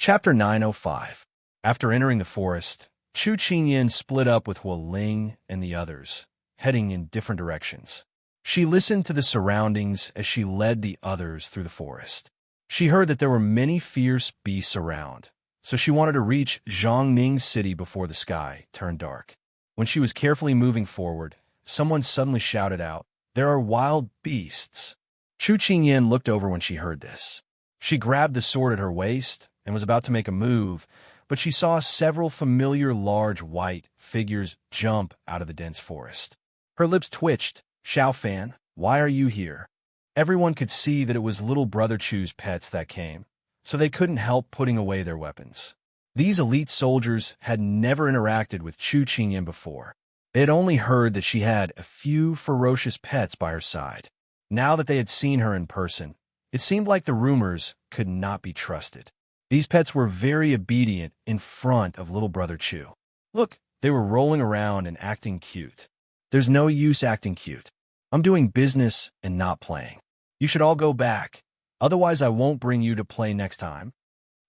Chapter 905. After entering the forest, Chu Qingyin split up with Hua Ling and the others, heading in different directions. She listened to the surroundings as she led the others through the forest. She heard that there were many fierce beasts around, so she wanted to reach Zhongming's city before the sky turned dark. When she was carefully moving forward, someone suddenly shouted out, "There are wild beasts!" Chu Qingyin looked over when she heard this. She grabbed the sword at her waist and was about to make a move, but she saw several familiar large white figures jump out of the dense forest. Her lips twitched. "Xiao Fan, why are you here?" Everyone could see that it was little brother Chu's pets that came, so they couldn't help putting away their weapons. These elite soldiers had never interacted with Chu Qingyin before. They had only heard that she had a few ferocious pets by her side. Now that they had seen her in person, it seemed like the rumors could not be trusted. These pets were very obedient in front of little brother Chu. Look, they were rolling around and acting cute. There's no use acting cute. I'm doing business and not playing. You should all go back. Otherwise, I won't bring you to play next time.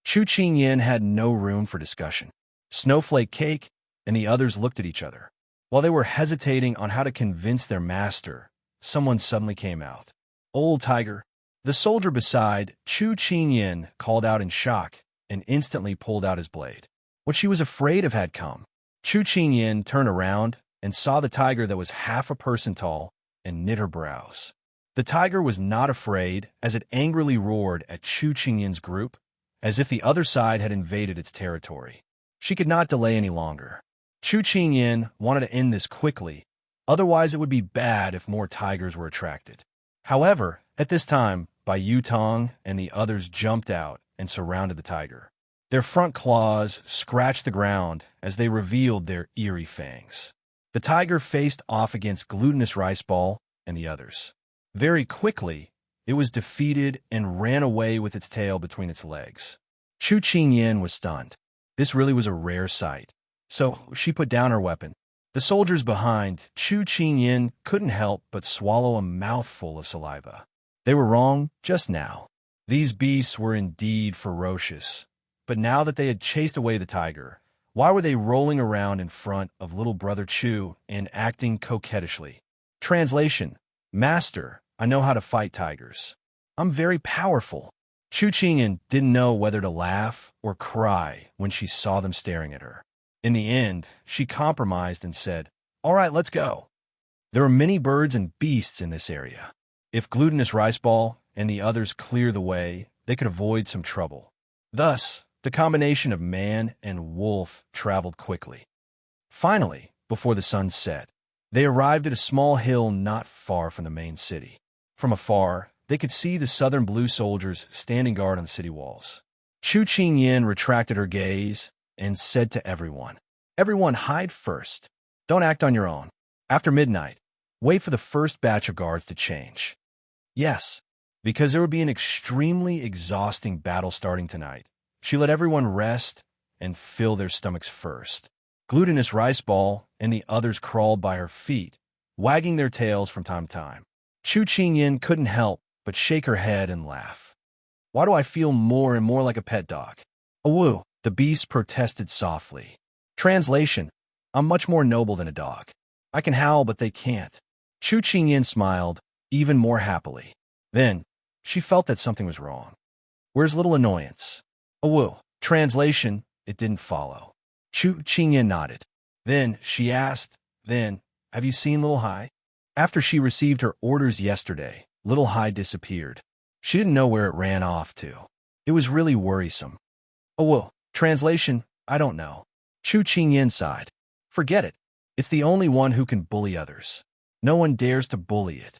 Chu Qingyin had no room for discussion. Snowflake Cake and the others looked at each other. While they were hesitating on how to convince their master, someone suddenly came out. "Old Tiger." The soldier beside Chu Qingyin called out in shock and instantly pulled out his blade. What she was afraid of had come. Chu Qingyin turned around and saw the tiger that was half a person tall and knit her brows. The tiger was not afraid as it angrily roared at Chu Qingyin's group, as if the other side had invaded its territory. She could not delay any longer. Chu Qingyin wanted to end this quickly, otherwise it would be bad if more tigers were attracted. However, at this time, Bai Yutong and the others jumped out and surrounded the tiger. Their front claws scratched the ground as they revealed their eerie fangs. The tiger faced off against Glutinous Rice Ball and the others. Very quickly, it was defeated and ran away with its tail between its legs. Chu Qingyin was stunned. This really was a rare sight. So she put down her weapon. The soldiers behind Chu Qingyin couldn't help but swallow a mouthful of saliva. They were wrong just now. These beasts were indeed ferocious. But now that they had chased away the tiger, why were they rolling around in front of little brother Chu and acting coquettishly? Translation: Master, I know how to fight tigers. I'm very powerful. Chu Qingyin didn't know whether to laugh or cry when she saw them staring at her. In the end, she compromised and said, "All right, let's go." There are many birds and beasts in this area. If Glutinous Rice Ball and the others clear the way, they could avoid some trouble. Thus, the combination of man and wolf traveled quickly. Finally, before the sun set, they arrived at a small hill not far from the main city. From afar, they could see the southern blue soldiers standing guard on the city walls. Chu Qingyin retracted her gaze and said to everyone, "Everyone hide first. Don't act on your own. After midnight, wait for the first batch of guards to change." Yes, because there would be an extremely exhausting battle starting tonight. She let everyone rest and fill their stomachs first. Glutinous Rice Ball and the others crawled by her feet, wagging their tails from time to time. Chu Qingyin couldn't help but shake her head and laugh. "Why do I feel more and more like a pet dog?" "Awoo," the beast protested softly. Translation: I'm much more noble than a dog. I can howl, but they can't. Chu Qingyin smiled, even more happily. Then, she felt that something was wrong. Where's little annoyance? "Awoo." Translation: it didn't follow. Chu Qingyin nodded. Then she asked, have you seen Little Hai? After she received her orders yesterday, Little Hai disappeared. She didn't know where it ran off to. It was really worrisome. "Awoo." Translation: I don't know. Chu Qingyin sighed. Forget it. It's the only one who can bully others. No one dares to bully it.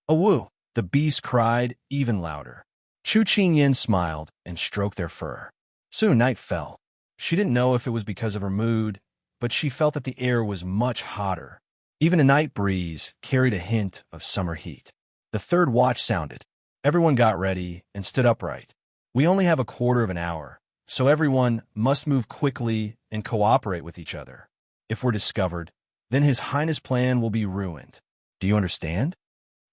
"Awoo," the beast cried even louder. Chu Qingyin smiled and stroked their fur. Soon night fell. She didn't know if it was because of her mood, but she felt that the air was much hotter. Even a night breeze carried a hint of summer heat. The third watch sounded. Everyone got ready and stood upright. We only have a quarter of an hour, so everyone must move quickly and cooperate with each other. If we're discovered, then His Highness' plan will be ruined. Do you understand?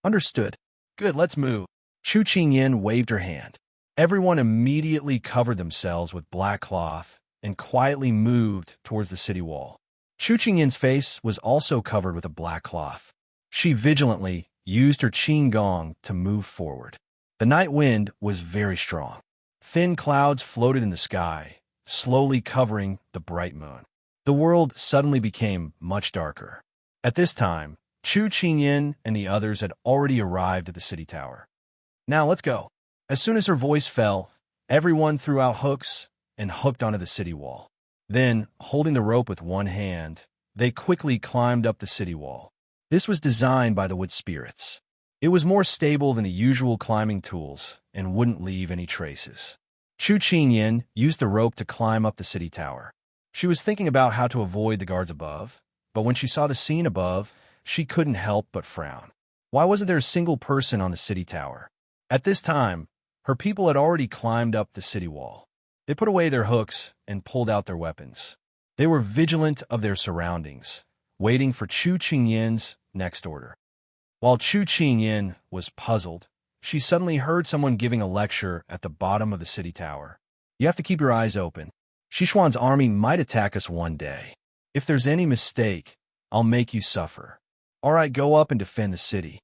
Understood. Good, let's move. Chu Qingyin waved her hand. Everyone immediately covered themselves with black cloth and quietly moved towards the city wall. Chu Qingyin's face was also covered with a black cloth. She vigilantly used her qin gong to move forward. The night wind was very strong. Thin clouds floated in the sky, slowly covering the bright moon. The world suddenly became much darker. At this time, Chu Qingyin and the others had already arrived at the city tower. "Now let's go." As soon as her voice fell, everyone threw out hooks and hooked onto the city wall. Then, holding the rope with one hand, they quickly climbed up the city wall. This was designed by the wood spirits. It was more stable than the usual climbing tools and wouldn't leave any traces. Chu Qingyin used the rope to climb up the city tower. She was thinking about how to avoid the guards above, but when she saw the scene above, she couldn't help but frown. Why wasn't there a single person on the city tower? At this time, her people had already climbed up the city wall. They put away their hooks and pulled out their weapons. They were vigilant of their surroundings, waiting for Chu Qingyin's next order. While Chu Qingyin was puzzled, she suddenly heard someone giving a lecture at the bottom of the city tower. "You have to keep your eyes open. Sichuan's army might attack us one day. If there's any mistake, I'll make you suffer. All right, go up and defend the city."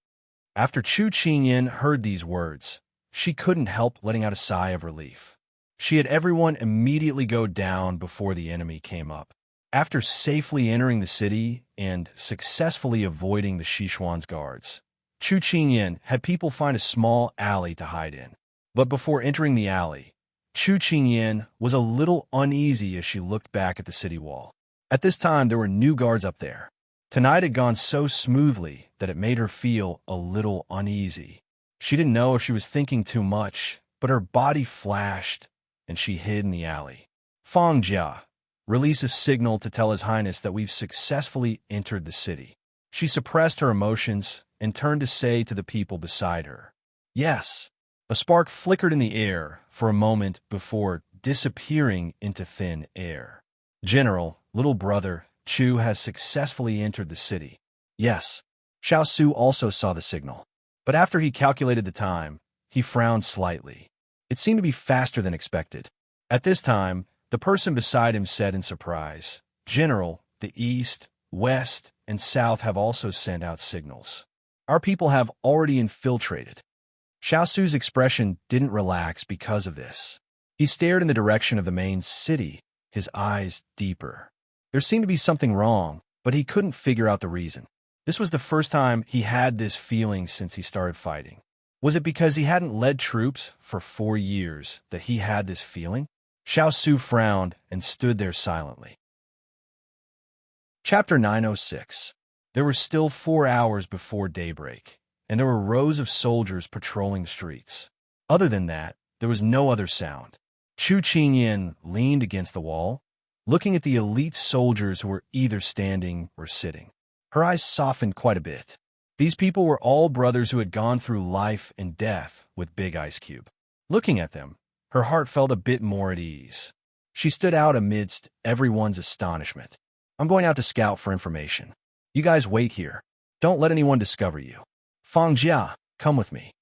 After Chu Qingyin heard these words, she couldn't help letting out a sigh of relief. She had everyone immediately go down before the enemy came up. After safely entering the city and successfully avoiding the Sichuan's guards, Chu Qingyin had people find a small alley to hide in. But before entering the alley, Chu Qingyin was a little uneasy as she looked back at the city wall. At this time, there were new guards up there. Tonight had gone so smoothly that it made her feel a little uneasy. She didn't know if she was thinking too much, but her body flashed, and she hid in the alley. "Fang Jia, release a signal to tell His Highness that we've successfully entered the city." She suppressed her emotions and turned to say to the people beside her, "Yes." A spark flickered in the air for a moment before disappearing into thin air. "General, little brother, Chu has successfully entered the city." "Yes." Xiao Su also saw the signal, but after he calculated the time, he frowned slightly. It seemed to be faster than expected. At this time, the person beside him said in surprise, "General, the East, West, and South have also sent out signals. Our people have already infiltrated." Xiao Su's expression didn't relax because of this. He stared in the direction of the main city, his eyes deeper. There seemed to be something wrong, but he couldn't figure out the reason. This was the first time he had this feeling since he started fighting. Was it because he hadn't led troops for 4 years that he had this feeling? Xiao Su frowned and stood there silently. Chapter 906. There were still 4 hours before daybreak, and there were rows of soldiers patrolling the streets. Other than that, there was no other sound. Chu Qingyin leaned against the wall, looking at the elite soldiers who were either standing or sitting. Her eyes softened quite a bit. These people were all brothers who had gone through life and death with Big Ice Cube. Looking at them, her heart felt a bit more at ease. She stood out amidst everyone's astonishment. "I'm going out to scout for information. You guys wait here. Don't let anyone discover you. Fang Jia, come with me."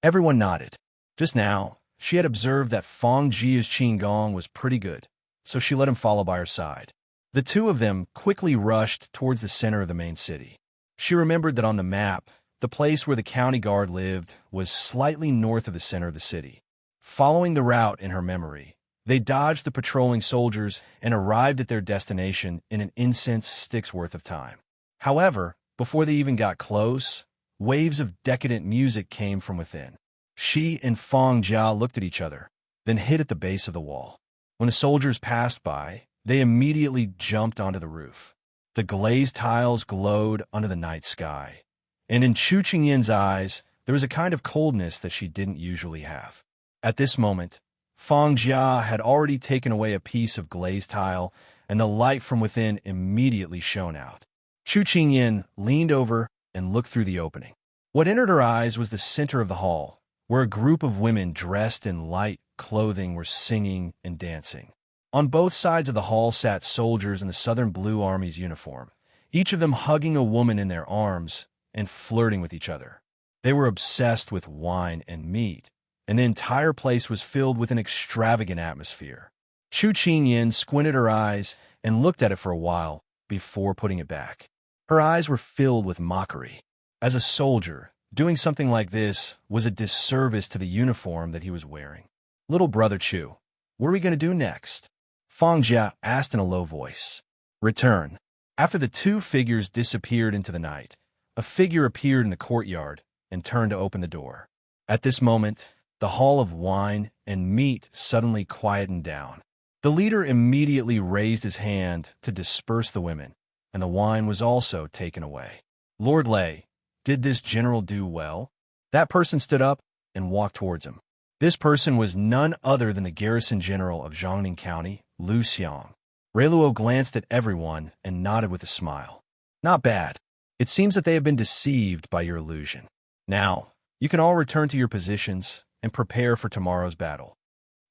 Everyone nodded. Just now, she had observed that Fang Jia's qigong was pretty good, so she let him follow by her side. The two of them quickly rushed towards the center of the main city. She remembered that on the map, the place where the county guard lived was slightly north of the center of the city. Following the route in her memory, they dodged the patrolling soldiers and arrived at their destination in an incense stick's worth of time. However, before they even got close, waves of decadent music came from within. She and Fang Jia looked at each other, then hid at the base of the wall. When the soldiers passed by, they immediately jumped onto the roof. The glazed tiles glowed under the night sky, and in Chu Qingyin's eyes, there was a kind of coldness that she didn't usually have. At this moment, Fang Jia had already taken away a piece of glazed tile, and the light from within immediately shone out. Chu Qingyin leaned over and looked through the opening. What entered her eyes was the center of the hall, where a group of women dressed in light clothing were singing and dancing. On both sides of the hall sat soldiers in the Southern Blue Army's uniform, each of them hugging a woman in their arms and flirting with each other. They were obsessed with wine and meat, and the entire place was filled with an extravagant atmosphere. Chu Qingyan squinted her eyes and looked at it for a while before putting it back. Her eyes were filled with mockery. As a soldier, doing something like this was a disservice to the uniform that he was wearing. Little brother Chu, what are we going to do next? Fang Jia asked in a low voice. Return. After the two figures disappeared into the night, a figure appeared in the courtyard and turned to open the door. At this moment, the hall of wine and meat suddenly quietened down. The leader immediately raised his hand to disperse the women, and the wine was also taken away. Lord Lei, did this general do well? That person stood up and walked towards him. This person was none other than the garrison general of Jiangning County, Lu Xiang. Reiluo glanced at everyone and nodded with a smile. Not bad. It seems that they have been deceived by your illusion. Now, you can all return to your positions and prepare for tomorrow's battle.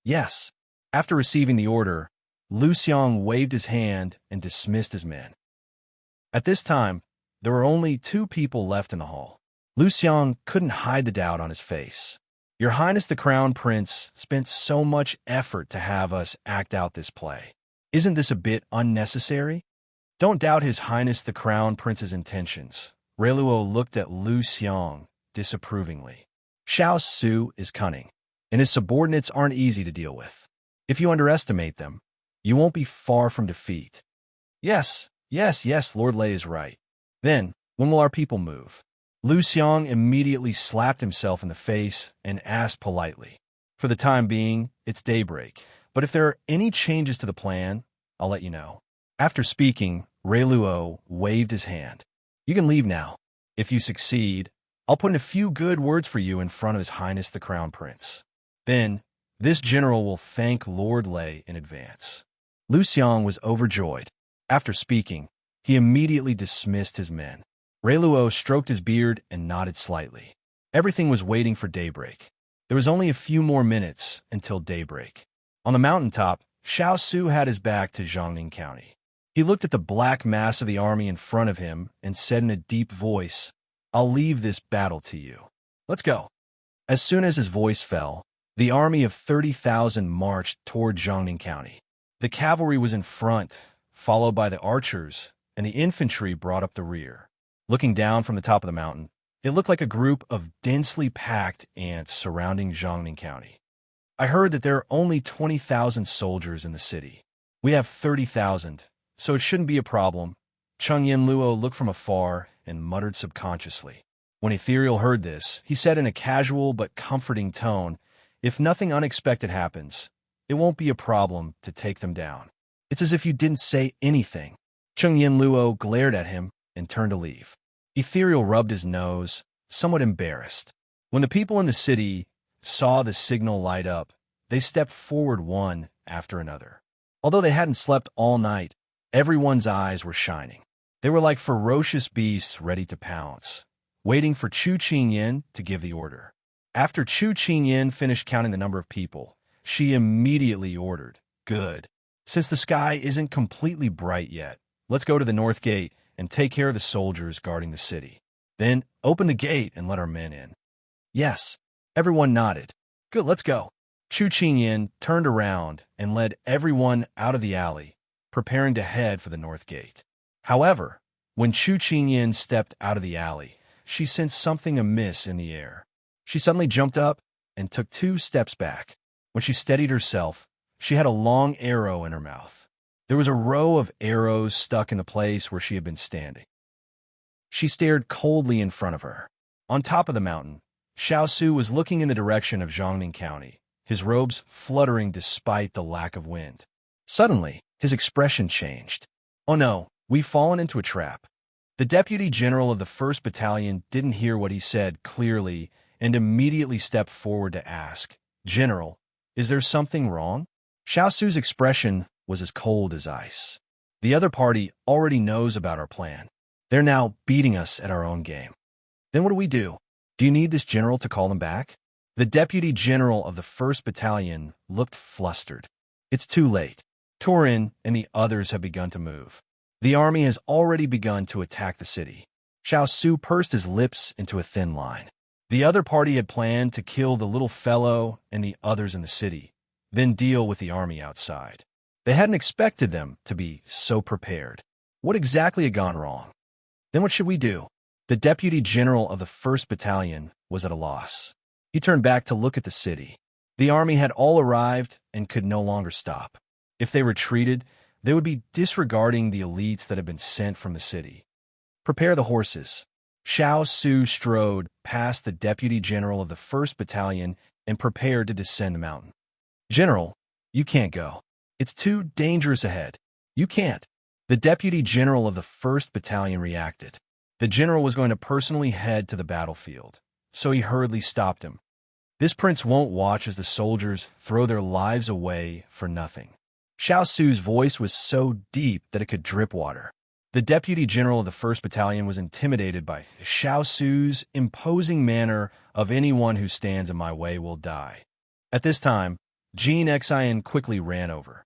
Yes. After receiving the order, Lu Xiang waved his hand and dismissed his men. At this time, there were only two people left in the hall. Lu Xiang couldn't hide the doubt on his face. Your Highness the Crown Prince spent so much effort to have us act out this play. Isn't this a bit unnecessary? Don't doubt His Highness the Crown Prince's intentions. Reiluo looked at Lu Xiang disapprovingly. Xiao Su is cunning, and his subordinates aren't easy to deal with. If you underestimate them, you won't be far from defeat. Yes, Lord Lei is right. Then, when will our people move? Lu Xiang immediately slapped himself in the face and asked politely. For the time being, it's daybreak, but if there are any changes to the plan, I'll let you know. After speaking, Reiluo waved his hand. You can leave now. If you succeed, I'll put in a few good words for you in front of His Highness the Crown Prince. Then, this general will thank Lord Lei in advance. Lu Xiang was overjoyed. After speaking, he immediately dismissed his men. Reiluo stroked his beard and nodded slightly. Everything was waiting for daybreak. There was only a few more minutes until daybreak. On the mountaintop, Xiao Su had his back to Jiangning County. He looked at the black mass of the army in front of him and said in a deep voice, I'll leave this battle to you. Let's go. As soon as his voice fell, the army of 30,000 marched toward Jiangning County. The cavalry was in front, followed by the archers, and the infantry brought up the rear. Looking down from the top of the mountain, it looked like a group of densely packed ants surrounding Jiangning County. I heard that there are only 20,000 soldiers in the city. We have 30,000, so it shouldn't be a problem. Cheng Luo looked from afar and muttered subconsciously. When Ethereal heard this, he said in a casual but comforting tone, if nothing unexpected happens, it won't be a problem to take them down. It's as if you didn't say anything. Cheng Luo glared at him and turned to leave. Ethereal rubbed his nose, somewhat embarrassed. When the people in the city saw the signal light up, they stepped forward one after another. Although they hadn't slept all night, everyone's eyes were shining. They were like ferocious beasts ready to pounce, waiting for Chu Qingyan to give the order. After Chu Qingyan finished counting the number of people, she immediately ordered, Good. Since the sky isn't completely bright yet, let's go to the north gate and take care of the soldiers guarding the city. Then open the gate and let our men in. Yes. Everyone nodded. Good, let's go. Chu Qingyan turned around and led everyone out of the alley, preparing to head for the north gate. However, when Chu Qingyan stepped out of the alley, she sensed something amiss in the air. She suddenly jumped up and took 2 steps back. When she steadied herself, she had a long arrow in her mouth. There was a row of arrows stuck in the place where she had been standing. She stared coldly in front of her. On top of the mountain, Xiao Su was looking in the direction of Jiangning County, his robes fluttering despite the lack of wind. Suddenly, his expression changed. Oh no, we've fallen into a trap. The deputy general of the 1st Battalion didn't hear what he said clearly and immediately stepped forward to ask, General, is there something wrong? Xiao Su's expression was as cold as ice. The other party already knows about our plan. They're now beating us at our own game. Then what do we do? Do you need this general to call them back? The deputy general of the 1st Battalion looked flustered. It's too late. Turin and the others have begun to move. The army has already begun to attack the city. Xiao Su pursed his lips into a thin line. The other party had planned to kill the little fellow and the others in the city, then deal with the army outside. They hadn't expected them to be so prepared. What exactly had gone wrong? Then what should we do? The deputy general of the 1st Battalion was at a loss. He turned back to look at the city. The army had all arrived and could no longer stop. If they retreated, they would be disregarding the elites that had been sent from the city. Prepare the horses. Xiao strode past the deputy general of the 1st Battalion and prepared to descend the mountain. General, you can't go. It's too dangerous ahead. You can't. The deputy general of the 1st Battalion reacted. The general was going to personally head to the battlefield, so he hurriedly stopped him. This prince won't watch as the soldiers throw their lives away for nothing. Xiao's voice was so deep that it could drip water. The deputy general of the 1st Battalion was intimidated by Xiao's imposing manner of anyone who stands in my way will die. At this time, Jean Xian quickly ran over.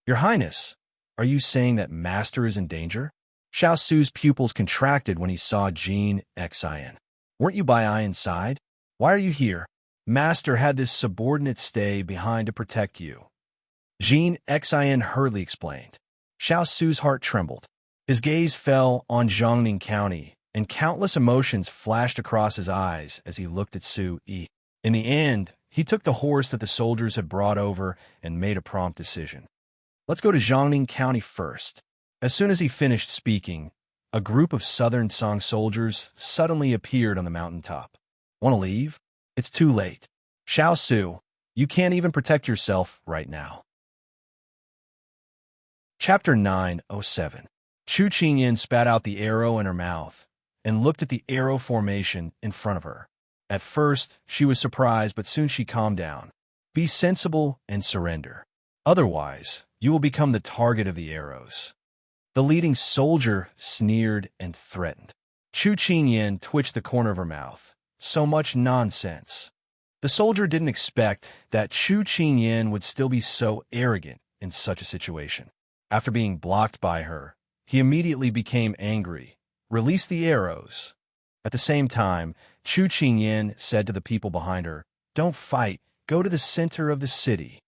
Your Highness, are you saying that Master is in danger? Xiao's pupils contracted when he saw Jean Xian. Weren't you by Ian's side? Why are you here? Master had this subordinate stay behind to protect you. Jean Xian hurriedly explained. Xiao's heart trembled. His gaze fell on Jiangning County, and countless emotions flashed across his eyes as he looked at Su Yi. In the end, he took the horse that the soldiers had brought over and made a prompt decision. Let's go to Jiangning County first. As soon as he finished speaking, a group of Southern Song soldiers suddenly appeared on the mountaintop. Want to leave? It's too late. Xiao, you can't even protect yourself right now. Chapter 907. Chu Qingyan spat out the arrow in her mouth and looked at the arrow formation in front of her. At first, she was surprised, but soon she calmed down. Be sensible and surrender. Otherwise, you will become the target of the arrows. The leading soldier sneered and threatened. Chu Qingyan twitched the corner of her mouth. So much nonsense. The soldier didn't expect that Chu Qingyan would still be so arrogant in such a situation. After being blocked by her, he immediately became angry, released the arrows. At the same time, Chu Qingyan said to the people behind her, Don't fight, go to the center of the city.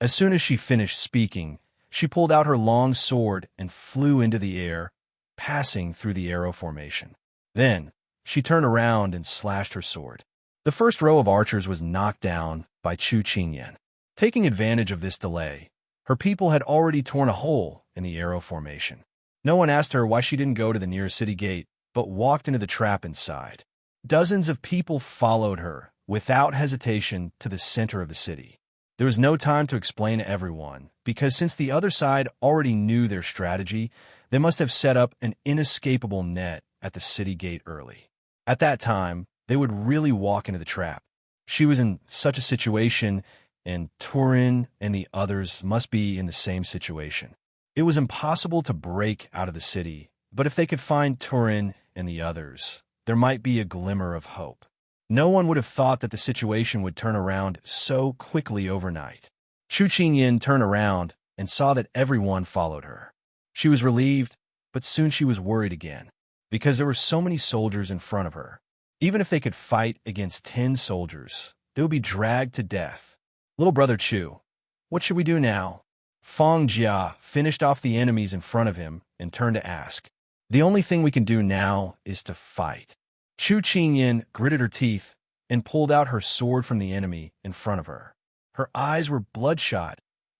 As soon as she finished speaking, she pulled out her long sword and flew into the air, passing through the arrow formation. Then, she turned around and slashed her sword. The first row of archers was knocked down by Chu Qingyan. Taking advantage of this delay, her people had already torn a hole in the arrow formation. No one asked her why she didn't go to the nearest city gate, but walked into the trap inside. Dozens of people followed her, without hesitation, to the center of the city. There was no time to explain to everyone, because since the other side already knew their strategy, they must have set up an inescapable net at the city gate early. At that time, they would really walk into the trap. She was in such a situation, and Turin and the others must be in the same situation. It was impossible to break out of the city, but if they could find Turin and the others, there might be a glimmer of hope. No one would have thought that the situation would turn around so quickly overnight. Chu Qingyan turned around and saw that everyone followed her. She was relieved, but soon she was worried again, because there were so many soldiers in front of her. Even if they could fight against 10 soldiers, they would be dragged to death. Little brother Chu, what should we do now? Feng Jia finished off the enemies in front of him and turned to ask. The only thing we can do now is to fight. Chu Qingyan gritted her teeth and pulled out her sword from the enemy in front of her. Her eyes were bloodshot.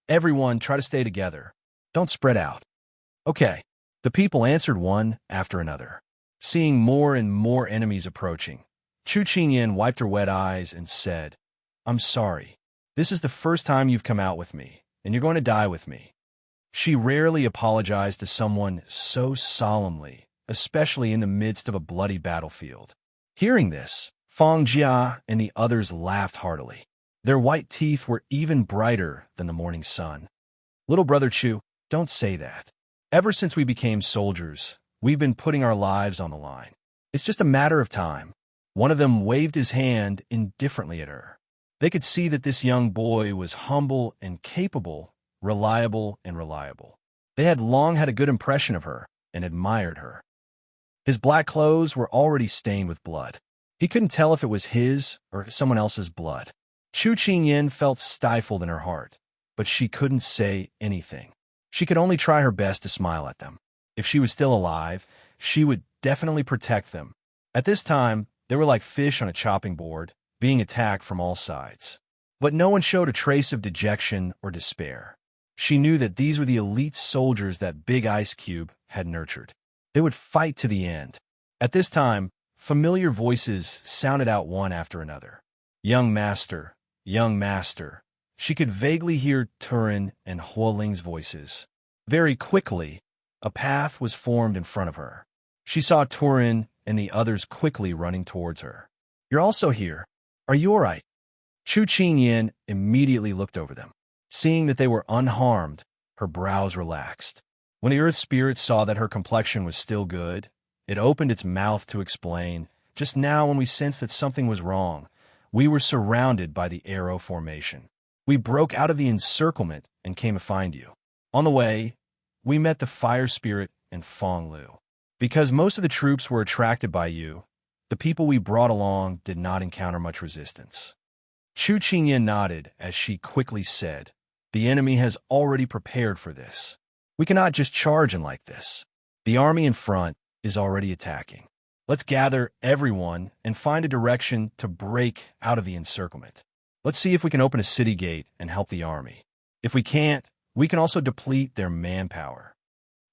Everyone try to stay together. Don't spread out. Okay. The people answered one after another. Seeing more and more enemies approaching, Chu Qingyan wiped her wet eyes and said, I'm sorry. This is the first time you've come out with me, and you're going to die with me. She rarely apologized to someone so solemnly, especially in the midst of a bloody battlefield. Hearing this, Feng Jia and the others laughed heartily. Their white teeth were even brighter than the morning sun. Little brother Chu, don't say that. Ever since we became soldiers, we've been putting our lives on the line. It's just a matter of time. One of them waved his hand indifferently at her. They could see that this young boy was humble and capable, reliable and reliable. They had long had a good impression of her and admired her. His black clothes were already stained with blood. He couldn't tell if it was his or someone else's blood. Chu Qingyan felt stifled in her heart, but she couldn't say anything. She could only try her best to smile at them. If she was still alive, she would definitely protect them. At this time, they were like fish on a chopping board, being attacked from all sides. But no one showed a trace of dejection or despair. She knew that these were the elite soldiers that Big Ice Cube had nurtured. They would fight to the end. At this time, familiar voices sounded out one after another. Young master, young master. She could vaguely hear Turin and Huoling's voices. Very quickly, a path was formed in front of her. She saw Turin and the others quickly running towards her. You're also here. Are you all right? Chu Qingyan immediately looked over them. Seeing that they were unharmed, her brows relaxed. When the Earth Spirit saw that her complexion was still good, it opened its mouth to explain, just now when we sensed that something was wrong, we were surrounded by the arrow formation. We broke out of the encirclement and came to find you. On the way, we met the Fire Spirit and Fong Lu. Because most of the troops were attracted by you, the people we brought along did not encounter much resistance. Chu Qingyan nodded as she quickly said, the enemy has already prepared for this. We cannot just charge in like this. The army in front is already attacking. Let's gather everyone and find a direction to break out of the encirclement. Let's see if we can open a city gate and help the army. If we can't, we can also deplete their manpower.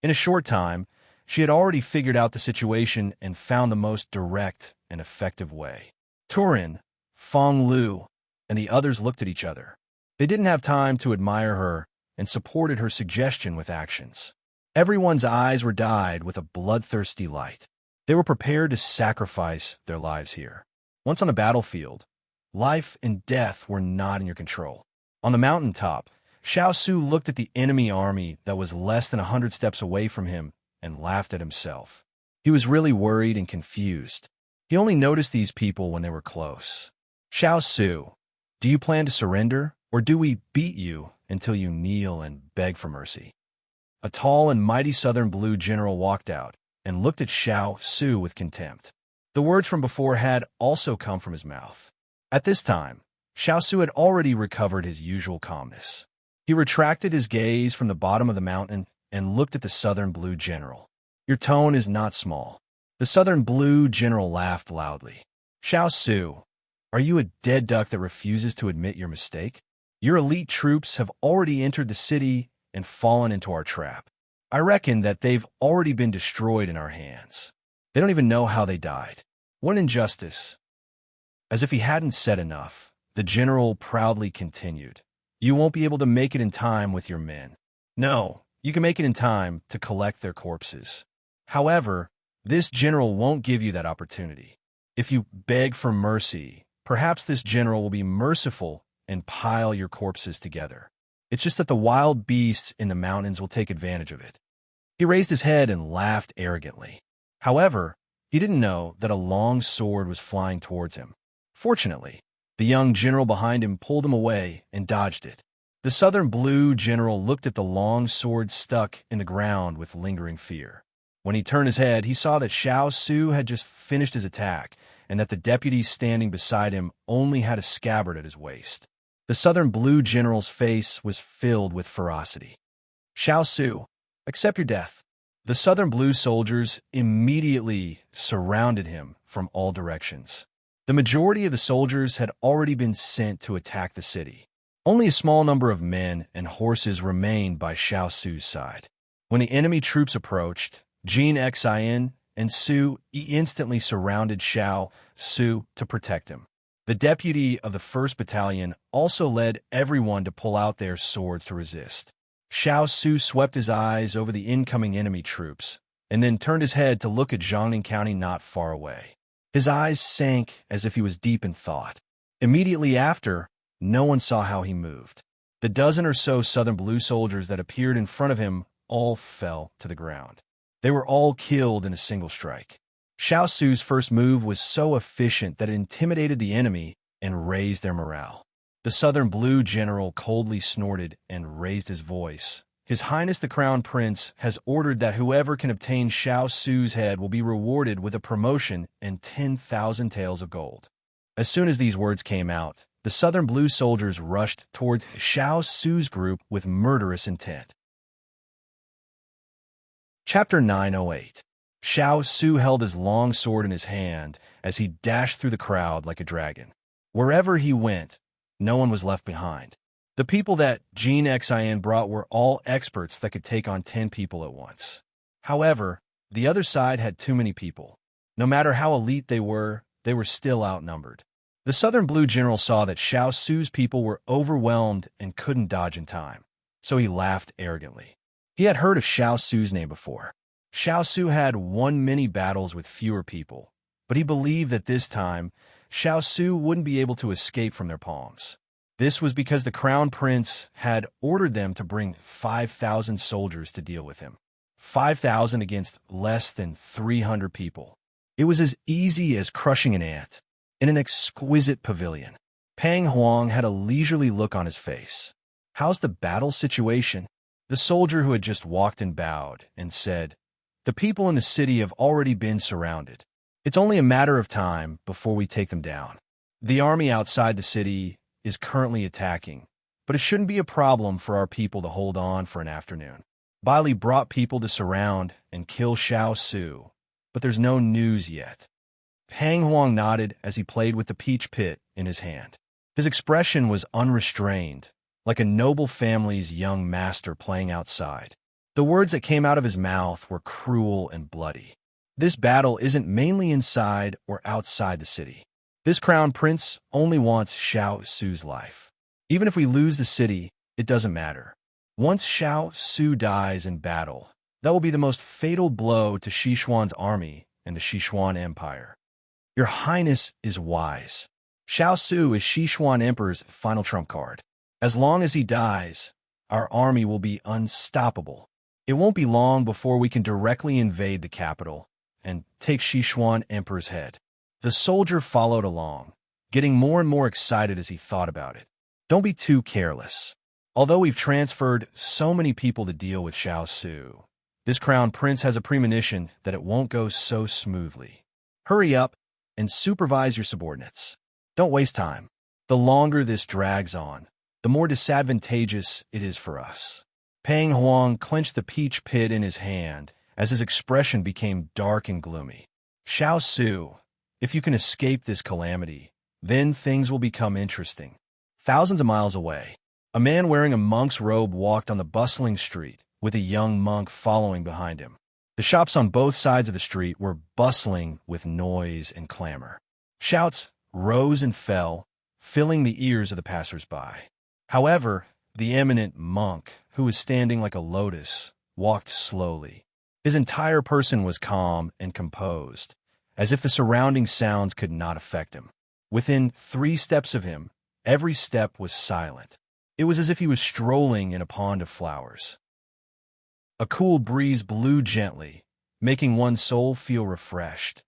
In a short time, she had already figured out the situation and found the most direct and effective way. Turin, Fong Lu, and the others looked at each other. They didn't have time to admire her and supported her suggestion with actions. Everyone's eyes were dyed with a bloodthirsty light. They were prepared to sacrifice their lives here. Once on the battlefield, life and death were not in your control. On the mountaintop, Xiao Su looked at the enemy army that was less than 100 steps away from him and laughed at himself. He was really worried and confused. He only noticed these people when they were close. Xiao Su, do you plan to surrender, or do we beat you until you kneel and beg for mercy? A tall and mighty Southern Blue general walked out and looked at Xiao Su with contempt. The words from before had also come from his mouth. At this time, Xiao Su had already recovered his usual calmness. He retracted his gaze from the bottom of the mountain and looked at the Southern Blue general. Your tone is not small. The Southern Blue general laughed loudly. Xiao Su, are you a dead duck that refuses to admit your mistake? Your elite troops have already entered the city and fallen into our trap. I reckon that they've already been destroyed in our hands. They don't even know how they died. What an injustice. As if he hadn't said enough, the general proudly continued. You won't be able to make it in time with your men. No, you can make it in time to collect their corpses. However, this general won't give you that opportunity. If you beg for mercy, perhaps this general will be merciful and pile your corpses together. It's just that the wild beasts in the mountains will take advantage of it. He raised his head and laughed arrogantly. However, he didn't know that a long sword was flying towards him. Fortunately, the young general behind him pulled him away and dodged it. The Southern Blue general looked at the long sword stuck in the ground with lingering fear. When he turned his head, he saw that Xiao Su had just finished his attack and that the deputy standing beside him only had a scabbard at his waist. The Southern Blue general's face was filled with ferocity. Xiao Su, accept your death. The Southern Blue soldiers immediately surrounded him from all directions. The majority of the soldiers had already been sent to attack the city. Only a small number of men and horses remained by Xiao Su's side. When the enemy troops approached, Jin Xian and Su instantly surrounded Xiao Su to protect him. The deputy of the 1st Battalion also led everyone to pull out their swords to resist. Xiao Su swept his eyes over the incoming enemy troops and then turned his head to look at Jiangning County not far away. His eyes sank as if he was deep in thought. Immediately after, no one saw how he moved. The dozen or so Southern Blue soldiers that appeared in front of him all fell to the ground. They were all killed in a single strike. Xiao Su's first move was so efficient that it intimidated the enemy and raised their morale. The Southern Blue general coldly snorted and raised his voice, His Highness the Crown Prince has ordered that whoever can obtain Xiao Su's head will be rewarded with a promotion and 10,000 taels of gold. As soon as these words came out, the Southern Blue soldiers rushed towards Xiao Su's group with murderous intent. Chapter 908. Xiao Su held his long sword in his hand as he dashed through the crowd like a dragon. Wherever he went, no one was left behind. The people that Jean Xin brought were all experts that could take on 10 people at once. However, the other side had too many people. No matter how elite they were still outnumbered. The Southern Blue general saw that Xiao Su's people were overwhelmed and couldn't dodge in time, so he laughed arrogantly. He had heard of Xiao Su's name before. Xiao Su had won many battles with fewer people, but he believed that this time, Xiao Su wouldn't be able to escape from their palms. This was because the Crown Prince had ordered them to bring 5,000 soldiers to deal with him. 5,000 against less than 300 people. It was as easy as crushing an ant in an exquisite pavilion. Pang Huang had a leisurely look on his face. "How's the battle situation?" The soldier who had just walked in bowed and said, "The people in the city have already been surrounded. It's only a matter of time before we take them down. The army outside the city is currently attacking, but it shouldn't be a problem for our people to hold on for an afternoon. Bailey brought people to surround and kill Xiao Su, but there's no news yet." Pang Huang nodded as he played with the peach pit in his hand. His expression was unrestrained, like a noble family's young master playing outside. The words that came out of his mouth were cruel and bloody. This battle isn't mainly inside or outside the city. This crown prince only wants Xiao Su's life. Even if we lose the city, it doesn't matter. Once Xiao Su dies in battle, that will be the most fatal blow to Sichuan's army and the Sichuan Empire. Your Highness is wise. Xiao Su is Sichuan Emperor's final trump card. As long as he dies, our army will be unstoppable. It won't be long before we can directly invade the capital and take Sichuan Emperor's head. The soldier followed along, getting more and more excited as he thought about it. Don't be too careless. Although we've transferred so many people to deal with Xiao Su, this crown prince has a premonition that it won't go so smoothly. Hurry up and supervise your subordinates. Don't waste time. The longer this drags on, the more disadvantageous it is for us. Pang Huang clenched the peach pit in his hand as his expression became dark and gloomy. Xiao Su, if you can escape this calamity, then things will become interesting. Thousands of miles away, a man wearing a monk's robe walked on the bustling street, with a young monk following behind him. The shops on both sides of the street were bustling with noise and clamor. Shouts rose and fell, filling the ears of the passers-by. However, the eminent monk, who was standing like a lotus, walked slowly. His entire person was calm and composed, as if the surrounding sounds could not affect him. Within 3 steps of him, every step was silent. It was as if he was strolling in a pond of flowers. A cool breeze blew gently, making one's soul feel refreshed.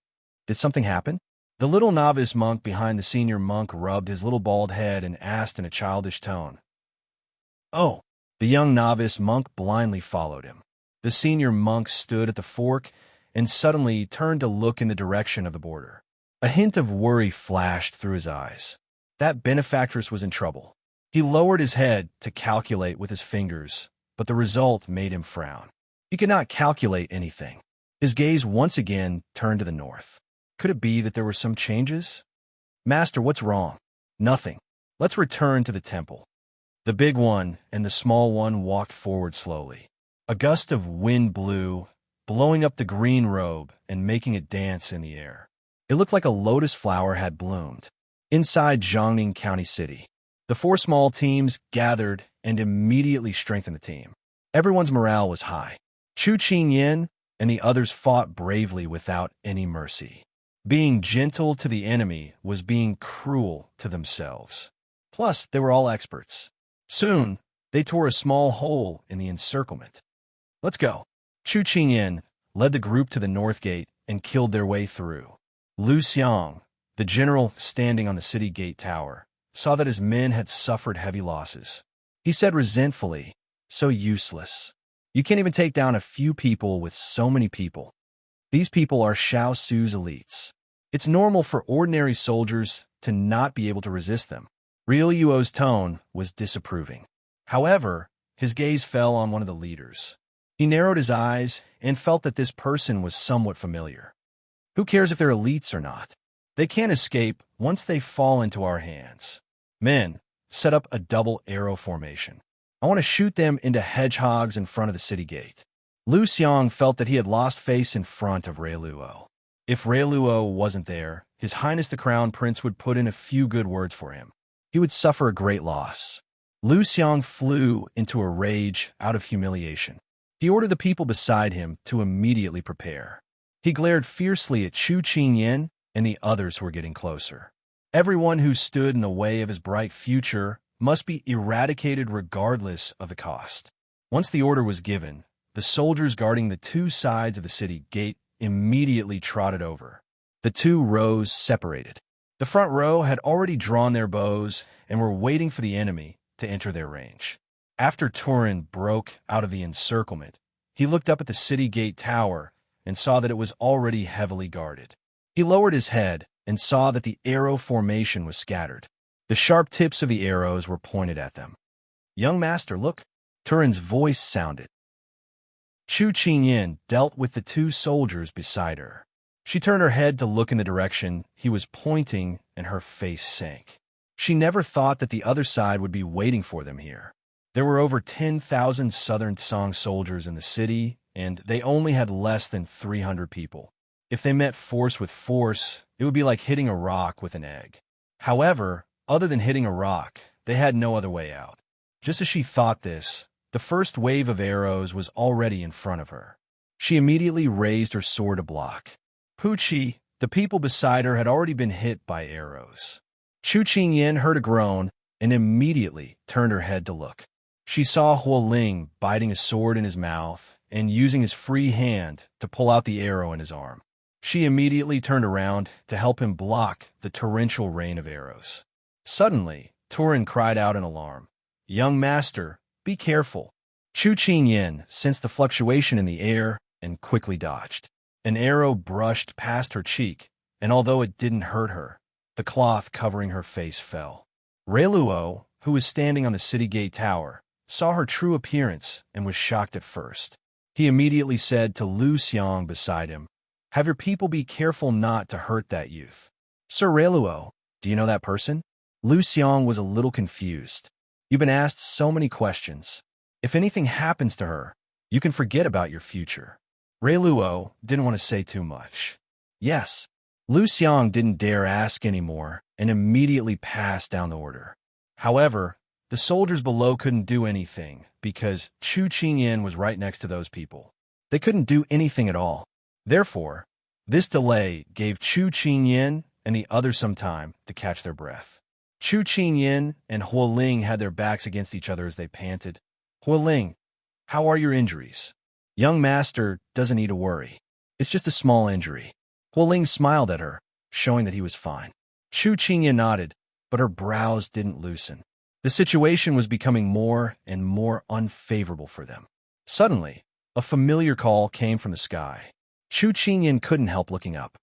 Did something happen? The little novice monk behind the senior monk rubbed his little bald head and asked in a childish tone. "Oh." The young novice monk blindly followed him. The senior monk stood at the fork and suddenly turned to look in the direction of the border. A hint of worry flashed through his eyes. That benefactress was in trouble. He lowered his head to calculate with his fingers, but the result made him frown. He could not calculate anything. His gaze once again turned to the north. Could it be that there were some changes? "Master, what's wrong?" "Nothing. Let's return to the temple." The big one and the small one walked forward slowly. A gust of wind blew, blowing up the green robe and making it dance in the air. It looked like a lotus flower had bloomed. Inside Jiangning County City, the 4 small teams gathered and immediately strengthened the team. Everyone's morale was high. Chu Qingyan and the others fought bravely without any mercy. Being gentle to the enemy was being cruel to themselves. Plus, they were all experts. Soon, they tore a small hole in the encirclement. "Let's go." Chu Qingyan led the group to the north gate and killed their way through. Lu Xiang, the general standing on the city gate tower, saw that his men had suffered heavy losses. He said resentfully, So useless. You can't even take down a few people with so many people. These people are Xiao Su's elites. It's normal for ordinary soldiers to not be able to resist them. Real Yuo's tone was disapproving. However, his gaze fell on one of the leaders. He narrowed his eyes and felt that this person was somewhat familiar. Who cares if they're elites or not? They can't escape once they fall into our hands. Men, set up a double arrow formation. I want to shoot them into hedgehogs in front of the city gate. Lu Xiang felt that he had lost face in front of Reiluo. If Reiluo wasn't there, His Highness the Crown Prince would put in a few good words for him. He would suffer a great loss. Lu Xiang flew into a rage out of humiliation. He ordered the people beside him to immediately prepare. He glared fiercely at Chu Qingyan and the others who were getting closer. Everyone who stood in the way of his bright future must be eradicated regardless of the cost. Once the order was given, the soldiers guarding the two sides of the city gate immediately trotted over. The two rows separated. The front row had already drawn their bows and were waiting for the enemy to enter their range. After Turin broke out of the encirclement, he looked up at the city gate tower and saw that it was already heavily guarded. He lowered his head and saw that the arrow formation was scattered. The sharp tips of the arrows were pointed at them. "Young master, look!" Turin's voice sounded. Chu Qingyan dealt with the two soldiers beside her. She turned her head to look in the direction he was pointing, and her face sank. She never thought that the other side would be waiting for them here. There were over 10,000 Southern Song soldiers in the city, and they only had less than 300 people. If they met force with force, it would be like hitting a rock with an egg. However, other than hitting a rock, they had no other way out. Just as she thought this, the first wave of arrows was already in front of her. She immediately raised her sword to block. Puchi, the people beside her, had already been hit by arrows. Chu Qingyan heard a groan and immediately turned her head to look. She saw Huoling biting a sword in his mouth and using his free hand to pull out the arrow in his arm. She immediately turned around to help him block the torrential rain of arrows. Suddenly, Turin cried out in alarm, "Young master, be careful." Chu Qingyan sensed the fluctuation in the air and quickly dodged. An arrow brushed past her cheek, and although it didn't hurt her, the cloth covering her face fell. Reiluo, who was standing on the city gate tower, saw her true appearance and was shocked at first. He immediately said to Lu Xiang beside him, "Have your people be careful not to hurt that youth." "Sir Reiluo, do you know that person?" Lu Xiang was a little confused. "You've been asked so many questions. If anything happens to her, you can forget about your future." Reiluo didn't want to say too much. "Yes." Lu Xiang didn't dare ask anymore and immediately passed down the order. However, the soldiers below couldn't do anything because Chu Qingyan was right next to those people. They couldn't do anything at all. Therefore, this delay gave Chu Qingyan and the others some time to catch their breath. Chu Qingyan and Huoling had their backs against each other as they panted. "Huoling, how are your injuries?" "Young master doesn't need to worry. It's just a small injury." Huoling smiled at her, showing that he was fine. Chu Qingyan nodded, but her brows didn't loosen. The situation was becoming more and more unfavorable for them. Suddenly, a familiar call came from the sky. Chu Qingyan couldn't help looking up.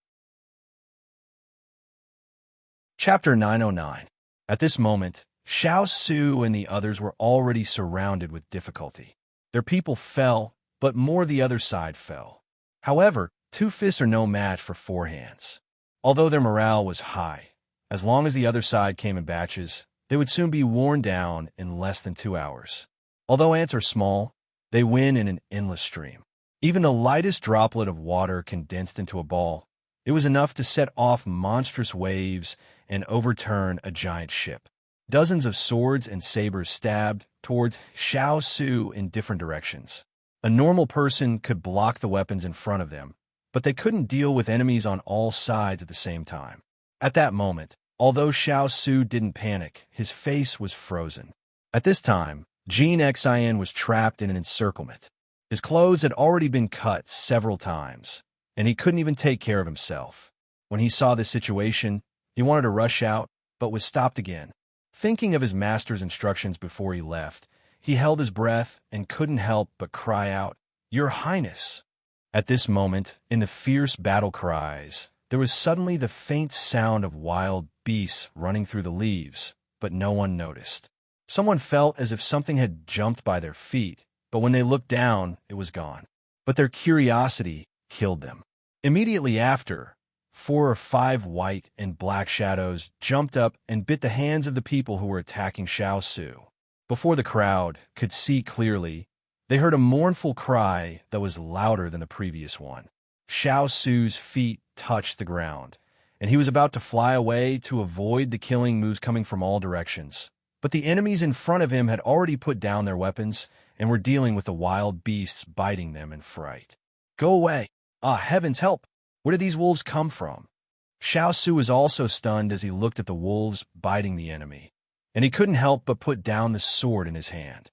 Chapter 909. At this moment, Xiao Su and the others were already surrounded with difficulty. Their people fell, but more the other side fell. However, 2 fists are no match for 4 hands. Although their morale was high, as long as the other side came in batches, they would soon be worn down in less than 2 hours. Although ants are small, they win in an endless stream. Even the lightest droplet of water condensed into a ball, it was enough to set off monstrous waves and overturn a giant ship. Dozens of swords and sabers stabbed towards Xiao Su in different directions. A normal person could block the weapons in front of them, but they couldn't deal with enemies on all sides at the same time. At that moment, although Xiao Su didn't panic, his face was frozen. At this time, Jean Xian was trapped in an encirclement. His clothes had already been cut several times, and he couldn't even take care of himself. When he saw this situation, he wanted to rush out, but was stopped again. Thinking of his master's instructions before he left, He held his breath and couldn't help but cry out, "Your Highness!" At this moment, in the fierce battle cries, there was suddenly the faint sound of wild beasts running through the leaves, but no one noticed. Someone felt as if something had jumped by their feet, but when they looked down, it was gone. But their curiosity killed them. Immediately after, 4 or 5 white and black shadows jumped up and bit the hands of the people who were attacking Xiao Su. Before the crowd could see clearly, they heard a mournful cry that was louder than the previous one. Xiao Su's feet touched the ground, and he was about to fly away to avoid the killing moves coming from all directions. But the enemies in front of him had already put down their weapons and were dealing with the wild beasts biting them in fright. "Go away! Ah, heavens, help! Where did these wolves come from?" Xiao Su was also stunned as he looked at the wolves biting the enemy, and he couldn't help but put down the sword in his hand.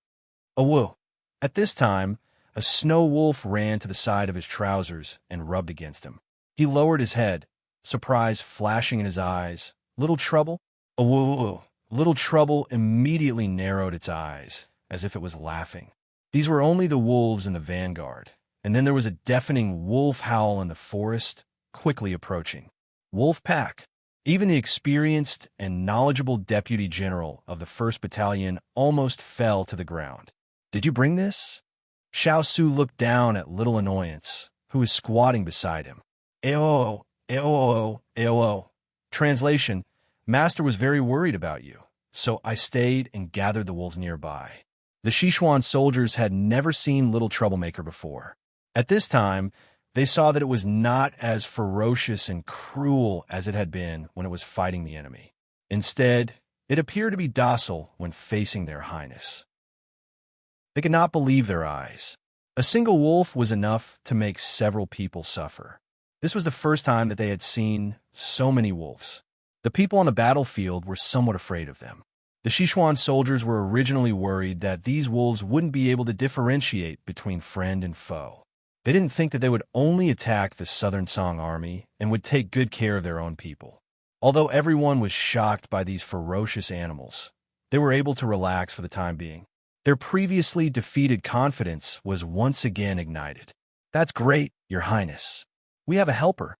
"Awoo!" At this time, a snow wolf ran to the side of his trousers and rubbed against him. He lowered his head, surprise flashing in his eyes. "Little trouble?" "Awoo!" Little Trouble immediately narrowed its eyes, as if it was laughing. These were only the wolves in the vanguard, and then there was a deafening wolf howl in the forest, quickly approaching. Wolf pack. Even the experienced and knowledgeable deputy general of the 1st Battalion almost fell to the ground. "Did you bring this?" Xiao Su looked down at Little Annoyance, who was squatting beside him. "Aoo, aoo, aoo." Translation: Master was very worried about you, so I stayed and gathered the wolves nearby. The Sichuan soldiers had never seen Little Troublemaker before. At this time, they saw that it was not as ferocious and cruel as it had been when it was fighting the enemy. Instead, it appeared to be docile when facing their highness. They could not believe their eyes. A single wolf was enough to make several people suffer. This was the first time that they had seen so many wolves. The people on the battlefield were somewhat afraid of them. The Sichuan soldiers were originally worried that these wolves wouldn't be able to differentiate between friend and foe. They didn't think that they would only attack the Southern Song army and would take good care of their own people. Although everyone was shocked by these ferocious animals, they were able to relax for the time being. Their previously defeated confidence was once again ignited. "That's great, Your Highness. We have a helper."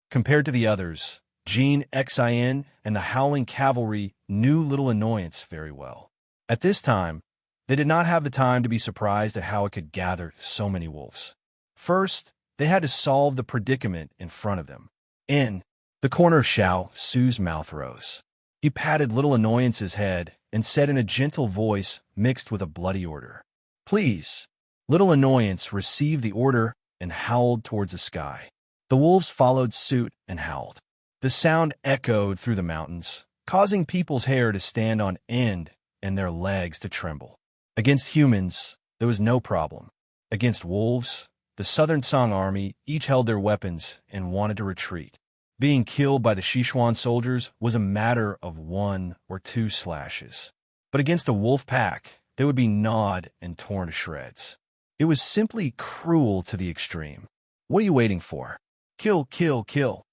Compared to the others, Jean Xin and the Howling Cavalry knew Little Annoyance very well. At this time, they did not have the time to be surprised at how it could gather so many wolves. First, they had to solve the predicament in front of them. In the corner of Xiao Su's mouth rose. He patted Little Annoyance's head and said in a gentle voice mixed with a bloody order, "Please." Little Annoyance received the order and howled towards the sky. The wolves followed suit and howled. The sound echoed through the mountains, causing people's hair to stand on end and their legs to tremble. Against humans, there was no problem. Against wolves, the Southern Song army each held their weapons and wanted to retreat. Being killed by the Sichuan soldiers was a matter of 1 or 2 slashes. But against a wolf pack, they would be gnawed and torn to shreds. It was simply cruel to the extreme. "What are you waiting for? Kill, kill, kill."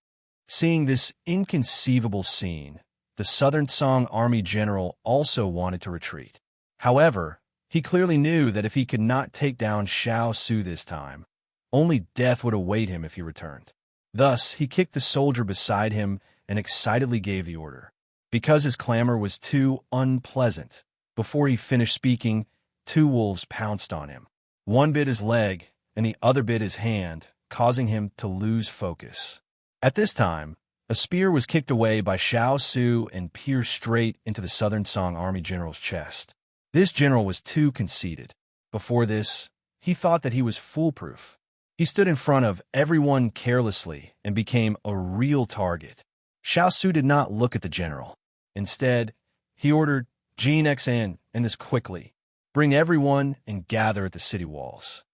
Seeing this inconceivable scene, the Southern Song Army general also wanted to retreat. However, he clearly knew that if he could not take down Xiao Su this time, only death would await him if he returned. Thus, he kicked the soldier beside him and excitedly gave the order. Because his clamor was too unpleasant, before he finished speaking, 2 wolves pounced on him. One bit his leg, and the other bit his hand, causing him to lose focus. At this time, a spear was kicked away by Xiao Su and pierced straight into the Southern Song Army general's chest. This general was too conceited. Before this, he thought that he was foolproof. He stood in front of everyone carelessly and became a real target. Xiao Su did not look at the general. Instead, he ordered Jean Xin, and this quickly, "Bring everyone and gather at the city walls."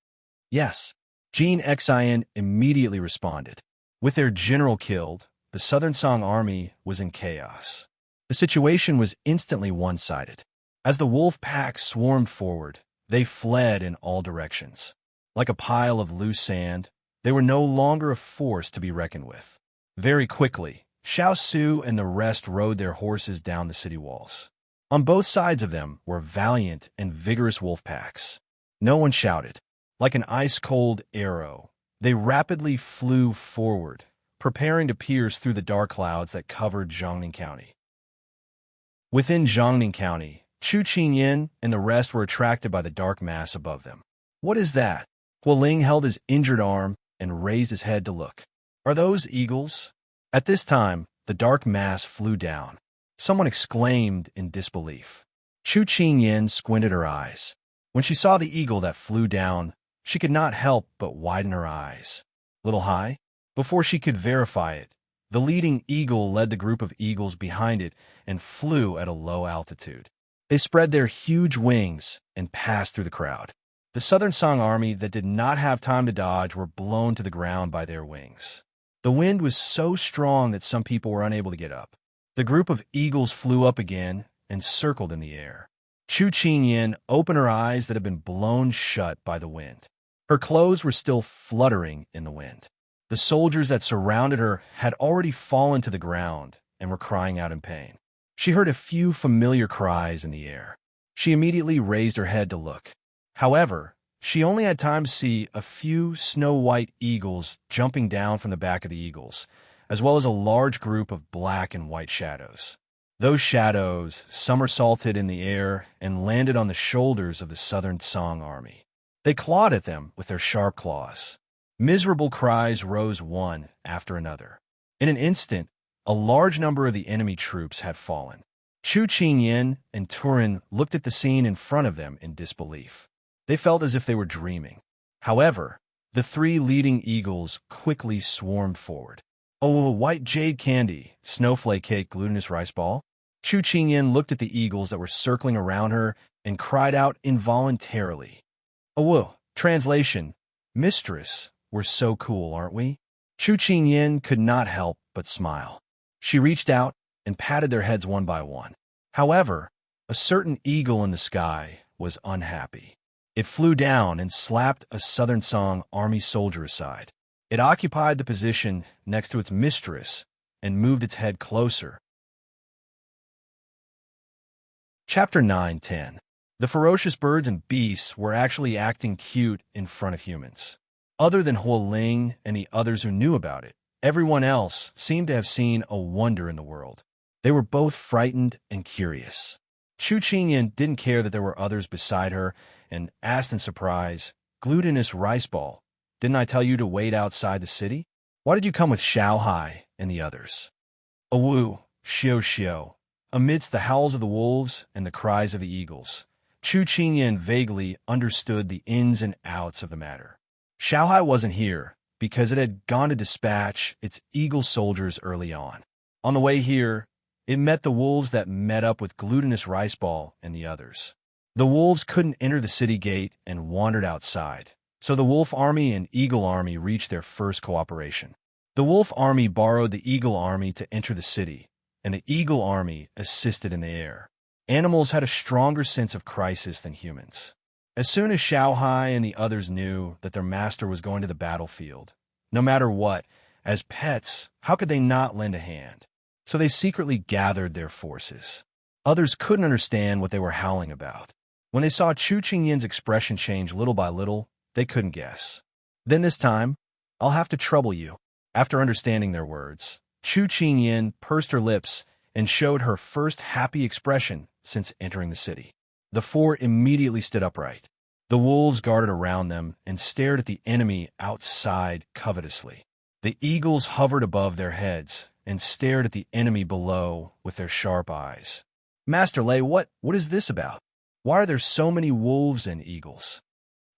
"Yes." Jean Xin immediately responded. With their general killed, the Southern Song army was in chaos. The situation was instantly one-sided. As the wolf pack swarmed forward, they fled in all directions. Like a pile of loose sand, they were no longer a force to be reckoned with. Very quickly, Xiao Su and the rest rode their horses down the city walls. On both sides of them were valiant and vigorous wolf packs. No one shouted. Like an ice-cold arrow, they rapidly flew forward, preparing to pierce through the dark clouds that covered Jiangning County. Within Jiangning County, Chu Qingyan and the rest were attracted by the dark mass above them. What is that? Hualing held his injured arm and raised his head to look. Are those eagles? At this time, the dark mass flew down. Someone exclaimed in disbelief. Chu Qingyan squinted her eyes. When she saw the eagle that flew down, she could not help but widen her eyes. Little high? Before she could verify it, the leading eagle led the group of eagles behind it and flew at a low altitude. They spread their huge wings and passed through the crowd. The Southern Song army that did not have time to dodge were blown to the ground by their wings. The wind was so strong that some people were unable to get up. The group of eagles flew up again and circled in the air. Chu Qingyan opened her eyes that had been blown shut by the wind. Her clothes were still fluttering in the wind. The soldiers that surrounded her had already fallen to the ground and were crying out in pain. She heard a few familiar cries in the air. She immediately raised her head to look. However, she only had time to see a few snow-white eagles jumping down from the back of the eagles, as well as a large group of black and white shadows. Those shadows somersaulted in the air and landed on the shoulders of the Southern Song army. They clawed at them with their sharp claws. Miserable cries rose one after another. In an instant, a large number of the enemy troops had fallen. Chu Qingyan and Turin looked at the scene in front of them in disbelief. They felt as if they were dreaming. However, the three leading eagles quickly swarmed forward. Oh, white jade candy, snowflake cake, glutinous rice ball. Chu Qingyan looked at the eagles that were circling around her and cried out involuntarily. Oh, translation, mistress, we're so cool, aren't we? Chu Qingyan could not help but smile. She reached out and patted their heads one by one. However, a certain eagle in the sky was unhappy. It flew down and slapped a Southern Song army soldier aside. It occupied the position next to its mistress and moved its head closer. Chapter 9-10. The ferocious birds and beasts were actually acting cute in front of humans. Other than Hualing and the others who knew about it, everyone else seemed to have seen a wonder in the world. They were both frightened and curious. Chu Qingyan didn't care that there were others beside her and asked in surprise, "Glutinous rice ball, didn't I tell you to wait outside the city? Why did you come with Xiao and the others?" "Awu, Xiao." Amidst the howls of the wolves and the cries of the eagles, Chu Qingyan vaguely understood the ins and outs of the matter. Xiao wasn't here because it had gone to dispatch its eagle soldiers early on. On the way here, it met the wolves that met up with Glutinous Rice Ball and the others. The wolves couldn't enter the city gate and wandered outside, so the wolf army and eagle army reached their first cooperation. The wolf army borrowed the eagle army to enter the city, and the eagle army assisted in the air. Animals had a stronger sense of crisis than humans. As soon as Xiao and the others knew that their master was going to the battlefield, no matter what, as pets, how could they not lend a hand? So they secretly gathered their forces. Others couldn't understand what they were howling about. When they saw Chu Qingyan's expression change little by little, they couldn't guess. Then this time, I'll have to trouble you. After understanding their words, Chu Qingyan pursed her lips and showed her first happy expression since entering the city. The four immediately stood upright. The wolves guarded around them and stared at the enemy outside covetously. The eagles hovered above their heads and stared at the enemy below with their sharp eyes. "Master Lei, what is this about? Why are there so many wolves and eagles?"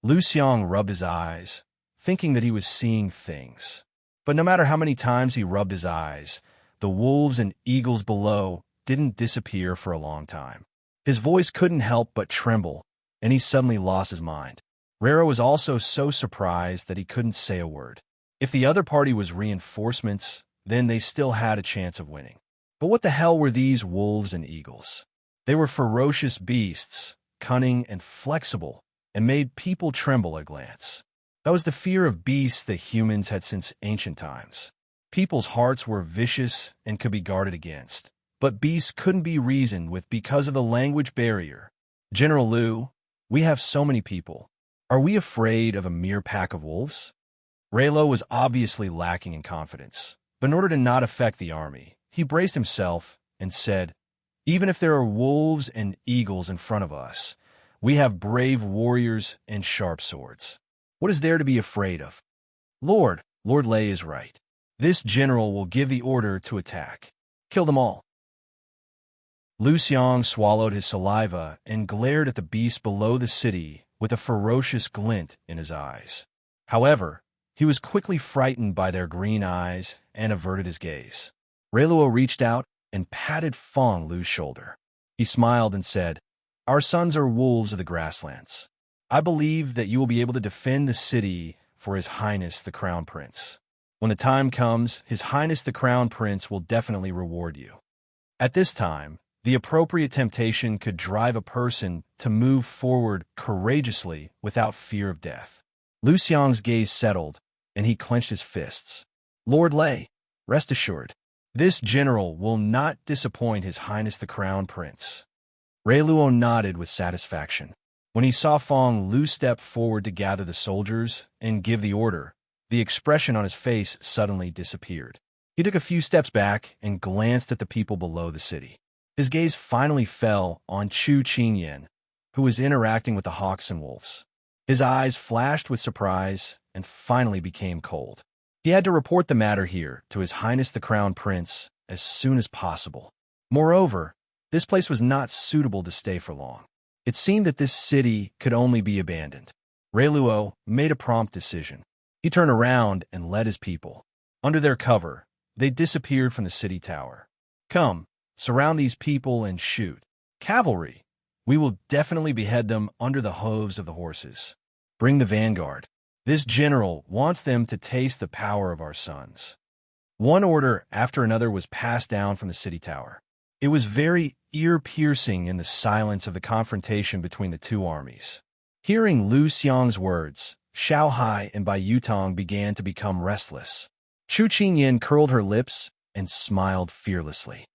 Lu Xiang rubbed his eyes, thinking that he was seeing things. But no matter how many times he rubbed his eyes, the wolves and eagles below didn't disappear for a long time. His voice couldn't help but tremble, and he suddenly lost his mind. Rara was also so surprised that he couldn't say a word. If the other party was reinforcements, then they still had a chance of winning. But what the hell were these wolves and eagles? They were ferocious beasts, cunning and flexible, and made people tremble at a glance. That was the fear of beasts that humans had since ancient times. People's hearts were vicious and could be guarded against, but beasts couldn't be reasoned with because of the language barrier. General Liu, we have so many people. Are we afraid of a mere pack of wolves? Raylo was obviously lacking in confidence, but in order to not affect the army, he braced himself and said, even if there are wolves and eagles in front of us, we have brave warriors and sharp swords. What is there to be afraid of? Lord Lei is right. This general will give the order to attack. Kill them all. Lu Xiang swallowed his saliva and glared at the beast below the city with a ferocious glint in his eyes. However, he was quickly frightened by their green eyes and averted his gaze. Rayluo reached out and patted Feng Lu's shoulder. He smiled and said, our sons are wolves of the grasslands. I believe that you will be able to defend the city for His Highness the Crown Prince. When the time comes, His Highness the Crown Prince will definitely reward you. At this time, the appropriate temptation could drive a person to move forward courageously without fear of death. Lu Xiang's gaze settled, and he clenched his fists. Lord Lei, rest assured, this general will not disappoint His Highness the Crown Prince. Rayluo nodded with satisfaction. When he saw Feng Lu step forward to gather the soldiers and give the order, the expression on his face suddenly disappeared. He took a few steps back and glanced at the people below the city. His gaze finally fell on Chu Qingyan, who was interacting with the hawks and wolves. His eyes flashed with surprise and finally became cold. He had to report the matter here to His Highness the Crown Prince as soon as possible. Moreover, this place was not suitable to stay for long. It seemed that this city could only be abandoned. Rayluo made a prompt decision. He turned around and led his people. Under their cover, they disappeared from the city tower. Come, surround these people and shoot. Cavalry, we will definitely behead them under the hooves of the horses. Bring the vanguard. This general wants them to taste the power of our sons. One order after another was passed down from the city tower. It was very ear-piercing in the silence of the confrontation between the two armies. Hearing Lu Xiang's words, Xiao Hai and Bai Yutong began to become restless. Chu Qingyan curled her lips and smiled fearlessly.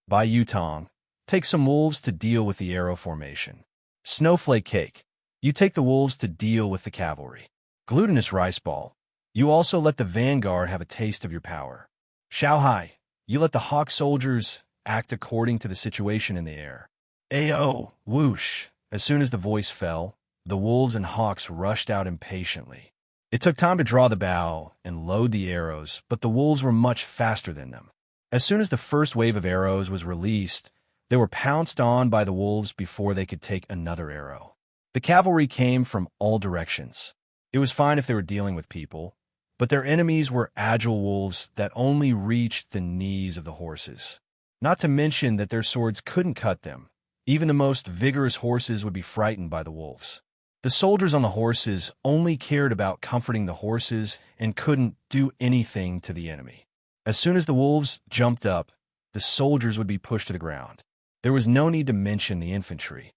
Bai Yutong, take some wolves to deal with the arrow formation. Snowflake Cake, you take the wolves to deal with the cavalry. Glutinous Rice Ball, you also let the vanguard have a taste of your power. Xiao Hai, you let the hawk soldiers act according to the situation in the air. Ayo, whoosh. As soon as the voice fell, the wolves and hawks rushed out impatiently. It took time to draw the bow and load the arrows, but the wolves were much faster than them. As soon as the first wave of arrows was released, they were pounced on by the wolves before they could take another arrow. The cavalry came from all directions. It was fine if they were dealing with people, but their enemies were agile wolves that only reached the knees of the horses. Not to mention that their swords couldn't cut them. Even the most vigorous horses would be frightened by the wolves. The soldiers on the horses only cared about comforting the horses and couldn't do anything to the enemy. As soon as the wolves jumped up, the soldiers would be pushed to the ground. There was no need to mention the infantry.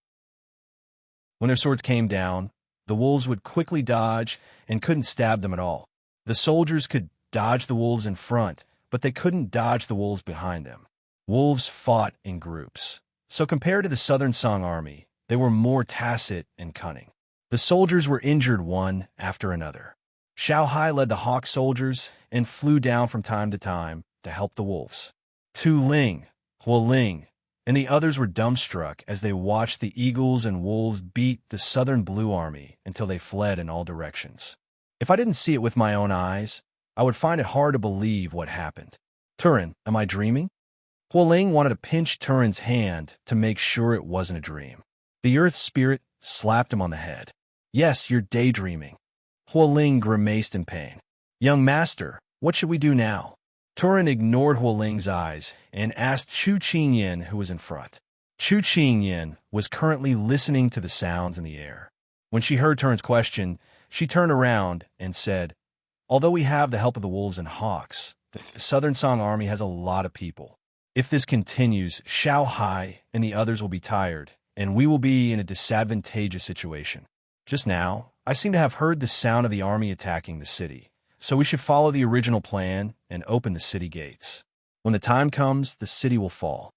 When their swords came down, the wolves would quickly dodge and couldn't stab them at all. The soldiers could dodge the wolves in front, but they couldn't dodge the wolves behind them. Wolves fought in groups, so compared to the Southern Song army, they were more tacit and cunning. The soldiers were injured one after another. Xiao Hai led the hawk soldiers and flew down from time to help the wolves. Tu Ling, Huo Ling, and the others were dumbstruck as they watched the eagles and wolves beat the Southern Blue Army until they fled in all directions. If I didn't see it with my own eyes, I would find it hard to believe what happened. Turin, am I dreaming? Huo Ling wanted to pinch Turin's hand to make sure it wasn't a dream. The Earth Spirit slapped him on the head. Yes, you're daydreaming. Huo Ling grimaced in pain. Young master, what should we do now? Turin ignored Huo Ling's eyes and asked Chu Qingyan, who was in front. Chu Qingyan was currently listening to the sounds in the air. When she heard Turin's question, she turned around and said, although we have the help of the wolves and hawks, the Southern Song army has a lot of people. If this continues, Xiao Hai and the others will be tired, and we will be in a disadvantageous situation. Just now, I seem to have heard the sound of the army attacking the city, so we should follow the original plan and open the city gates. When the time comes, the city will fall.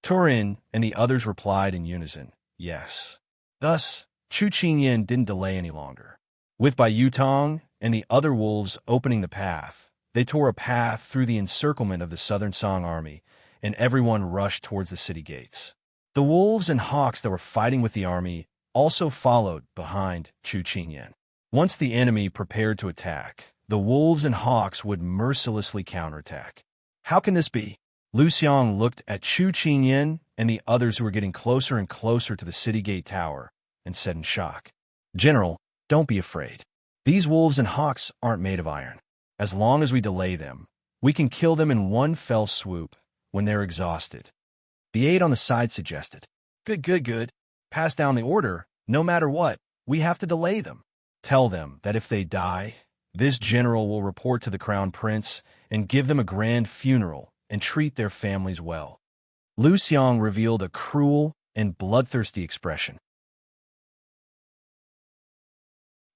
Turin and the others replied in unison, yes. Thus, Chu Qingyan didn't delay any longer. With Bai Yutong and the other wolves opening the path, they tore a path through the encirclement of the Southern Song army, and everyone rushed towards the city gates. The wolves and hawks that were fighting with the army also followed behind Chu Qingyan. Once the enemy prepared to attack, the wolves and hawks would mercilessly counterattack. How can this be? Lu Xiang looked at Chu Qingyan and the others who were getting closer and closer to the city gate tower and said in shock, General, don't be afraid. These wolves and hawks aren't made of iron. As long as we delay them, we can kill them in one fell swoop when they're exhausted. The aide on the side suggested, Good. Pass down the order. No matter what, we have to delay them. Tell them that if they die, this general will report to the crown prince and give them a grand funeral and treat their families well. Lu Xiang revealed a cruel and bloodthirsty expression.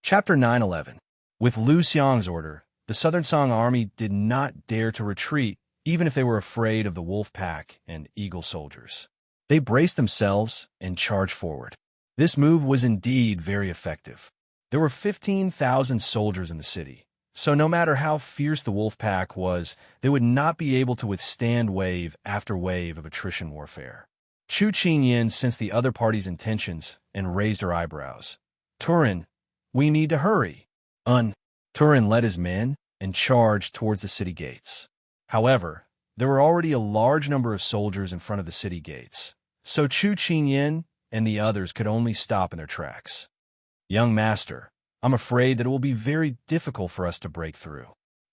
Chapter 9:11. With Lu Xiang's order, the Southern Song army did not dare to retreat, even if they were afraid of the wolf pack and eagle soldiers. They braced themselves and charged forward. This move was indeed very effective. There were 15,000 soldiers in the city, so no matter how fierce the wolf pack was, they would not be able to withstand wave after wave of attrition warfare. Chu Qingyan sensed the other party's intentions and raised her eyebrows. Turin, we need to hurry. Turin led his men and charged towards the city gates. However, there were already a large number of soldiers in front of the city gates, so Chu Qingyan and the others could only stop in their tracks. Young master, I'm afraid that it will be very difficult for us to break through.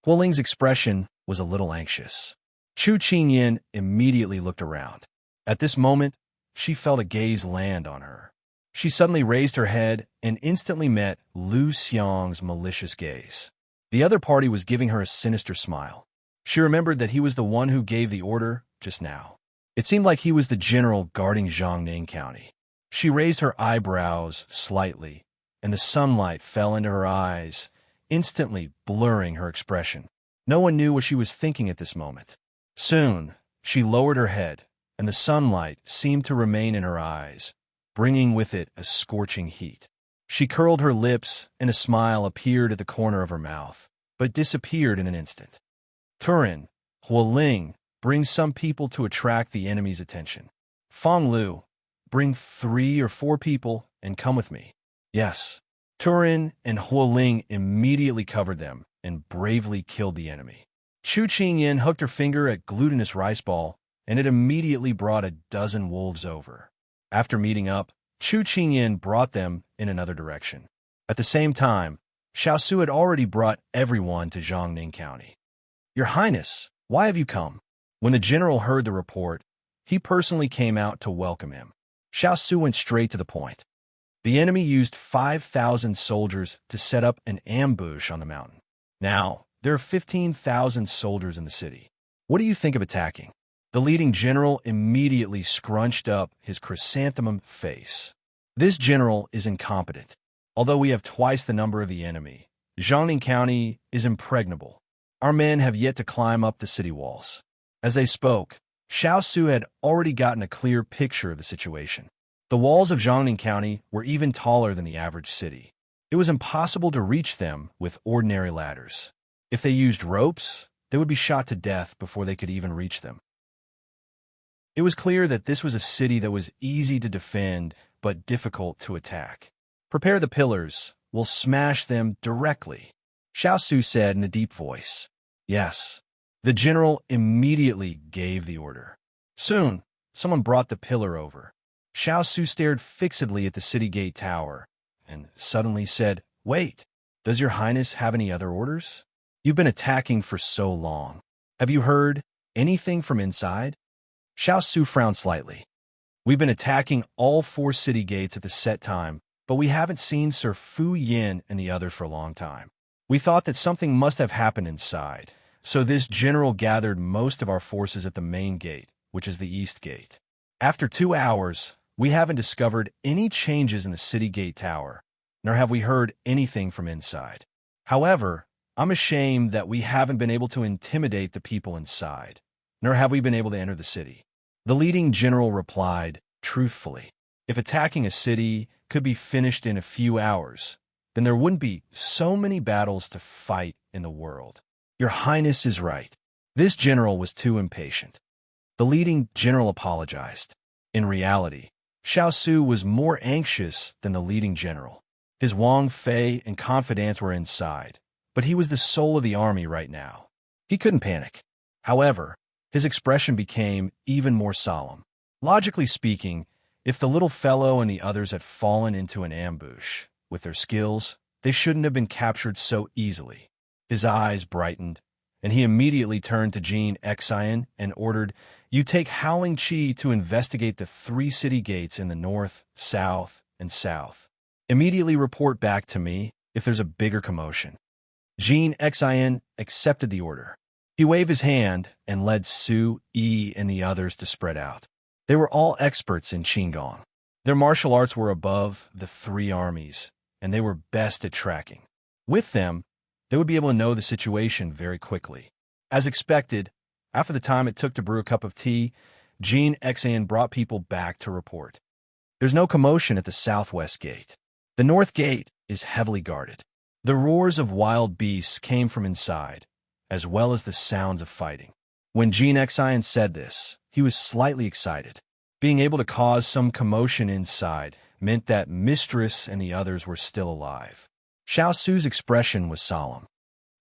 Huoling's expression was a little anxious. Chu Qingyan immediately looked around. At this moment, she felt a gaze land on her. She suddenly raised her head and instantly met Lu Xiang's malicious gaze. The other party was giving her a sinister smile. She remembered that he was the one who gave the order just now. It seemed like he was the general guarding Jiangning County. She raised her eyebrows slightly, and the sunlight fell into her eyes, instantly blurring her expression. No one knew what she was thinking at this moment. Soon, she lowered her head, and the sunlight seemed to remain in her eyes, bringing with it a scorching heat. She curled her lips, and a smile appeared at the corner of her mouth, but disappeared in an instant. Turin, Huoling, bring some people to attract the enemy's attention. Fong Lu, bring 3 or 4 people and come with me. Yes. Turin and Huoling immediately covered them and bravely killed the enemy. Chu Qingyan hooked her finger at glutinous rice ball, and it immediately brought a dozen wolves over. After meeting up, Chu Qingyan brought them in another direction. At the same time, Xiao had already brought everyone to Jiangning County. Your Highness, why have you come? When the general heard the report, he personally came out to welcome him. Xiao went straight to the point. The enemy used 5,000 soldiers to set up an ambush on the mountain. Now, there are 15,000 soldiers in the city. What do you think of attacking? The leading general immediately scrunched up his chrysanthemum face. This general is incompetent. Although we have twice the number of the enemy, Jiangning County is impregnable. Our men have yet to climb up the city walls. As they spoke, Xiao had already gotten a clear picture of the situation. The walls of Jiangning County were even taller than the average city. It was impossible to reach them with ordinary ladders. If they used ropes, they would be shot to death before they could even reach them. It was clear that this was a city that was easy to defend but difficult to attack. Prepare the pillars. We'll smash them directly, Xiao said in a deep voice. Yes. The general immediately gave the order. Soon, someone brought the pillar over. Xiao stared fixedly at the city gate tower and suddenly said, Wait, does your highness have any other orders? You've been attacking for so long. Have you heard anything from inside? Xiao frowned slightly. We've been attacking all 4 city gates at the set time, but we haven't seen Sir Fu Yin and the others for a long time. We thought that something must have happened inside, so this general gathered most of our forces at the main gate, which is the east gate. After 2 hours, we haven't discovered any changes in the city gate tower, nor have we heard anything from inside. However, I'm ashamed that we haven't been able to intimidate the people inside, nor have we been able to enter the city. The leading general replied, truthfully, if attacking a city could be finished in a few hours, then there wouldn't be so many battles to fight in the world. Your Highness is right. This general was too impatient. The leading general apologized. In reality, Xiao was more anxious than the leading general. His Wang Fei and confidants were inside, but he was the soul of the army right now. He couldn't panic. However, his expression became even more solemn. Logically speaking, if the little fellow and the others had fallen into an ambush, with their skills, they shouldn't have been captured so easily. His eyes brightened, and he immediately turned to Jean Xian and ordered, "You take Howling Chi to investigate the 3 city gates in the north, south, and south. Immediately report back to me if there's a bigger commotion." Jean Xian accepted the order. He waved his hand and led Su Yi and the others to spread out. They were all experts in Qinggong. Their martial arts were above the 3 armies, and they were best at tracking. With them, they would be able to know the situation very quickly. As expected, after the time it took to brew a cup of tea, Jean Xian brought people back to report. There's no commotion at the southwest gate. The north gate is heavily guarded. The roars of wild beasts came from inside, as well as the sounds of fighting. When Jean Xian said this, he was slightly excited. Being able to cause some commotion inside meant that Mistress and the others were still alive. Xiao Su's expression was solemn.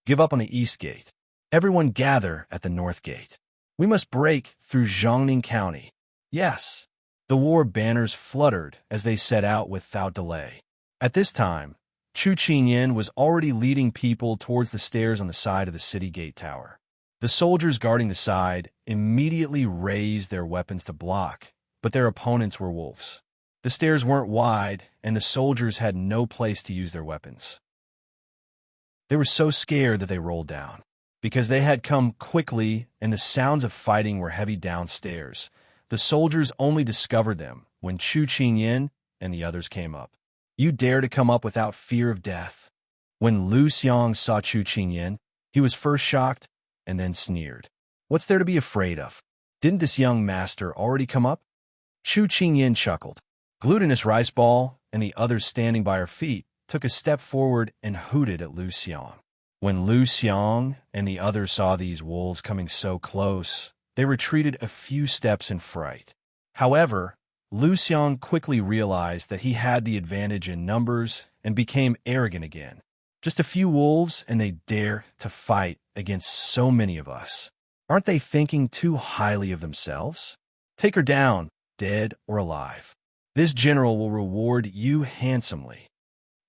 Give up on the east gate. Everyone gather at the north gate. We must break through Jiangning County. Yes. The war banners fluttered as they set out without delay. At this time, Chu Qinyan was already leading people towards the stairs on the side of the city gate tower. The soldiers guarding the side immediately raised their weapons to block, but their opponents were wolves. The stairs weren't wide, and the soldiers had no place to use their weapons. They were so scared that they rolled down. Because they had come quickly and the sounds of fighting were heavy downstairs, the soldiers only discovered them when Chu Qinyan and the others came up. You dare to come up without fear of death. When Lu Xiang saw Chu Qinyan, he was first shocked and then sneered. What's there to be afraid of? Didn't this young master already come up? Chu Qinyan chuckled. Glutinous Rice Ball and the others standing by her feet took a step forward and hooted at Lu Xiang. When Lu Xiang and the others saw these wolves coming so close, they retreated a few steps in fright. However, Lu Xiang quickly realized that he had the advantage in numbers and became arrogant again. Just a few wolves and they dare to fight against so many of us. Aren't they thinking too highly of themselves? Take her down, dead or alive. This general will reward you handsomely.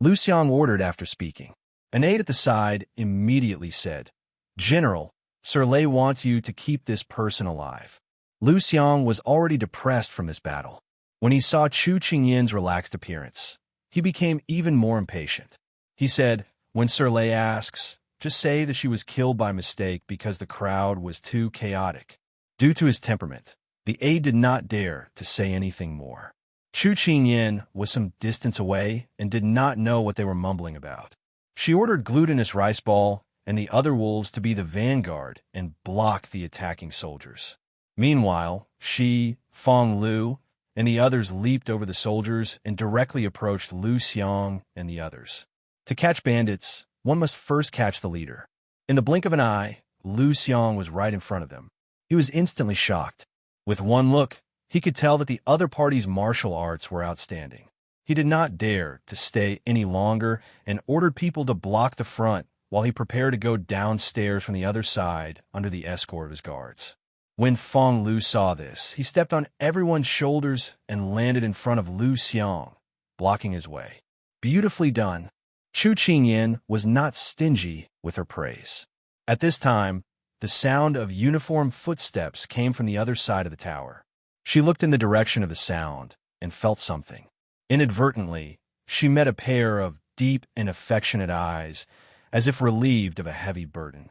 Lu Xiang ordered after speaking. An aide at the side immediately said, General, Sir Lei wants you to keep this person alive. Lu Xiang was already depressed from this battle. When he saw Chu Qinyan's relaxed appearance, he became even more impatient. He said, when Sir Lei asks, just say that she was killed by mistake because the crowd was too chaotic. Due to his temperament, the aide did not dare to say anything more. Chu Qinyan was some distance away and did not know what they were mumbling about. She ordered Glutinous Rice Ball and the other wolves to be the vanguard and block the attacking soldiers. Meanwhile, she, Fong Lu, and the others leaped over the soldiers and directly approached Lu Xiang and the others. To catch bandits, one must first catch the leader. In the blink of an eye, Lu Xiang was right in front of them. He was instantly shocked. With one look, he could tell that the other party's martial arts were outstanding. He did not dare to stay any longer and ordered people to block the front while he prepared to go downstairs from the other side under the escort of his guards. When Fong Lu saw this, he stepped on everyone's shoulders and landed in front of Lu Xiang, blocking his way. Beautifully done. Chu Qinyan was not stingy with her praise. At this time, the sound of uniform footsteps came from the other side of the tower. She looked in the direction of the sound and felt something. Inadvertently, she met a pair of deep and affectionate eyes, as if relieved of a heavy burden.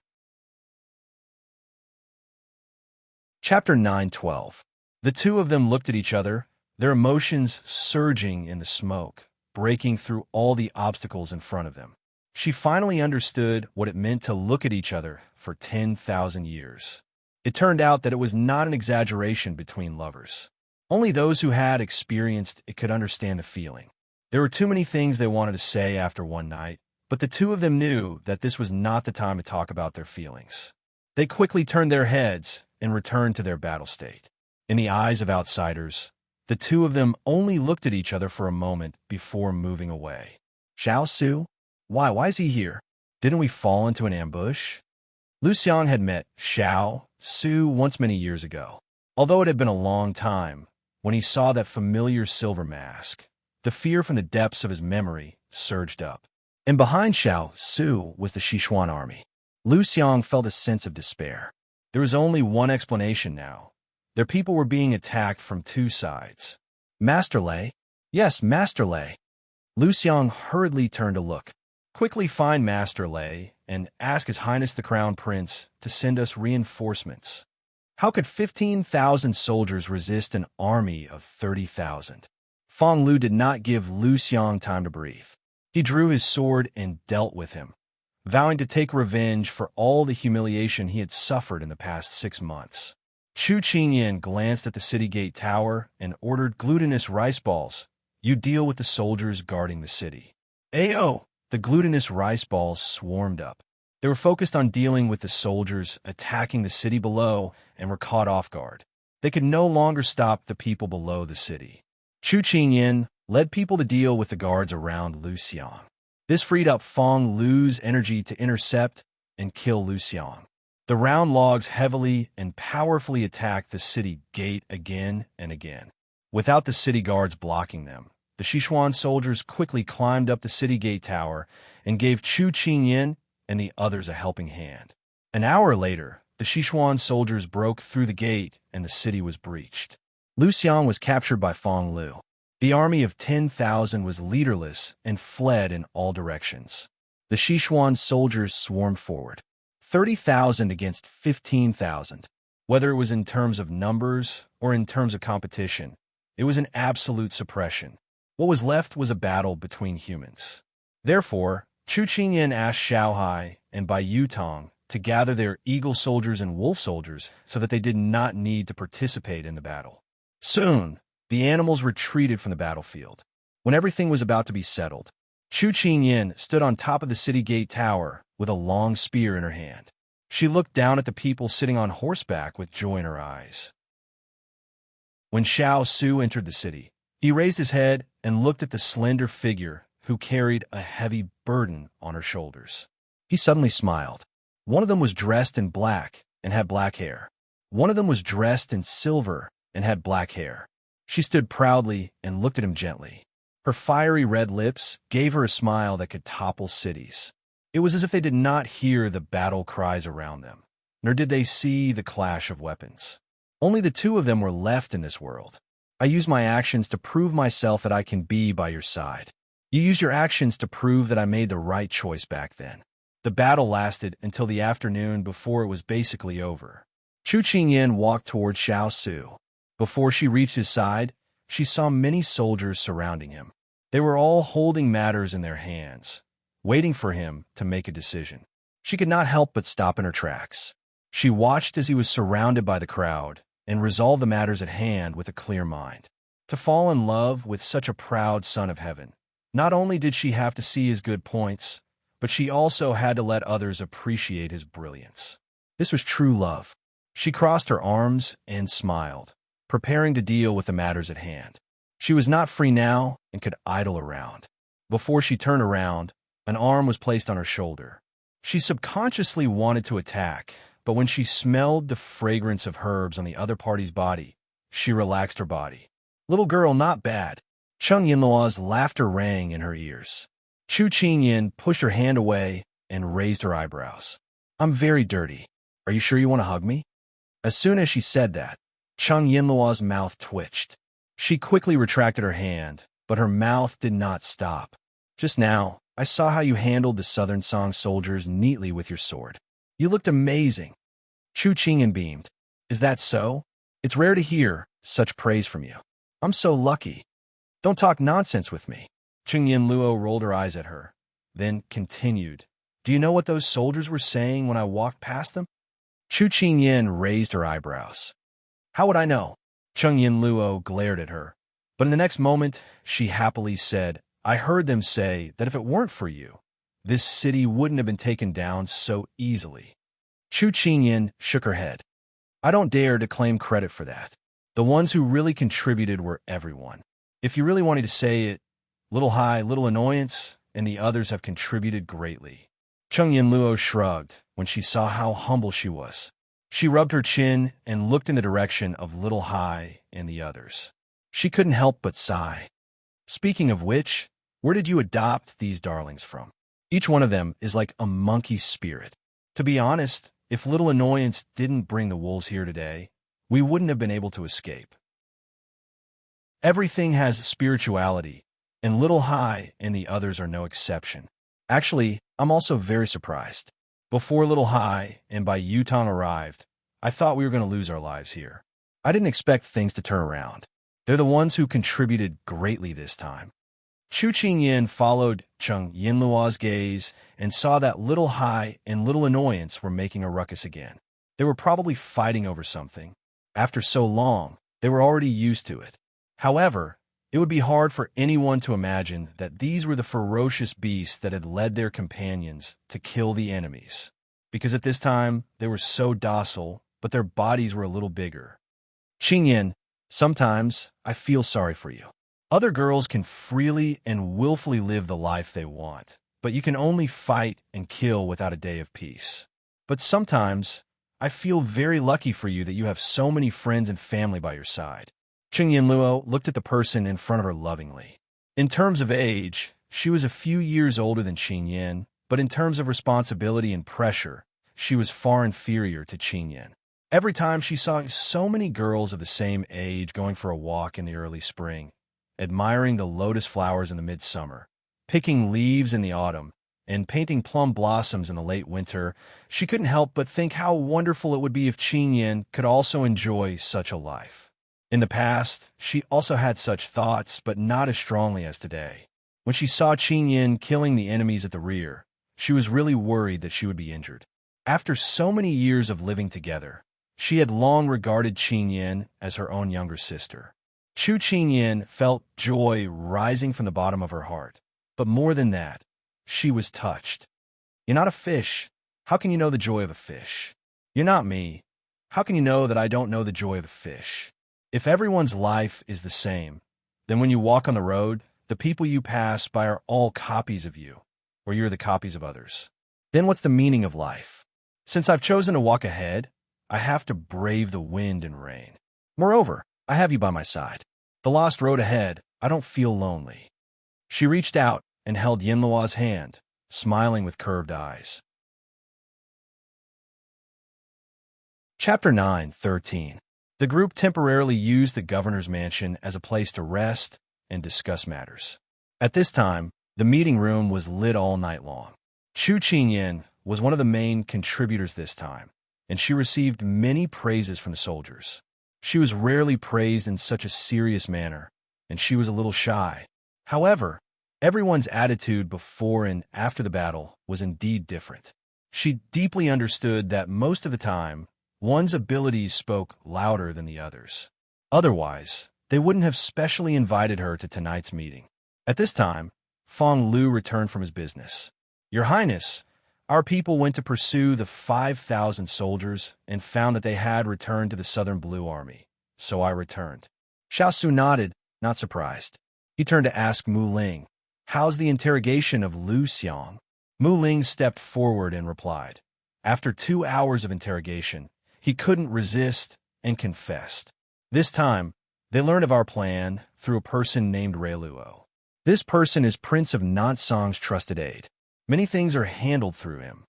Chapter 9:12. The two of them looked at each other, their emotions surging in the smoke, breaking through all the obstacles in front of them. She finally understood what it meant to look at each other for 10,000 years. It turned out that it was not an exaggeration between lovers. Only those who had experienced it could understand the feeling. There were too many things they wanted to say after one night, but the two of them knew that this was not the time to talk about their feelings. They quickly turned their heads and returned to their battle state. In the eyes of outsiders, the two of them only looked at each other for a moment before moving away. Xiao Su? Why is he here? Didn't we fall into an ambush? Lu Xiang had met Xiao Su once many years ago. Although it had been a long time, when he saw that familiar silver mask, the fear from the depths of his memory surged up. And behind Xiao Su was the Sichuan army. Lu Xiang felt a sense of despair. There was only one explanation now. Their people were being attacked from two sides. Master Lei? Yes, Master Lei. Lu Xiang hurriedly turned to look. Quickly find Master Lei and ask His Highness the Crown Prince to send us reinforcements. How could 15,000 soldiers resist an army of 30,000? Fong Lu did not give Lu Xiang time to breathe. He drew his sword and dealt with him, vowing to take revenge for all the humiliation he had suffered in the past 6 months. Chu Qingyan glanced at the city gate tower and ordered glutinous rice balls. You deal with the soldiers guarding the city. Ayo! The glutinous rice balls swarmed up. They were focused on dealing with the soldiers attacking the city below and were caught off guard. They could no longer stop the people below the city. Chu Qingyan led people to deal with the guards around Lu Xiang. This freed up Fong Lu's energy to intercept and kill Lu Xiang. The round logs heavily and powerfully attacked the city gate again and again. Without the city guards blocking them, the Sichuan soldiers quickly climbed up the city gate tower and gave Chu Qingyan and the others a helping hand. An hour later, the Sichuan soldiers broke through the gate and the city was breached. Lu Xiang was captured by Fong Lu. The army of 10,000 was leaderless and fled in all directions. The Sichuan soldiers swarmed forward. 30,000 against 15,000. Whether it was in terms of numbers or in terms of competition, it was an absolute suppression. What was left was a battle between humans. Therefore, Chu Qingyan asked Xiaohai and Bai Yutong to gather their eagle soldiers and wolf soldiers so that they did not need to participate in the battle. Soon, the animals retreated from the battlefield. When everything was about to be settled, Chu Qingyan stood on top of the city gate tower with a long spear in her hand. She looked down at the people sitting on horseback with joy in her eyes. When Xiao Su entered the city, he raised his head and looked at the slender figure who carried a heavy burden on her shoulders. He suddenly smiled. One of them was dressed in black and had black hair. One of them was dressed in silver and had black hair. She stood proudly and looked at him gently. Her fiery red lips gave her a smile that could topple cities. It was as if they did not hear the battle cries around them, nor did they see the clash of weapons. Only the two of them were left in this world. I use my actions to prove myself that I can be by your side. You use your actions to prove that I made the right choice back then. The battle lasted until the afternoon before it was basically over. Chu Qingyan walked toward Xiao Su. Before she reached his side, she saw many soldiers surrounding him. They were all holding matters in their hands, waiting for him to make a decision. She could not help but stop in her tracks. She watched as he was surrounded by the crowd and resolved the matters at hand with a clear mind. To fall in love with such a proud son of heaven, not only did she have to see his good points, but she also had to let others appreciate his brilliance. This was true love. She crossed her arms and smiled, preparing to deal with the matters at hand. She was not free now and could idle around. Before she turned around, an arm was placed on her shoulder. She subconsciously wanted to attack, but when she smelled the fragrance of herbs on the other party's body, she relaxed her body. Little girl, not bad. Cheng Yinluo's laughter rang in her ears. Chu Qingyan pushed her hand away and raised her eyebrows. I'm very dirty. Are you sure you want to hug me? As soon as she said that, Cheng Yinluo's mouth twitched. She quickly retracted her hand, but her mouth did not stop. Just now, I saw how you handled the Southern Song soldiers neatly with your sword. You looked amazing. Chu Qingyan beamed. Is that so? It's rare to hear such praise from you. I'm so lucky. Don't talk nonsense with me. Cheng Yinluo rolled her eyes at her, then continued. Do you know what those soldiers were saying when I walked past them? Chu Qingyan raised her eyebrows. How would I know? Cheng Yinluo glared at her. But in the next moment, she happily said, I heard them say that if it weren't for you, this city wouldn't have been taken down so easily. Chu Qingyan shook her head. I don't dare to claim credit for that. The ones who really contributed were everyone. If you really wanted to say it, little high, little annoyance, and the others have contributed greatly. Cheng Yinluo shrugged when she saw how humble she was. She rubbed her chin and looked in the direction of Little High and the others. She couldn't help but sigh. Speaking of which, where did you adopt these darlings from? Each one of them is like a monkey spirit. To be honest, if Little Annoyance didn't bring the wolves here today, we wouldn't have been able to escape. Everything has spirituality, and Little High and the others are no exception. Actually, I'm also very surprised. Before Little High and by Yutong arrived, I thought we were going to lose our lives here. I didn't expect things to turn around. They're the ones who contributed greatly this time. Chu Qingyan followed Cheng Yinluo's gaze and saw that Little High and Little Annoyance were making a ruckus again. They were probably fighting over something. After so long, they were already used to it. However, it would be hard for anyone to imagine that these were the ferocious beasts that had led their companions to kill the enemies. Because at this time, they were so docile, but their bodies were a little bigger. Qingyan, sometimes I feel sorry for you. Other girls can freely and willfully live the life they want, but you can only fight and kill without a day of peace. But sometimes, I feel very lucky for you that you have so many friends and family by your side. Cheng Yinluo looked at the person in front of her lovingly. In terms of age, she was a few years older than Qingyan, but in terms of responsibility and pressure, she was far inferior to Qingyan. Every time she saw so many girls of the same age going for a walk in the early spring, admiring the lotus flowers in the midsummer, picking leaves in the autumn, and painting plum blossoms in the late winter, she couldn't help but think how wonderful it would be if Qingyan could also enjoy such a life. In the past, she also had such thoughts, but not as strongly as today. When she saw Qingyan killing the enemies at the rear, she was really worried that she would be injured. After so many years of living together, she had long regarded Qingyan as her own younger sister. Chu Qingyan felt joy rising from the bottom of her heart. But more than that, she was touched. You're not a fish. How can you know the joy of a fish? You're not me. How can you know that I don't know the joy of a fish? If everyone's life is the same, then when you walk on the road, the people you pass by are all copies of you, or you're the copies of others. Then what's the meaning of life? Since I've chosen to walk ahead, I have to brave the wind and rain. Moreover, I have you by my side. The lost road ahead, I don't feel lonely. She reached out and held Yinluo's hand, smiling with curved eyes. Chapter 9:13. The group temporarily used the governor's mansion as a place to rest and discuss matters. At this time, the meeting room was lit all night long. Chu Qingyan was one of the main contributors this time, and she received many praises from the soldiers. She was rarely praised in such a serious manner, and she was a little shy. However, everyone's attitude before and after the battle was indeed different. She deeply understood that most of the time, one's abilities spoke louder than the others. Otherwise, they wouldn't have specially invited her to tonight's meeting. At this time, Feng Lu returned from his business. Your Highness, our people went to pursue the 5,000 soldiers and found that they had returned to the Southern Blue Army, so I returned. Xiao Su nodded, not surprised. He turned to ask Mu Ling, how's the interrogation of Lu Xiang? Mu Ling stepped forward and replied. After 2 hours of interrogation, he couldn't resist and confessed. This time, they learned of our plan through a person named Reiluo. This person is Prince of Nansong's trusted aide. Many things are handled through him.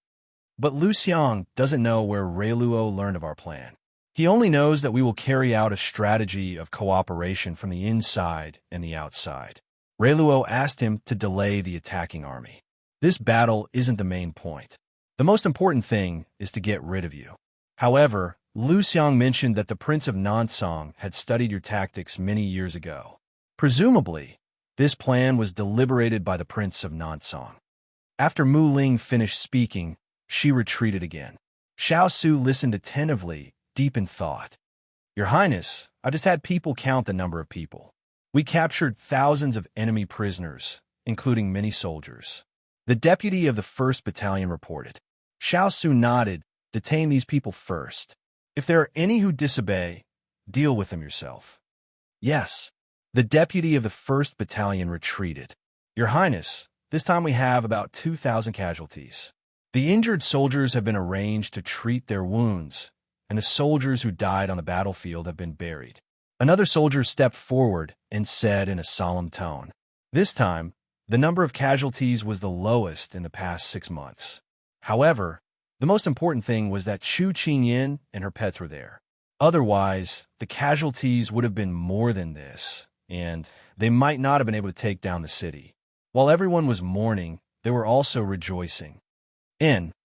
But Lu Xiang doesn't know where Reiluo learned of our plan. He only knows that we will carry out a strategy of cooperation from the inside and the outside. Reiluo asked him to delay the attacking army. This battle isn't the main point. The most important thing is to get rid of you. However, Lu Xiang mentioned that the Prince of Nansong had studied your tactics many years ago. Presumably, this plan was deliberated by the Prince of Nansong. After Mu Ling finished speaking, she retreated again. Xiao Su listened attentively, deep in thought. Your Highness, I just had people count the number of people. We captured thousands of enemy prisoners, including many soldiers. The deputy of the 1st Battalion reported. Xiao Su nodded. Detain these people first. If there are any who disobey, deal with them yourself. Yes. The deputy of the 1st Battalion retreated. Your Highness, this time we have about 2,000 casualties. The injured soldiers have been arranged to treat their wounds, and the soldiers who died on the battlefield have been buried. Another soldier stepped forward and said in a solemn tone, this time, the number of casualties was the lowest in the past 6 months. However, the most important thing was that Chu Qingyan and her pets were there. Otherwise, the casualties would have been more than this, and they might not have been able to take down the city. While everyone was mourning, they were also rejoicing.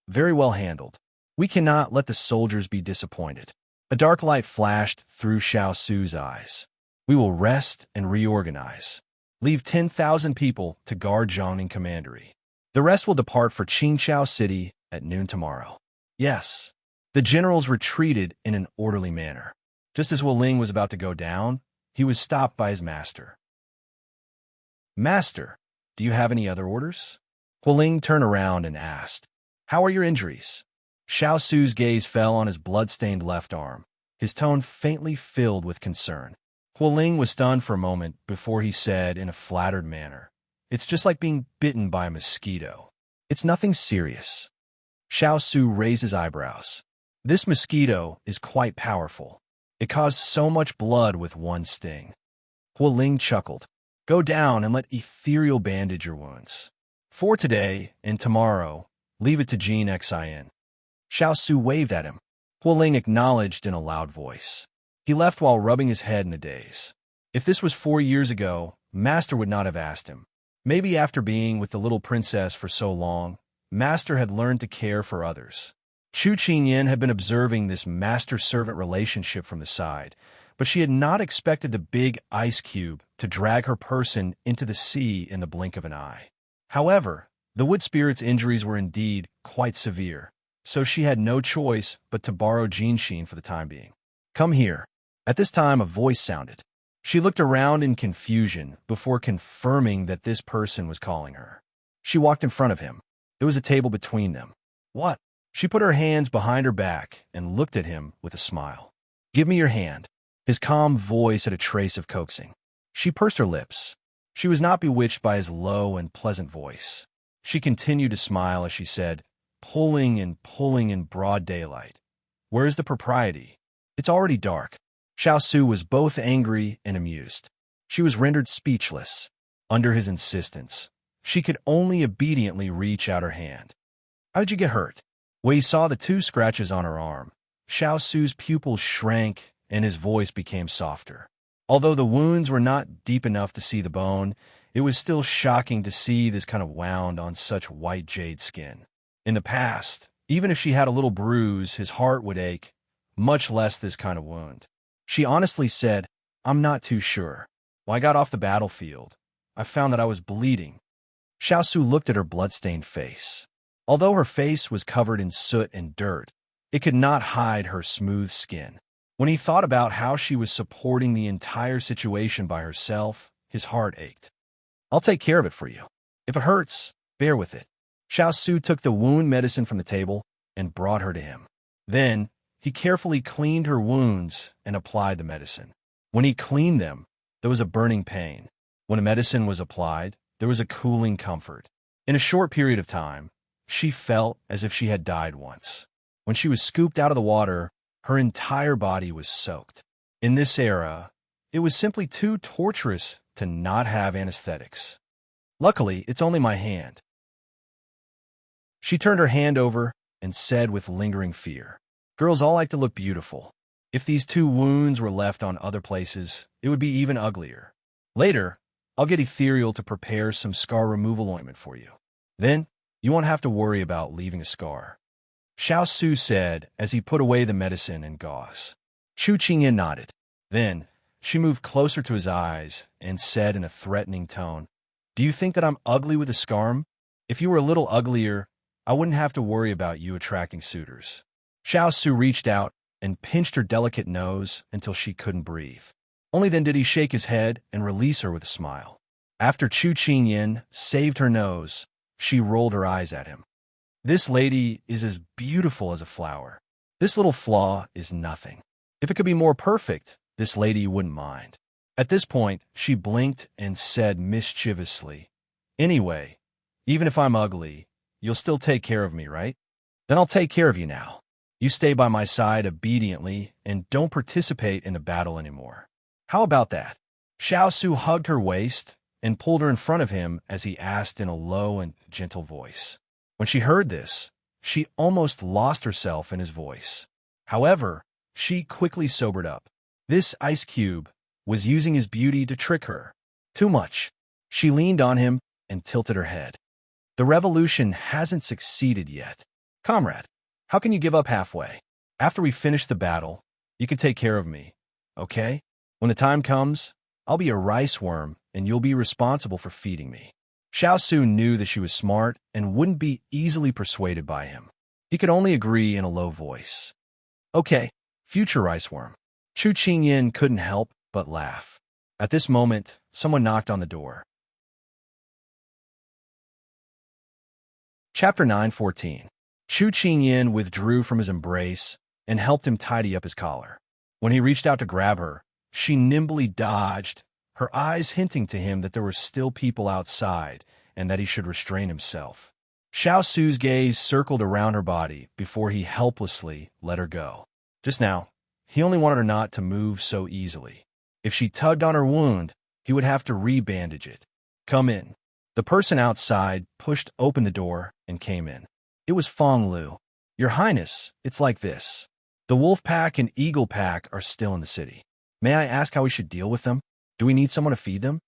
Very well handled. We cannot let the soldiers be disappointed. A dark light flashed through Xiao Su's eyes. We will rest and reorganize. Leave 10,000 people to guard Jiangning Commandery. The rest will depart for Qingqiao City at noon tomorrow. Yes. The generals retreated in an orderly manner. Just as Wu Ling was about to go down, he was stopped by his master. Master, do you have any other orders? Wu Ling turned around and asked, how are your injuries? Xiao Su's gaze fell on his blood-stained left arm, his tone faintly filled with concern. Wu Ling was stunned for a moment before he said in a flattered manner, it's just like being bitten by a mosquito. It's nothing serious. Xiao Su raised his eyebrows. This mosquito is quite powerful. It caused so much blood with one sting. Wu Ling chuckled. Go down and let ethereal bandage your wounds. For today and tomorrow, leave it to Jin Xin. Xiao Su waved at him. Wu Ling acknowledged in a loud voice. He left while rubbing his head in a daze. If this was 4 years ago, Master would not have asked him. Maybe after being with the little princess for so long, Master had learned to care for others. Chu Qingyan had been observing this master-servant relationship from the side, but she had not expected the big ice cube to drag her person into the sea in the blink of an eye. However, the wood spirit's injuries were indeed quite severe, so she had no choice but to borrow Jinshin for the time being. Come here. At this time, a voice sounded. She looked around in confusion before confirming that this person was calling her. She walked in front of him. There was a table between them. What? She put her hands behind her back and looked at him with a smile. Give me your hand. His calm voice had a trace of coaxing. She pursed her lips. She was not bewitched by his low and pleasant voice. She continued to smile as she said, pulling in broad daylight. Where is the propriety? It's already dark. Xiao Su was both angry and amused. She was rendered speechless. Under his insistence, she could only obediently reach out her hand. How'd you get hurt? When he saw the 2 scratches on her arm, Xiao Su's pupils shrank and his voice became softer. Although the wounds were not deep enough to see the bone, it was still shocking to see this kind of wound on such white jade skin. In the past, even if she had a little bruise, his heart would ache, much less this kind of wound. She honestly said, I'm not too sure. When I got off the battlefield, I found that I was bleeding. Xiao Su looked at her blood-stained face. Although her face was covered in soot and dirt, it could not hide her smooth skin. When he thought about how she was supporting the entire situation by herself, his heart ached. I'll take care of it for you. If it hurts, bear with it. Xiao Su took the wound medicine from the table and brought her to him. Then, he carefully cleaned her wounds and applied the medicine. When he cleaned them, there was a burning pain. When the medicine was applied, there was a cooling comfort. In a short period of time, she felt as if she had died once. When she was scooped out of the water, her entire body was soaked. In this era, it was simply too torturous to not have anesthetics. Luckily, it's only my hand. She turned her hand over and said with lingering fear, Girls all like to look beautiful. If these 2 wounds were left on other places, it would be even uglier. Later, I'll get Ethereal to prepare some scar removal ointment for you. Then, you won't have to worry about leaving a scar. Xiao Su said as he put away the medicine and gauze. Chu Qingyan nodded. Then, she moved closer to his eyes and said in a threatening tone, Do you think that I'm ugly with a scar? If you were a little uglier, I wouldn't have to worry about you attracting suitors. Xiao Su reached out and pinched her delicate nose until she couldn't breathe. Only then did he shake his head and release her with a smile. After Chu Qingyan saved her nose, she rolled her eyes at him. This lady is as beautiful as a flower. This little flaw is nothing. If it could be more perfect, this lady wouldn't mind. At this point, she blinked and said mischievously, "Anyway, even if I'm ugly, you'll still take care of me, right? Then I'll take care of you now. You stay by my side obediently and don't participate in the battle anymore. How about that?" Xiao Su hugged her waist and pulled her in front of him as he asked in a low and gentle voice. When she heard this, she almost lost herself in his voice. However, she quickly sobered up. This ice cube was using his beauty to trick her. Too much. She leaned on him and tilted her head. "The revolution hasn't succeeded yet. Comrade, how can you give up halfway? After we finish the battle, you can take care of me, okay? When the time comes, I'll be a rice worm and you'll be responsible for feeding me." Xiao Su knew that she was smart and wouldn't be easily persuaded by him. He could only agree in a low voice. "Okay, future rice worm." Chu Qingyan couldn't help but laugh. At this moment, someone knocked on the door. Chapter 9:14. Chu Qingyan withdrew from his embrace and helped him tidy up his collar. When he reached out to grab her, she nimbly dodged, her eyes hinting to him that there were still people outside and that he should restrain himself. Xiao Su's gaze circled around her body before he helplessly let her go. Just now, he only wanted her not to move so easily. If she tugged on her wound, he would have to re-bandage it. "Come in." The person outside pushed open the door and came in. It was Fong Lu. "Your Highness, it's like this. The wolf pack and eagle pack are still in the city. May I ask how we should deal with them? Do we need someone to feed them?"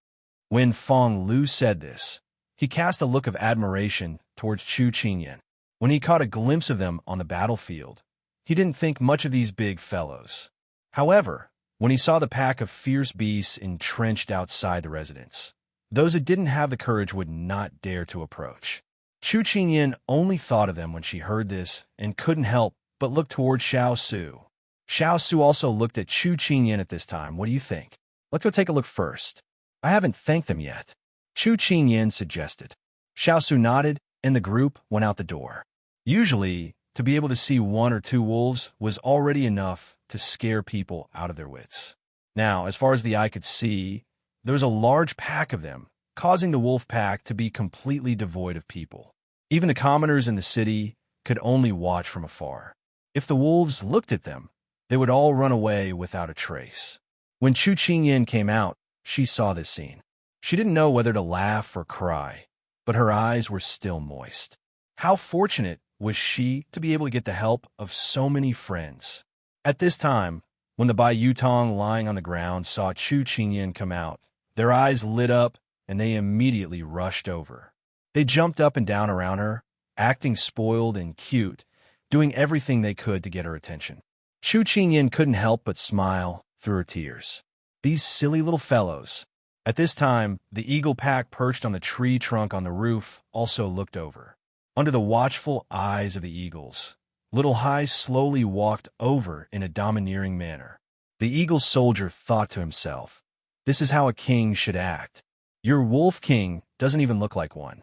When Fong Lu said this, he cast a look of admiration towards Chu Qingyan. When he caught a glimpse of them on the battlefield, he didn't think much of these big fellows. However, when he saw the pack of fierce beasts entrenched outside the residence, those that didn't have the courage would not dare to approach. Chu Qingyan only thought of them when she heard this and couldn't help but look toward Xiao Su. Xiao Su also looked at Chu Qingyan at this time. "What do you think? Let's go take a look first. I haven't thanked them yet," Chu Qingyan suggested. Xiao Su nodded, and the group went out the door. Usually, to be able to see one or two wolves was already enough to scare people out of their wits. Now, as far as the eye could see, there was a large pack of them, causing the wolf pack to be completely devoid of people. Even the commoners in the city could only watch from afar. If the wolves looked at them, they would all run away without a trace. When Chu Qingyan came out, she saw this scene. She didn't know whether to laugh or cry, but her eyes were still moist. How fortunate was she to be able to get the help of so many friends. At this time, when the Bai Yutong lying on the ground saw Chu Qingyan come out, their eyes lit up and they immediately rushed over. They jumped up and down around her, acting spoiled and cute, doing everything they could to get her attention. Chu Qingyan couldn't help but smile through her tears. These silly little fellows. At this time, the eagle pack perched on the tree trunk on the roof also looked over. Under the watchful eyes of the eagles, Little Hai slowly walked over in a domineering manner. The eagle soldier thought to himself, "This is how a king should act. Your wolf king doesn't even look like one."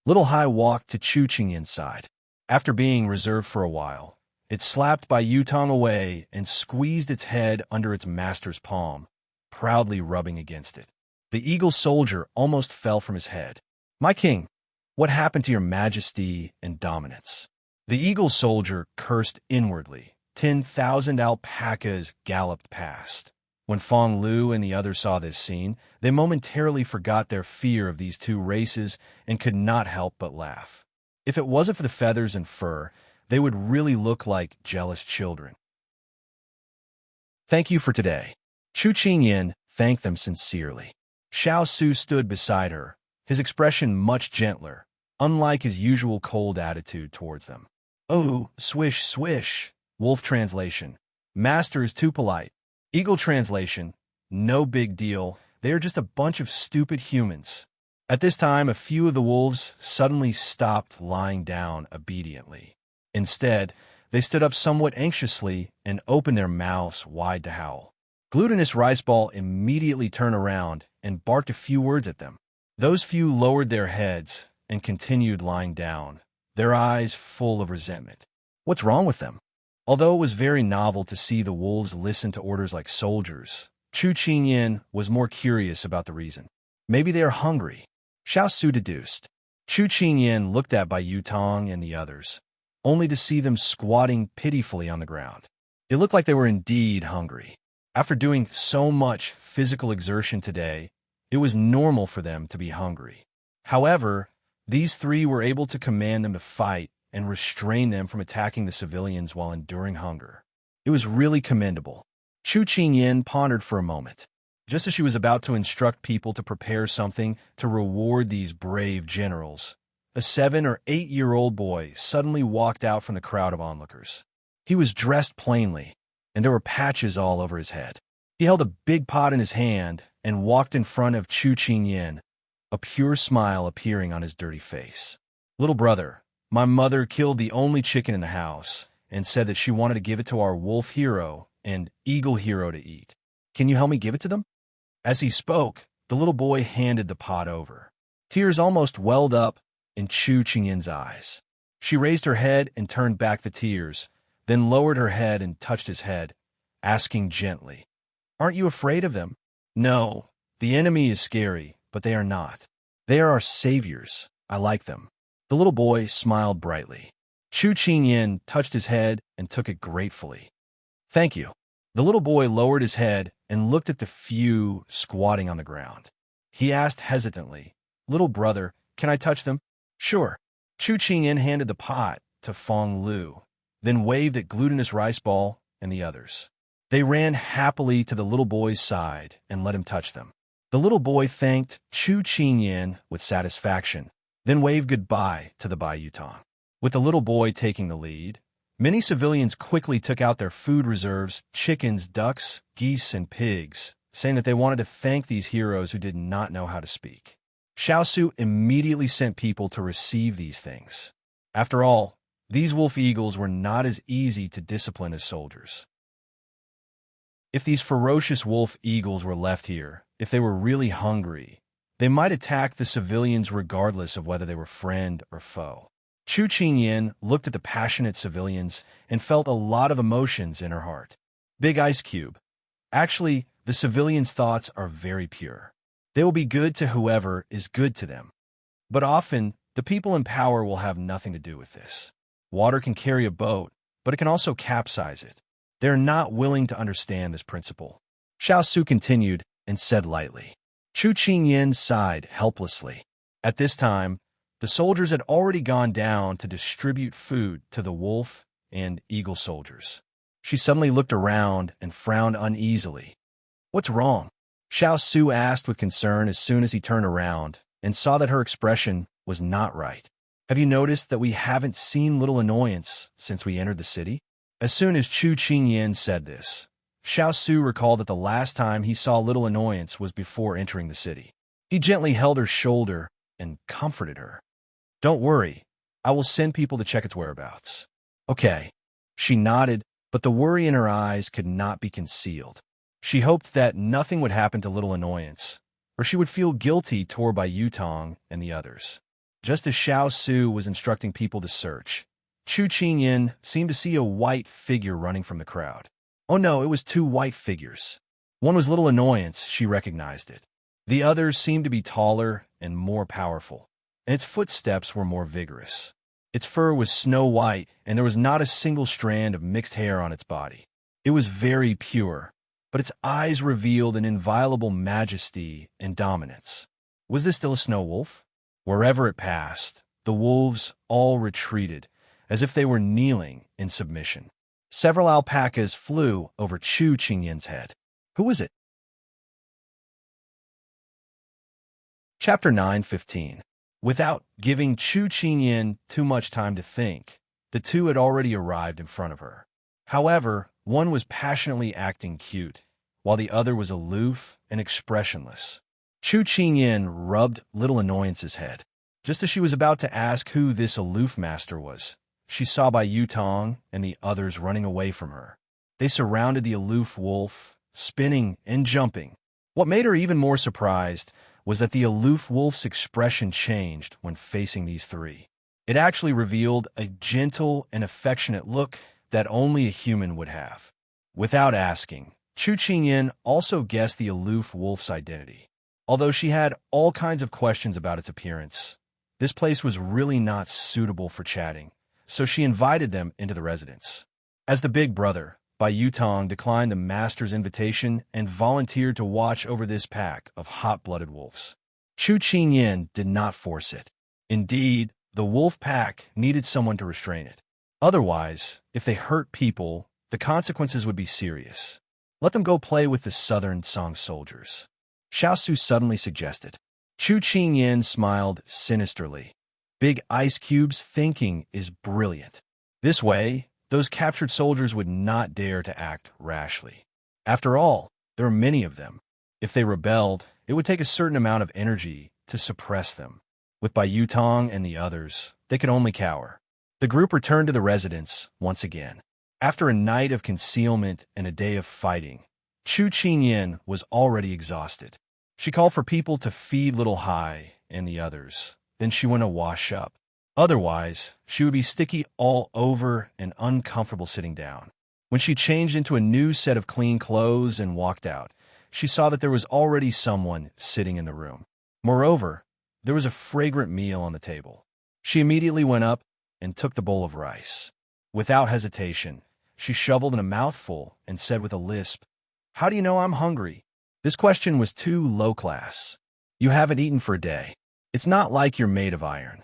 Little Hai walked to Chu Qingyan's side. After being reserved for a while, it slapped Bai Yutong away and squeezed its head under its master's palm, proudly rubbing against it. The eagle soldier almost fell from his head. "My king, what happened to your majesty and dominance?" The eagle soldier cursed inwardly. 10,000 alpacas galloped past. When Fong Lu and the others saw this scene, they momentarily forgot their fear of these two races and could not help but laugh. If it wasn't for the feathers and fur, they would really look like jealous children. "Thank you for today." Chu Qingyan thanked them sincerely. Xiao Su stood beside her, his expression much gentler, unlike his usual cold attitude towards them. "Oh, swish, swish." Wolf translation: "Master is too polite." Eagle translation: "No big deal, they are just a bunch of stupid humans." At this time, a few of the wolves suddenly stopped lying down obediently. Instead, They stood up somewhat anxiously and opened their mouths wide to howl. Glutinous Riceball immediately turned around and barked a few words at them. Those few lowered their heads and continued lying down, their eyes full of resentment. What's wrong with them? Although it was very novel to see the wolves listen to orders like soldiers, Chu Qingyan was more curious about the reason. Maybe they are hungry, Xiao Su deduced. Chu Qingyan looked at Bai Yutong and the others, only to see them squatting pitifully on the ground. It looked like they were indeed hungry. After doing so much physical exertion today, it was normal for them to be hungry. However, these three were able to command them to fight and restrain them from attacking the civilians while enduring hunger. It was really commendable. Chu Qingyan pondered for a moment. Just as she was about to instruct people to prepare something to reward these brave generals, a 7- or 8-year-old boy suddenly walked out from the crowd of onlookers. He was dressed plainly, and there were patches all over his head. He held a big pot in his hand and walked in front of Chu Qingyan, a pure smile appearing on his dirty face. "Little brother, my mother killed the only chicken in the house and said that she wanted to give it to our wolf hero and eagle hero to eat. Can you help me give it to them?" As he spoke, the little boy handed the pot over. Tears almost welled up in Chu Qingyan's eyes. She raised her head and turned back the tears, then lowered her head and touched his head, asking gently, "Aren't you afraid of them?" "No, the enemy is scary, but they are not. They are our saviors. I like them." The little boy smiled brightly. Chu Qingyan touched his head and took it gratefully. "Thank you." The little boy lowered his head and looked at the few squatting on the ground. He asked hesitantly, "Little brother, can I touch them?" "Sure." Chu Qingyan handed the pot to Fong Lu, then waved at Glutinous Riceball and the others. They ran happily to the little boy's side and let him touch them. The little boy thanked Chu Qingyan with satisfaction, then waved goodbye to the Bai Yutong. With the little boy taking the lead, many civilians quickly took out their food reserves, chickens, ducks, geese, and pigs, saying that they wanted to thank these heroes who did not know how to speak. Xiao Su immediately sent people to receive these things. After all, these wolf eagles were not as easy to discipline as soldiers. If these ferocious wolf eagles were left here, if they were really hungry, they might attack the civilians regardless of whether they were friend or foe. Chu Qingyan looked at the passionate civilians and felt a lot of emotions in her heart. Big ice cube. Actually, the civilians' thoughts are very pure. They will be good to whoever is good to them. But often, the people in power will have nothing to do with this. Water can carry a boat, but it can also capsize it. They are not willing to understand this principle. Xiao Su continued and said lightly. Chu Qingyan sighed helplessly. At this time, the soldiers had already gone down to distribute food to the wolf and eagle soldiers. She suddenly looked around and frowned uneasily. "What's wrong?" Xiao Su asked with concern as soon as he turned around and saw that her expression was not right. "Have you noticed that we haven't seen Little Annoyance since we entered the city?" As soon as Chu Qingyan said this, Xiao Su recalled that the last time he saw Little Annoyance was before entering the city. He gently held her shoulder and comforted her. "Don't worry, I will send people to check its whereabouts." "Okay." She nodded, but the worry in her eyes could not be concealed. She hoped that nothing would happen to Little Annoyance, or she would feel guilty toward Bai Yutong and the others. Just as Xiao Su was instructing people to search, Chu Qingyan seemed to see a white figure running from the crowd. Oh no, it was two white figures. One was Little Annoyance, she recognized it. The others seemed to be taller and more powerful, and its footsteps were more vigorous. Its fur was snow white, and there was not a single strand of mixed hair on its body. It was very pure, but its eyes revealed an inviolable majesty and dominance. Was this still a snow wolf? Wherever it passed, the wolves all retreated, as if they were kneeling in submission. Several alpacas flew over Chu Qingyan's head. Who was it? Chapter 9:15. Without giving Chu Qingyan too much time to think, the two had already arrived in front of her. However, one was passionately acting cute, while the other was aloof and expressionless. Chu Qingyan rubbed Little Annoyance's head. Just as she was about to ask who this aloof master was, she saw Bai Yutong and the others running away from her. They surrounded the aloof wolf, spinning and jumping. What made her even more surprised was that the aloof wolf's expression changed when facing these three. It actually revealed a gentle and affectionate look that only a human would have. Without asking, Chu Qingyan also guessed the aloof wolf's identity. Although she had all kinds of questions about its appearance, this place was really not suitable for chatting, so she invited them into the residence. As the big brother, Bai Yutong declined the master's invitation and volunteered to watch over this pack of hot-blooded wolves. Chu Qingyan did not force it. Indeed, the wolf pack needed someone to restrain it. Otherwise, if they hurt people, the consequences would be serious. Let them go play with the Southern Song soldiers, Xiao suddenly suggested. Chu Qingyan smiled sinisterly. Big ice cubes thinking is brilliant. This way, those captured soldiers would not dare to act rashly. After all, there are many of them. If they rebelled, it would take a certain amount of energy to suppress them. With Bai Yutong and the others, they could only cower. The group returned to the residence once again. After a night of concealment and a day of fighting, Chu Qingyan was already exhausted. She called for people to feed Little Hai and the others. Then she went to wash up. Otherwise, she would be sticky all over and uncomfortable sitting down. When she changed into a new set of clean clothes and walked out, she saw that there was already someone sitting in the room. Moreover, there was a fragrant meal on the table. She immediately went up and took the bowl of rice. Without hesitation, she shoveled in a mouthful and said with a lisp, "How do you know I'm hungry?" This question was too low class. You haven't eaten for a day. It's not like you're made of iron.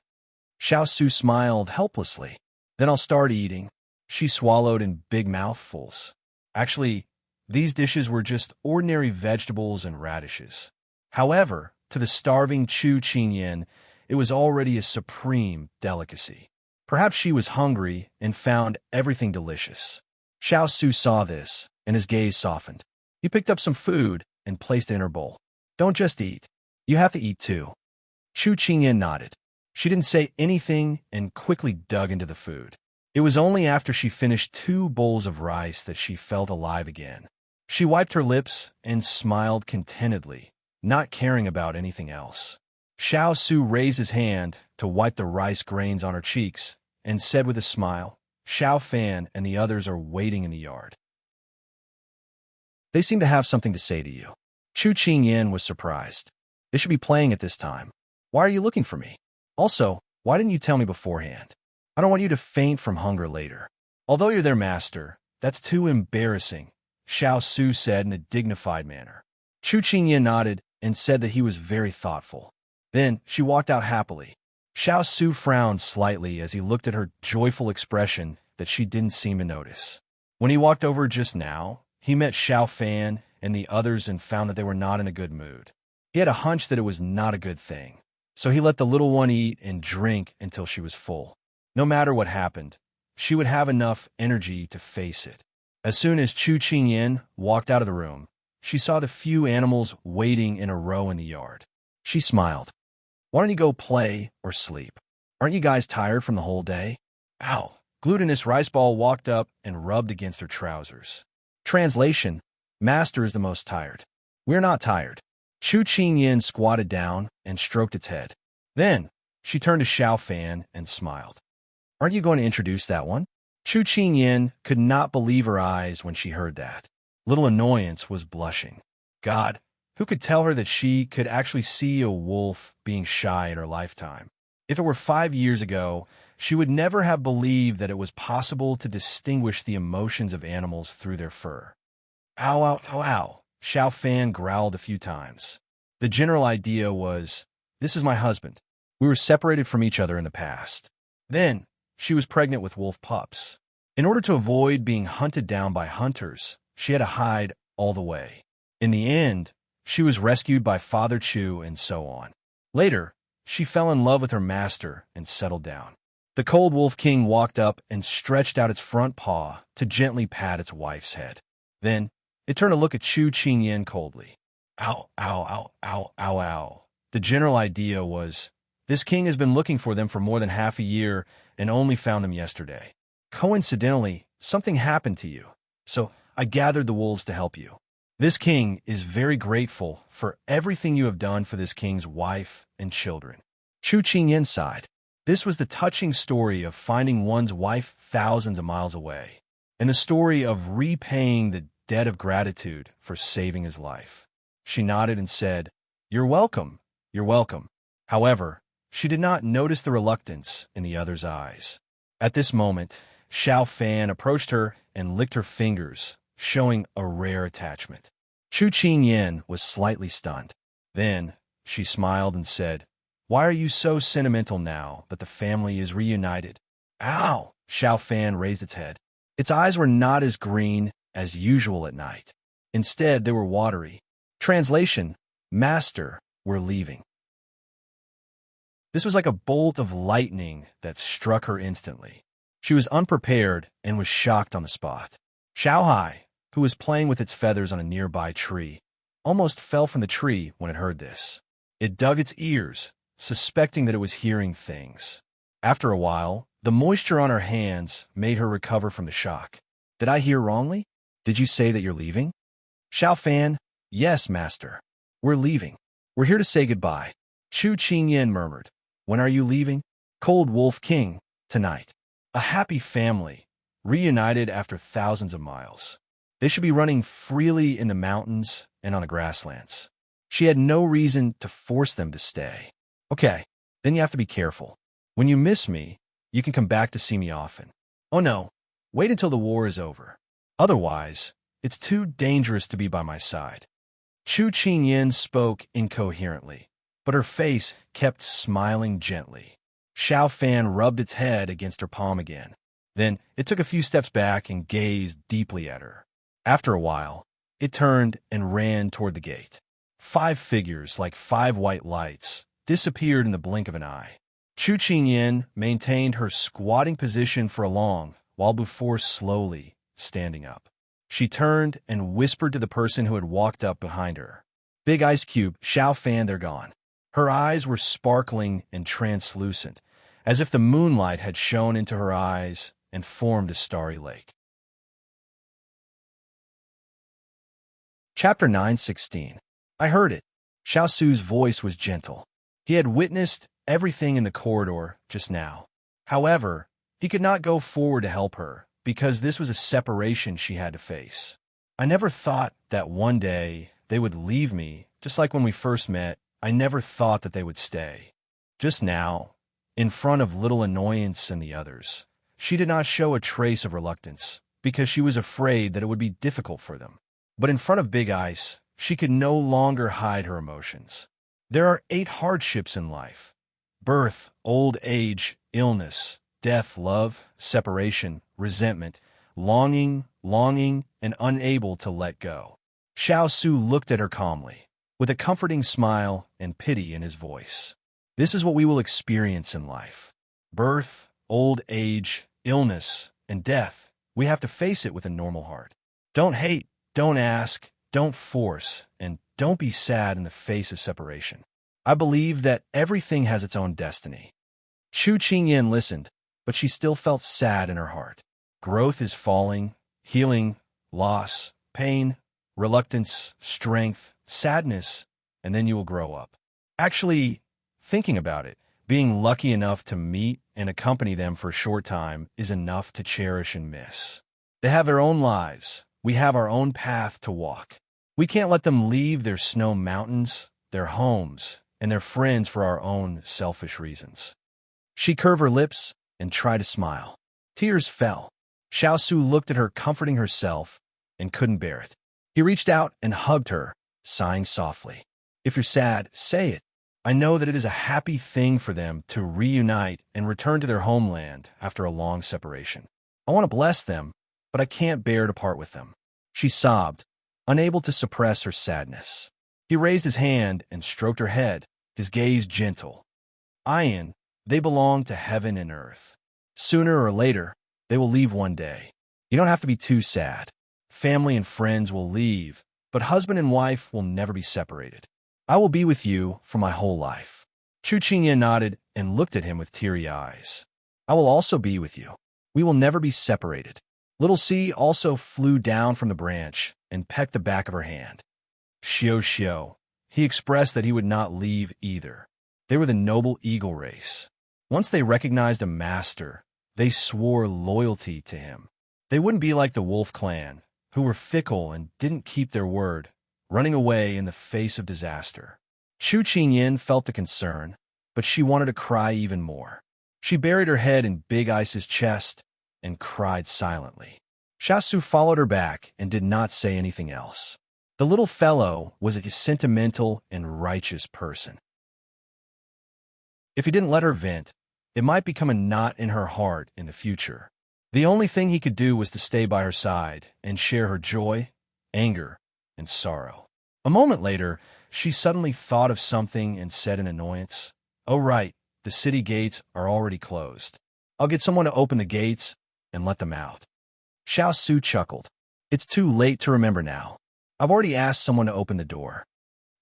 Xiao smiled helplessly. Then I'll start eating. She swallowed in big mouthfuls. Actually, these dishes were just ordinary vegetables and radishes. However, to the starving Chu Qingyan, it was already a supreme delicacy. Perhaps she was hungry and found everything delicious. Xiao saw this, and his gaze softened. He picked up some food and placed it in her bowl. Don't just eat. You have to eat too. Chu Qingyan nodded. She didn't say anything and quickly dug into the food. It was only after she finished 2 bowls of rice that she felt alive again. She wiped her lips and smiled contentedly, not caring about anything else. Xiao raised his hand to wipe the rice grains on her cheeks and said with a smile, "Xiao Fan and the others are waiting in the yard. They seem to have something to say to you." Chu Qingyan was surprised. They should be playing at this time. Why are you looking for me? Also, why didn't you tell me beforehand? I don't want you to faint from hunger later. Although you're their master, that's too embarrassing, Xiao said in a dignified manner. Chu Qingyan nodded and said that he was very thoughtful. Then she walked out happily. Xiao frowned slightly as he looked at her joyful expression that she didn't seem to notice. When he walked over just now, he met Xiao Fan and the others and found that they were not in a good mood. He had a hunch that it was not a good thing, so he let the little one eat and drink until she was full. No matter what happened, she would have enough energy to face it. As soon as Chu Qingyan walked out of the room, she saw the few animals waiting in a row in the yard. She smiled. Why don't you go play or sleep? Aren't you guys tired from the whole day? Ow! Glutinous rice ball walked up and rubbed against her trousers. Translation: Master is the most tired. We're not tired. Chu Qingyan squatted down and stroked its head. Then, she turned to Xiao Fan and smiled. Aren't you going to introduce that one? Chu Qingyan could not believe her eyes when she heard that. Little Annoyance was blushing. God, who could tell her that she could actually see a wolf being shy in her lifetime? If it were 5 years ago, she would never have believed that it was possible to distinguish the emotions of animals through their fur. Ow, ow, ow, ow. Xiao Fan growled a few times. The general idea was, this is my husband. We were separated from each other in the past. Then, she was pregnant with wolf pups. In order to avoid being hunted down by hunters, she had to hide all the way. In the end, she was rescued by Father Chu and so on. Later, she fell in love with her master and settled down. The cold wolf king walked up and stretched out its front paw to gently pat its wife's head. Then, it turned to look at Chu Qingyan coldly. Ow, ow, ow, ow, ow, ow. The general idea was, This king has been looking for them for more than half a year and only found them yesterday. Coincidentally, something happened to you, so I gathered the wolves to help you. This king is very grateful for everything you have done for this king's wife and children. Chu Qingyan sighed. This was the touching story of finding one's wife thousands of miles away, and the story of repaying the debt of gratitude for saving his life. She nodded and said, "You're welcome, you're welcome." However, she did not notice the reluctance in the other's eyes. At this moment, Xiao Fan approached her and licked her fingers, showing a rare attachment. Chu Qingyan was slightly stunned. Then, she smiled and said, "Why are you so sentimental now that the family is reunited?" "Ow!" Xiao Fan raised its head. Its eyes were not as green as usual at night. Instead, they were watery. Translation: Master, we're leaving. This was like a bolt of lightning that struck her instantly. She was unprepared and was shocked on the spot. Xiaohai, who was playing with its feathers on a nearby tree, almost fell from the tree when it heard this. It dug its ears, suspecting that it was hearing things. After a while, the moisture on her hands made her recover from the shock. "Did I hear wrongly? Did you say that you're leaving?" Xiao Fan, "Yes, master. We're leaving. We're here to say goodbye." Chu Qingyan murmured, "When are you leaving?" "Cold Wolf King, tonight." A happy family, reunited after thousands of miles. They should be running freely in the mountains and on the grasslands. She had no reason to force them to stay. "Okay, then you have to be careful. When you miss me, you can come back to see me often." "Oh no, wait until the war is over. Otherwise, it's too dangerous to be by my side." Chu Qingyan spoke incoherently, but her face kept smiling gently. Xiao Fan rubbed its head against her palm again. Then it took a few steps back and gazed deeply at her. After a while, it turned and ran toward the gate. 5 figures, like 5 white lights, disappeared in the blink of an eye. Chu Qingyan maintained her squatting position for a long while before slowly standing up. She turned and whispered to the person who had walked up behind her. "Big Ice Cube, Xiao Fan, they're gone." Her eyes were sparkling and translucent, as if the moonlight had shone into her eyes and formed a starry lake. Chapter 9:16. I heard it. Xiao Su's voice was gentle. He had witnessed everything in the corridor just now. However, he could not go forward to help her, because this was a separation she had to face. "I never thought that one day they would leave me, just like when we first met. I never thought that they would stay." Just now, in front of Little Annoyance and the others, she did not show a trace of reluctance, because she was afraid that it would be difficult for them. But in front of Big Ice, she could no longer hide her emotions. There are 8 hardships in life: birth, old age, illness, death, love, separation, resentment, longing, and unable to let go. Xiao Su looked at her calmly, with a comforting smile and pity in his voice. "This is what we will experience in life. Birth, old age, illness, and death. We have to face it with a normal heart. Don't hate, don't ask, don't force, and don't be sad in the face of separation. I believe that everything has its own destiny." Chu Qingyan listened, but she still felt sad in her heart. Growth is falling, healing, loss, pain, reluctance, strength, sadness, and then you will grow up. Actually, thinking about it, being lucky enough to meet and accompany them for a short time is enough to cherish and miss. They have their own lives. We have our own path to walk. We can't let them leave their snow mountains, their homes, and their friends for our own selfish reasons. She curved her lips and tried to smile. Tears fell. Xiao Su looked at her, comforting herself, and couldn't bear it. He reached out and hugged her, sighing softly. "If you're sad, say it. I know that it is a happy thing for them to reunite and return to their homeland after a long separation. I want to bless them, but I can't bear to part with them." She sobbed, unable to suppress her sadness. He raised his hand and stroked her head, his gaze gentle. "Ian, they belong to heaven and earth. Sooner or later, they will leave one day. You don't have to be too sad. Family and friends will leave, but husband and wife will never be separated. I will be with you for my whole life." Chu Qingyan nodded and looked at him with teary eyes. I will also be with you. We will never be separated. Little C also flew down from the branch and pecked the back of her hand. Xiao. He expressed that he would not leave either. They were the noble eagle race. Once they recognized a master, they swore loyalty to him. They wouldn't be like the wolf clan, who were fickle and didn't keep their word, running away in the face of disaster. Chu Qingyan felt the concern, but she wanted to cry even more. She buried her head in Big Ice's chest and cried silently. Xiao followed her back and did not say anything else. The little fellow was a sentimental and righteous person. If he didn't let her vent, it might become a knot in her heart in the future. The only thing he could do was to stay by her side and share her joy, anger, and sorrow. A moment later, she suddenly thought of something and said in annoyance, "Oh right, the city gates are already closed. I'll get someone to open the gates and let them out." Xiao chuckled. "It's too late to remember now. I've already asked someone to open the door."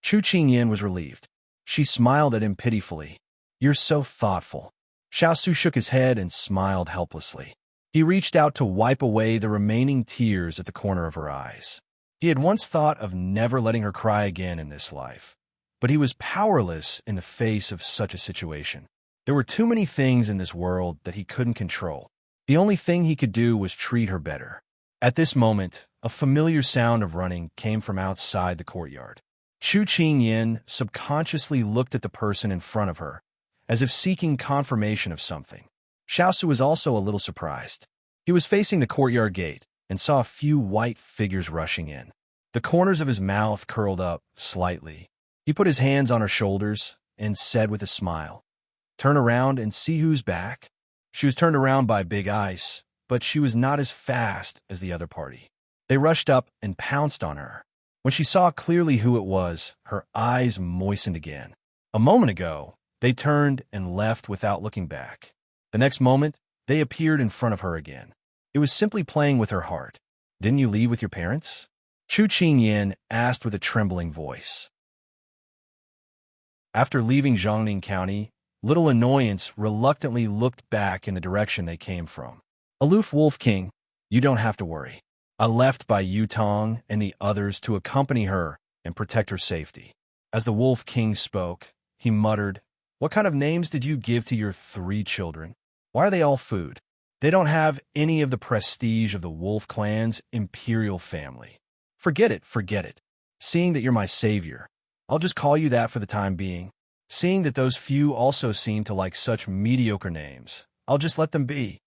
Chu Qingyan was relieved. She smiled at him pitifully. "You're so thoughtful." Xiao shook his head and smiled helplessly. He reached out to wipe away the remaining tears at the corner of her eyes. He had once thought of never letting her cry again in this life, but he was powerless in the face of such a situation. There were too many things in this world that he couldn't control. The only thing he could do was treat her better. At this moment, a familiar sound of running came from outside the courtyard. Chu Qingyan subconsciously looked at the person in front of her, as if seeking confirmation of something. Xiao was also a little surprised. He was facing the courtyard gate and saw a few white figures rushing in. The corners of his mouth curled up slightly. He put his hands on her shoulders and said with a smile, "Turn around and see who's back." She was turned around by Big Ice, but she was not as fast as the other party. They rushed up and pounced on her. When she saw clearly who it was, her eyes moistened again. A moment ago, they turned and left without looking back. The next moment, they appeared in front of her again. It was simply playing with her heart. "Didn't you leave with your parents?" Chu Qingyan asked with a trembling voice. After leaving Jiangning County, Little Annoyance reluctantly looked back in the direction they came from. "Aloof Wolf King, you don't have to worry. I left by Yutong and the others to accompany her and protect her safety." As the Wolf King spoke, he muttered, "What kind of names did you give to your 3 children? Why are they all food? They don't have any of the prestige of the Wolf clan's imperial family. Forget it. Seeing that you're my savior, I'll just call you that for the time being. Seeing that those few also seem to like such mediocre names, I'll just let them be.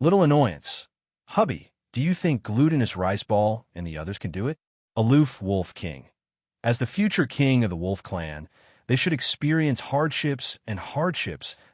Little Annoyance, hubby, do you think Glutinous Rice Ball and the others can do it?" Aloof Wolf King. As the future king of the Wolf clan, they should experience hardships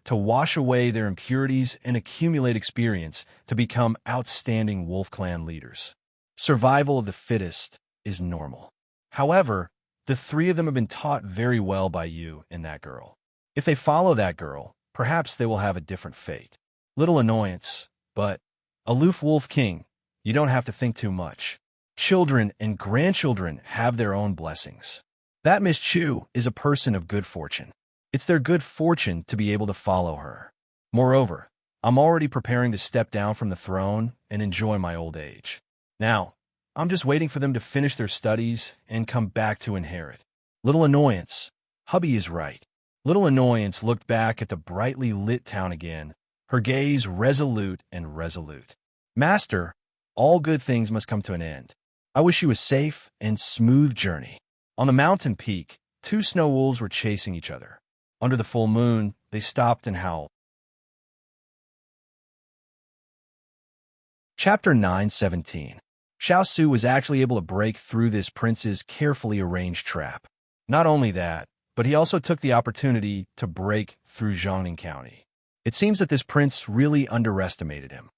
to wash away their impurities and accumulate experience to become outstanding Wolf clan leaders. Survival of the fittest is normal. However, the 3 of them have been taught very well by you and that girl. If they follow that girl, perhaps they will have a different fate. Little Annoyance, but Aloof Wolf King, you don't have to think too much. Children and grandchildren have their own blessings. That Miss Chu is a person of good fortune. It's their good fortune to be able to follow her. Moreover, I'm already preparing to step down from the throne and enjoy my old age. Now, I'm just waiting for them to finish their studies and come back to inherit. Little Annoyance, hubby is right." Little Annoyance looked back at the brightly lit town again, her gaze resolute. "Master, all good things must come to an end. I wish you a safe and smooth journey." On the mountain peak, 2 snow wolves were chasing each other. Under the full moon, they stopped and howled. Chapter 9:17. Xiao was actually able to break through this prince's carefully arranged trap. Not only that, but he also took the opportunity to break through Jiangning County. It seems that this prince really underestimated him.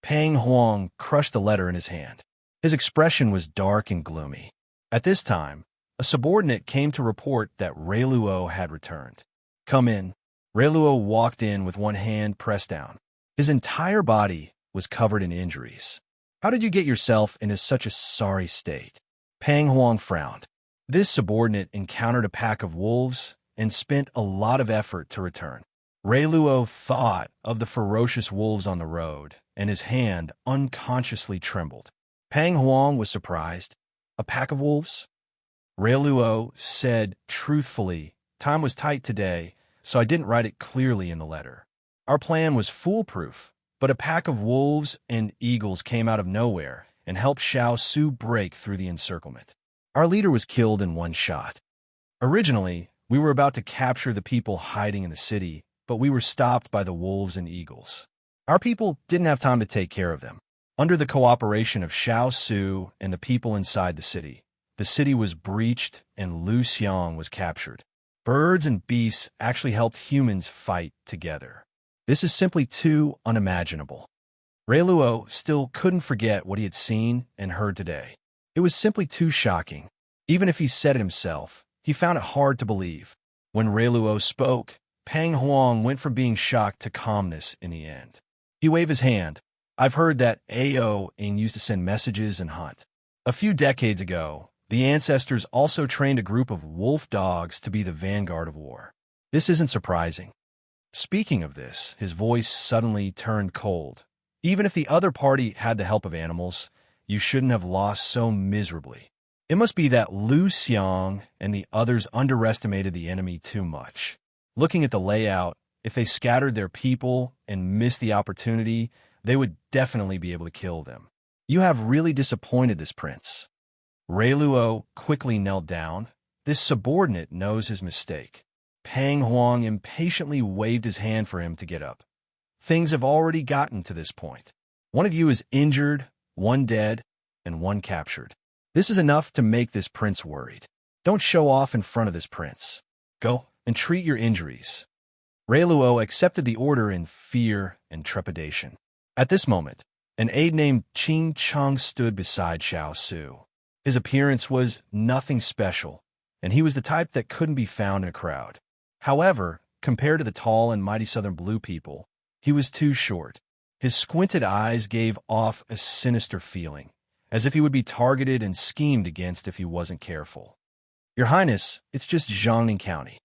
Pang Huang crushed the letter in his hand. His expression was dark and gloomy. At this time, a subordinate came to report that Reiluo had returned. "Come in." Reiluo walked in with one hand pressed down. His entire body was covered in injuries. "How did you get yourself into such a sorry state?" Pang Huang frowned. This subordinate encountered a pack of wolves and spent a lot of effort to return. Rei Luo thought of the ferocious wolves on the road, and his hand unconsciously trembled. Pang Huang was surprised. A pack of wolves? Rei Luo said truthfully, "Time was tight today, so I didn't write it clearly in the letter. Our plan was foolproof, but a pack of wolves and eagles came out of nowhere and helped Xiao Su break through the encirclement. Our leader was killed in one shot. Originally, we were about to capture the people hiding in the city, but we were stopped by the wolves and eagles. Our people didn't have time to take care of them. Under the cooperation of Xiao Su and the people inside the city was breached and Lu Xiang was captured. Birds and beasts actually helped humans fight together. This is simply too unimaginable." Rei Luo still couldn't forget what he had seen and heard today. It was simply too shocking. Even if he said it himself, he found it hard to believe. When Rei Luo spoke, Pang Huang went from being shocked to calmness in the end. He waved his hand. "I've heard that Ao-ing used to send messages and hunt. A few decades ago, the ancestors also trained a group of wolf dogs to be the vanguard of war. This isn't surprising." Speaking of this, his voice suddenly turned cold. "Even if the other party had the help of animals, you shouldn't have lost so miserably. It must be that Lu Xiang and the others underestimated the enemy too much. Looking at the layout, if they scattered their people and missed the opportunity, they would definitely be able to kill them. You have really disappointed this prince." Rei Luo quickly knelt down. This subordinate knows his mistake. Pang Huang impatiently waved his hand for him to get up. "Things have already gotten to this point. One of you is injured, one dead, and one captured. This is enough to make this prince worried. Don't show off in front of this prince. Go and treat your injuries." Rei Luo accepted the order in fear and trepidation. At this moment, an aide named Qing Cheng stood beside Xiao Su. His appearance was nothing special, and he was the type that couldn't be found in a crowd. However, compared to the tall and mighty Southern Blue people, he was too short. His squinted eyes gave off a sinister feeling, as if he would be targeted and schemed against if he wasn't careful. "Your Highness, it's just Jiangning County.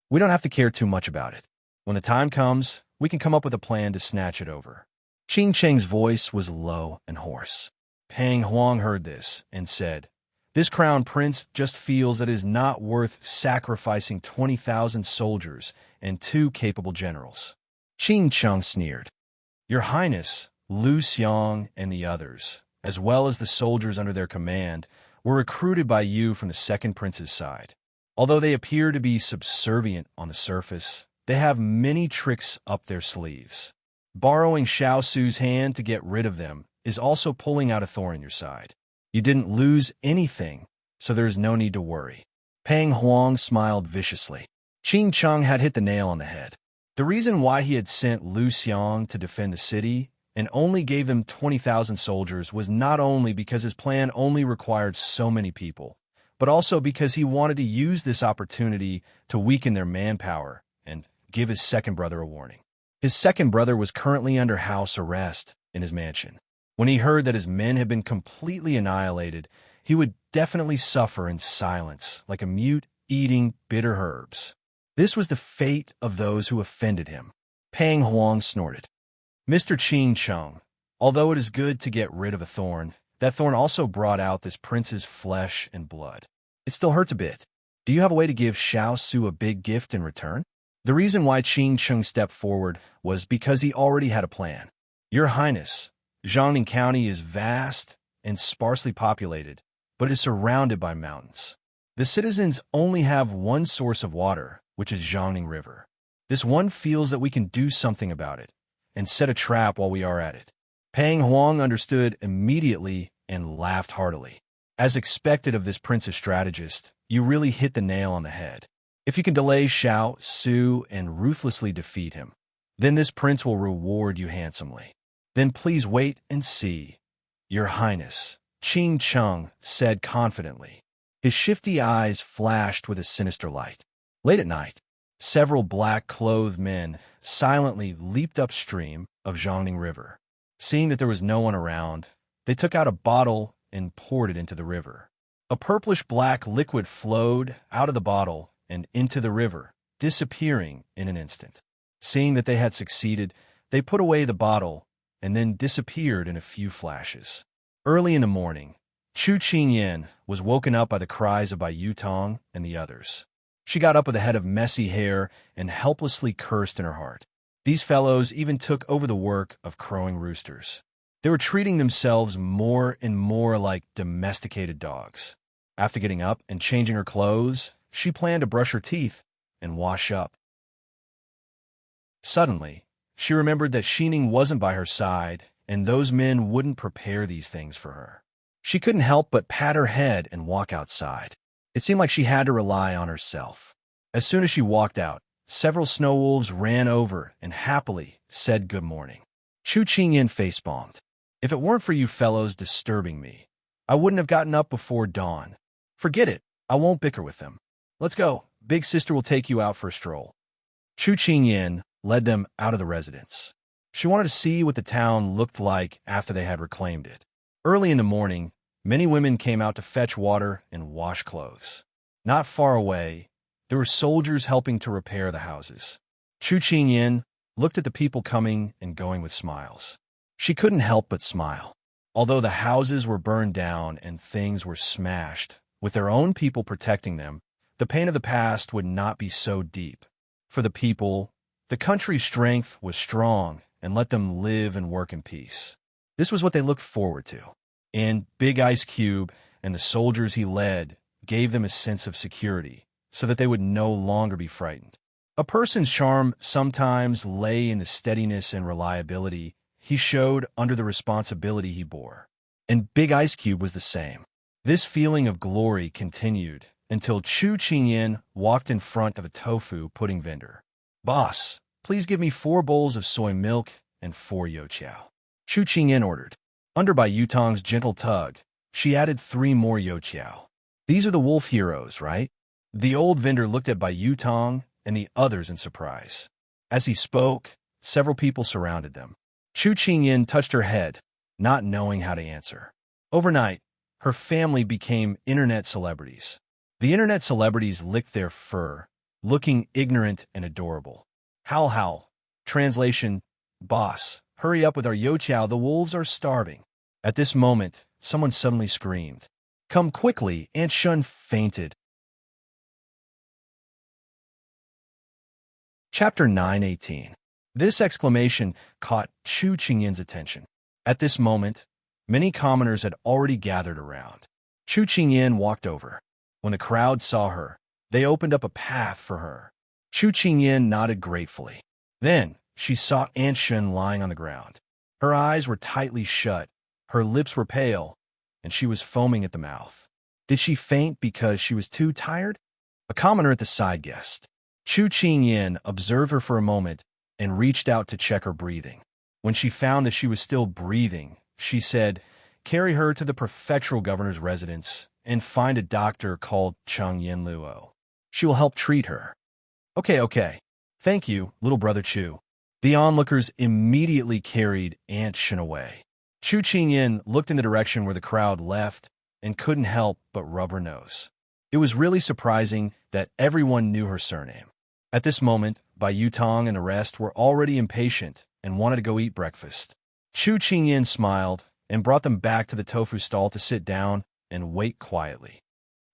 We don't have to care too much about it. When the time comes, we can come up with a plan to snatch it over." Qing Cheng's voice was low and hoarse. Pang Huang heard this and said, "This crown prince just feels that it is not worth sacrificing 20,000 soldiers and 2 capable generals." Qing Cheng sneered. "Your Highness, Lu Xiang and the others, as well as the soldiers under their command, were recruited by you from the second prince's side. Although they appear to be subservient on the surface, they have many tricks up their sleeves. Borrowing Xiao Su's hand to get rid of them is also pulling out a thorn in your side. You didn't lose anything, so there is no need to worry." Pang Huang smiled viciously. Qing Cheng had hit the nail on the head. The reason why he had sent Lu Xiang to defend the city and only gave them 20,000 soldiers was not only because his plan only required so many people, but also because he wanted to use this opportunity to weaken their manpower and give his second brother a warning. His second brother was currently under house arrest in his mansion. When he heard that his men had been completely annihilated, he would definitely suffer in silence, like a mute eating bitter herbs. This was the fate of those who offended him. Pang Huang snorted. "Mr. Qing Cheng, although it is good to get rid of a thorn, that thorn also brought out this prince's flesh and blood. It still hurts a bit. Do you have a way to give Xiao Su a big gift in return?" The reason why Qing Cheng stepped forward was because he already had a plan. "Your Highness, Jiangning County is vast and sparsely populated, but is surrounded by mountains. The citizens only have one source of water, which is Jiangning River. This one feels that we can do something about it and set a trap while we are at it." Pang Huang understood immediately and laughed heartily. As expected of this prince's strategist, you really hit the nail on the head. If you can delay Xiao Su and ruthlessly defeat him, then this prince will reward you handsomely. Then please wait and see. Your Highness, Qing Cheng said confidently. His shifty eyes flashed with a sinister light. Late at night, several black-clothed men silently leaped upstream of Jiangning River. Seeing that there was no one around, they took out a bottle and poured it into the river. A purplish-black liquid flowed out of the bottle and into the river, disappearing in an instant. Seeing that they had succeeded, they put away the bottle and then disappeared in a few flashes. Early in the morning, Chu Qingyan was woken up by the cries of Bai Yutong and the others. She got up with a head of messy hair and helplessly cursed in her heart. These fellows even took over the work of crowing roosters. They were treating themselves more and more like domesticated dogs. After getting up and changing her clothes, she planned to brush her teeth and wash up. Suddenly, she remembered that Xining wasn't by her side, and those men wouldn't prepare these things for her. She couldn't help but pat her head and walk outside. It seemed like she had to rely on herself. As soon as she walked out, several snow wolves ran over and happily said good morning. Chu Qingyan face-palmed. If it weren't for you fellows disturbing me, I wouldn't have gotten up before dawn. Forget it, I won't bicker with them. Let's go, big sister will take you out for a stroll. Chu Qingyan led them out of the residence. She wanted to see what the town looked like after they had reclaimed it. Early in the morning, many women came out to fetch water and wash clothes. Not far away, there were soldiers helping to repair the houses. Chu Qingyan looked at the people coming and going with smiles. She couldn't help but smile. Although the houses were burned down and things were smashed, with their own people protecting them, the pain of the past would not be so deep. For the people, the country's strength was strong and let them live and work in peace. This was what they looked forward to. And Big Ice Cube and the soldiers he led gave them a sense of security so that they would no longer be frightened. A person's charm sometimes lay in the steadiness and reliability he showed under the responsibility he bore. And Big Ice Cube was the same. This feeling of glory continued until Chu Qingyan walked in front of a tofu pudding vendor. "Boss, please give me 4 bowls of soy milk and 4 youtiao." Chu Qingyan ordered. Under Bai Yutong's gentle tug, she added 3 more youtiao. "These are the wolf heroes, right?" The old vendor looked at Bai Yutong and the others in surprise. As he spoke, several people surrounded them. Chu Qingyan touched her head, not knowing how to answer. Overnight, her family became internet celebrities. The internet celebrities licked their fur, looking ignorant and adorable. How how. Translation, "Boss, hurry up with our youtiao, the wolves are starving." At this moment, someone suddenly screamed. "Come quickly," Aunt Shun fainted. Chapter 9:18. This exclamation caught Chu Qingyan's attention. At this moment, many commoners had already gathered around. Chu Qingyan walked over. When the crowd saw her, they opened up a path for her. Chu Qingyan nodded gratefully. Then, she saw Aunt Shun lying on the ground. Her eyes were tightly shut, her lips were pale, and she was foaming at the mouth. Did she faint because she was too tired? A commoner at the side guessed. Chu Qingyan observed her for a moment and reached out to check her breathing. When she found that she was still breathing, she said, "Carry her to the prefectural governor's residence and find a doctor called Cheng Yanluo. She will help treat her." Okay. Thank you, little brother Chu." The onlookers immediately carried Aunt Shin away. Chu Qingyan looked in the direction where the crowd left and couldn't help but rub her nose. It was really surprising that everyone knew her surname. At this moment, Bai Yutong and the rest were already impatient and wanted to go eat breakfast. Chu Qingyan smiled and brought them back to the tofu stall to sit down and wait quietly.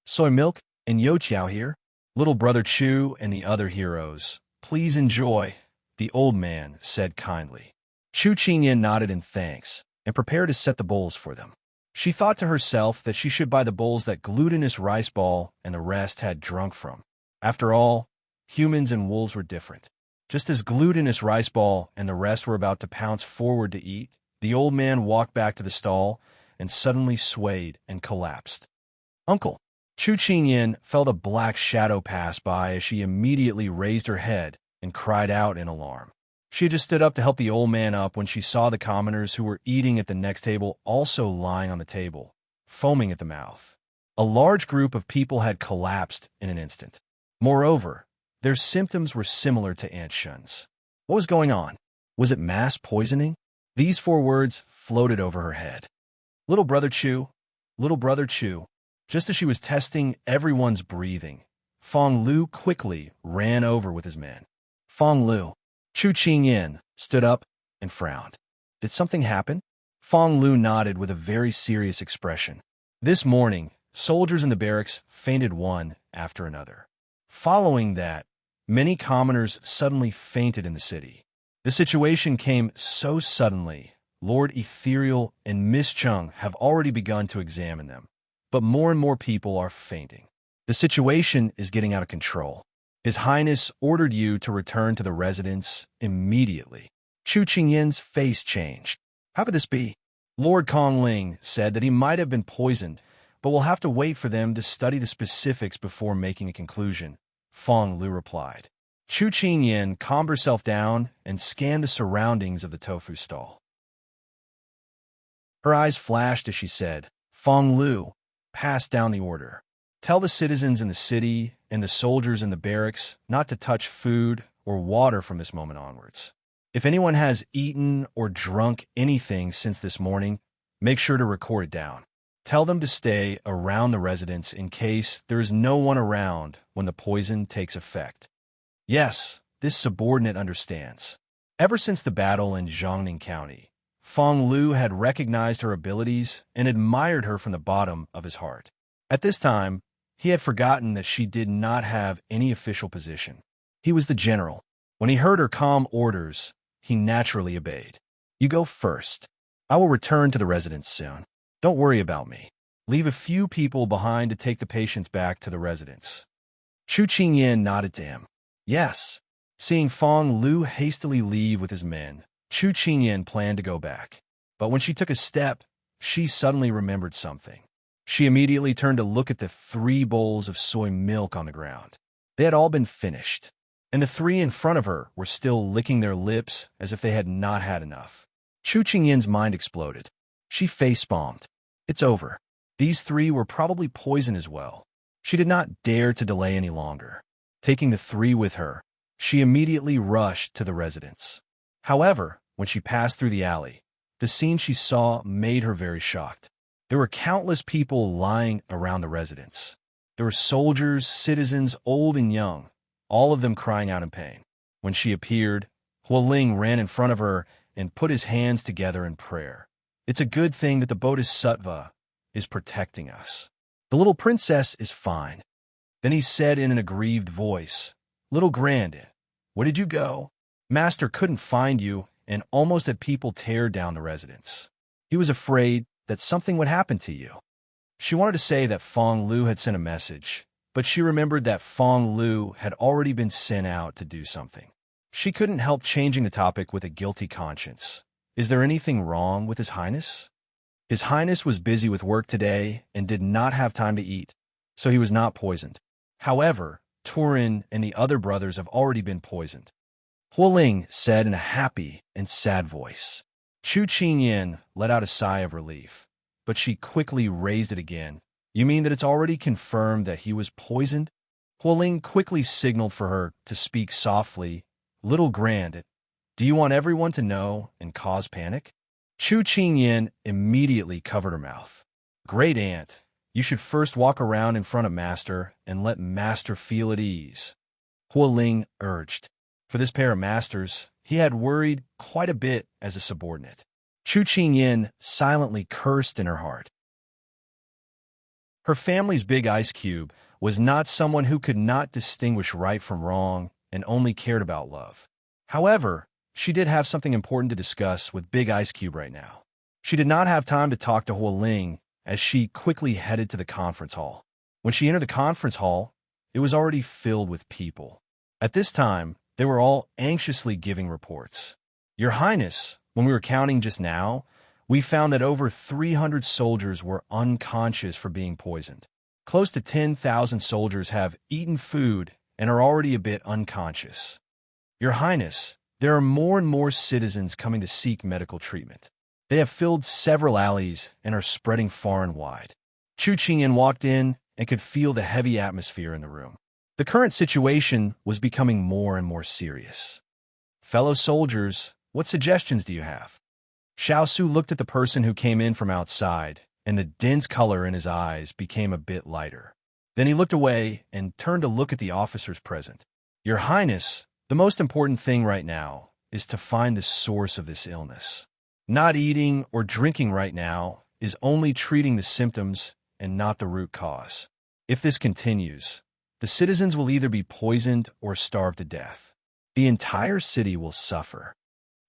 "Soy milk and youtiao here. Little brother Chu and the other heroes, please enjoy," the old man said kindly. Chu Qingyan nodded in thanks and prepared to set the bowls for them. She thought to herself that she should buy the bowls that glutinous rice ball and the rest had drunk from. After all, humans and wolves were different. Just as glutinous rice ball and the rest were about to pounce forward to eat, the old man walked back to the stall and suddenly swayed and collapsed. "Uncle!" Chu Qingyan felt a black shadow pass by as she immediately raised her head and cried out in alarm. She had just stood up to help the old man up when she saw the commoners who were eating at the next table also lying on the table, foaming at the mouth. A large group of people had collapsed in an instant. Moreover, their symptoms were similar to Aunt Shun's. What was going on? Was it mass poisoning? These 4 words floated over her head. "Little brother Chu, little brother Chu." Just as she was testing everyone's breathing, Fong Lu quickly ran over with his men. Fong Lu. Chu Qingyan stood up and frowned. Did something happen? Fong Lu nodded with a very serious expression. This morning, soldiers in the barracks fainted one after another. Following that, many commoners suddenly fainted in the city. The situation came so suddenly, Lord Ethereal and Miss Chung have already begun to examine them. But more and more people are fainting. The situation is getting out of control. His Highness ordered you to return to the residence immediately. Chu Qingyan's face changed. How could this be? Lord Kongling said that he might have been poisoned, but we'll have to wait for them to study the specifics before making a conclusion, Fong Lu replied. Chu Qingyan calmed herself down and scanned the surroundings of the tofu stall. Her eyes flashed as she said, Fong Lu, pass down the order. Tell the citizens in the city and the soldiers in the barracks not to touch food or water from this moment onwards. If anyone has eaten or drunk anything since this morning, make sure to record it down. Tell them to stay around the residence in case there is no one around when the poison takes effect. Yes, this subordinate understands. Ever since the battle in Jiangning County, Fong Lu had recognized her abilities and admired her from the bottom of his heart. At this time, he had forgotten that she did not have any official position. He was the general. When he heard her calm orders, he naturally obeyed. You go first. I will return to the residence soon. Don't worry about me. Leave a few people behind to take the patients back to the residence. Chu Qingyan nodded to him. Yes. Seeing Fong Lu hastily leave with his men, Chu Qingyan planned to go back. But when she took a step, she suddenly remembered something. She immediately turned to look at the 3 bowls of soy milk on the ground. They had all been finished, and the 3 in front of her were still licking their lips as if they had not had enough. Chu Qingyan's mind exploded. She face-palmed. It's over. These 3 were probably poison as well. She did not dare to delay any longer. Taking the 3 with her, she immediately rushed to the residence. However, when she passed through the alley, the scene she saw made her very shocked. There were countless people lying around the residence. There were soldiers, citizens, old and young, all of them crying out in pain. When she appeared, Hualing ran in front of her and put his hands together in prayer. It's a good thing that the Bodhisattva is protecting us. The little princess is fine. Then he said in an aggrieved voice, Little Grandin, where did you go? Master couldn't find you and almost had people tear down the residence. He was afraid that something would happen to you. She wanted to say that Fong Lu had sent a message, but she remembered that Fong Lu had already been sent out to do something. She couldn't help changing the topic with a guilty conscience. Is there anything wrong with His Highness? His Highness was busy with work today and did not have time to eat, so he was not poisoned. However, Turin and the other brothers have already been poisoned. Hualing said in a happy and sad voice. Chu Qingyan let out a sigh of relief, but she quickly raised it again. You mean that it's already confirmed that he was poisoned? Hualing quickly signaled for her to speak softly. Little Grand, do you want everyone to know and cause panic? Chu Qingyan immediately covered her mouth. Great aunt, you should first walk around in front of Master and let Master feel at ease. Hualing urged. For this pair of masters, he had worried quite a bit as a subordinate. Chu Qingyan silently cursed in her heart. Her family's big ice cube was not someone who could not distinguish right from wrong and only cared about love. However, she did have something important to discuss with Big Ice Cube right now. She did not have time to talk to Hualing as she quickly headed to the conference hall. When she entered the conference hall, it was already filled with people. At this time, they were all anxiously giving reports. Your Highness, when we were counting just now, we found that over 300 soldiers were unconscious for being poisoned. Close to 10,000 soldiers have eaten food and are already a bit unconscious. Your Highness, there are more and more citizens coming to seek medical treatment. They have filled several alleys and are spreading far and wide. Chu Qingyan walked in and could feel the heavy atmosphere in the room. The current situation was becoming more and more serious. Fellow soldiers, what suggestions do you have? Xiao Su looked at the person who came in from outside and the dense color in his eyes became a bit lighter. Then he looked away and turned to look at the officers present. Your Highness, the most important thing right now is to find the source of this illness. Not eating or drinking right now is only treating the symptoms and not the root cause. If this continues, the citizens will either be poisoned or starve to death. The entire city will suffer.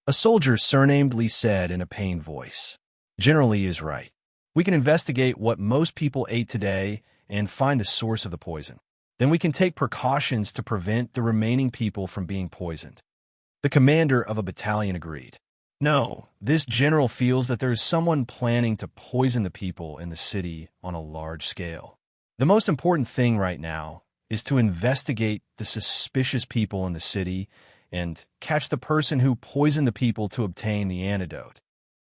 A soldier surnamed Li said in a pained voice. General Li is right. We can investigate what most people ate today and find the source of the poison. Then we can take precautions to prevent the remaining people from being poisoned. The commander of a battalion agreed. No, this general feels that there is someone planning to poison the people in the city on a large scale. The most important thing right now is to investigate the suspicious people in the city and catch the person who poisoned the people to obtain the antidote.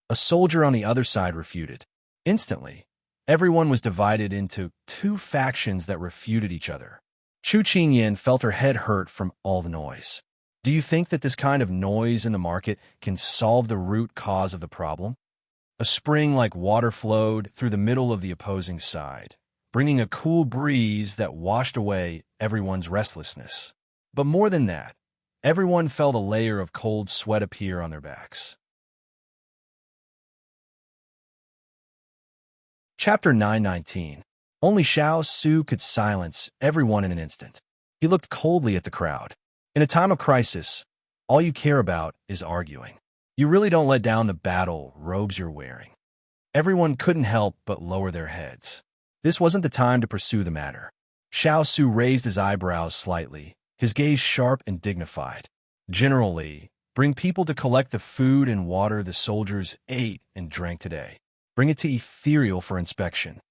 A soldier on the other side refuted. Instantly, everyone was divided into two factions that refuted each other. Chu Qingyan felt her head hurt from all the noise. Do you think that this kind of noise in the market can solve the root cause of the problem? A spring like water flowed through the middle of the opposing side, bringing a cool breeze that washed away everyone's restlessness. But more than that, everyone felt a layer of cold sweat appear on their backs. Chapter 919. Only Xiao could silence everyone in an instant. He looked coldly at the crowd. In a time of crisis, all you care about is arguing. You really don't let down the battle robes you're wearing. Everyone couldn't help but lower their heads. This wasn't the time to pursue the matter. Xiao raised his eyebrows slightly, his gaze sharp and dignified. General Li, bring people to collect the food and water the soldiers ate and drank today. Bring it to Ethereal for inspection.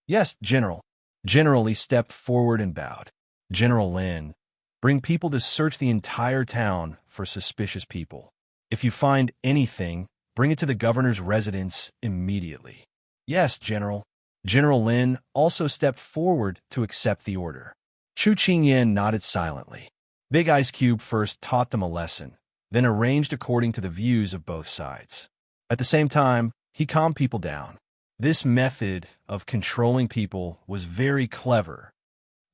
Yes, General. General Li stepped forward and bowed. General Lin, bring people to search the entire town for suspicious people. If you find anything, bring it to the governor's residence immediately. Yes, General. General Lin also stepped forward to accept the order. Chu Qingyan nodded silently. Big Ice Cube first taught them a lesson, then arranged according to the views of both sides. At the same time, he calmed people down. This method of controlling people was very clever.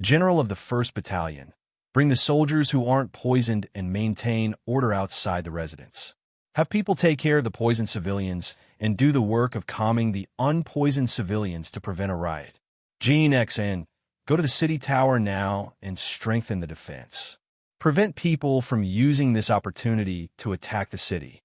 General of the 1st Battalion, bring the soldiers who aren't poisoned and maintain order outside the residence. Have people take care of the poisoned civilians and do the work of calming the unpoisoned civilians to prevent a riot. Gene XN, go to the city tower now and strengthen the defense. Prevent people from using this opportunity to attack the city.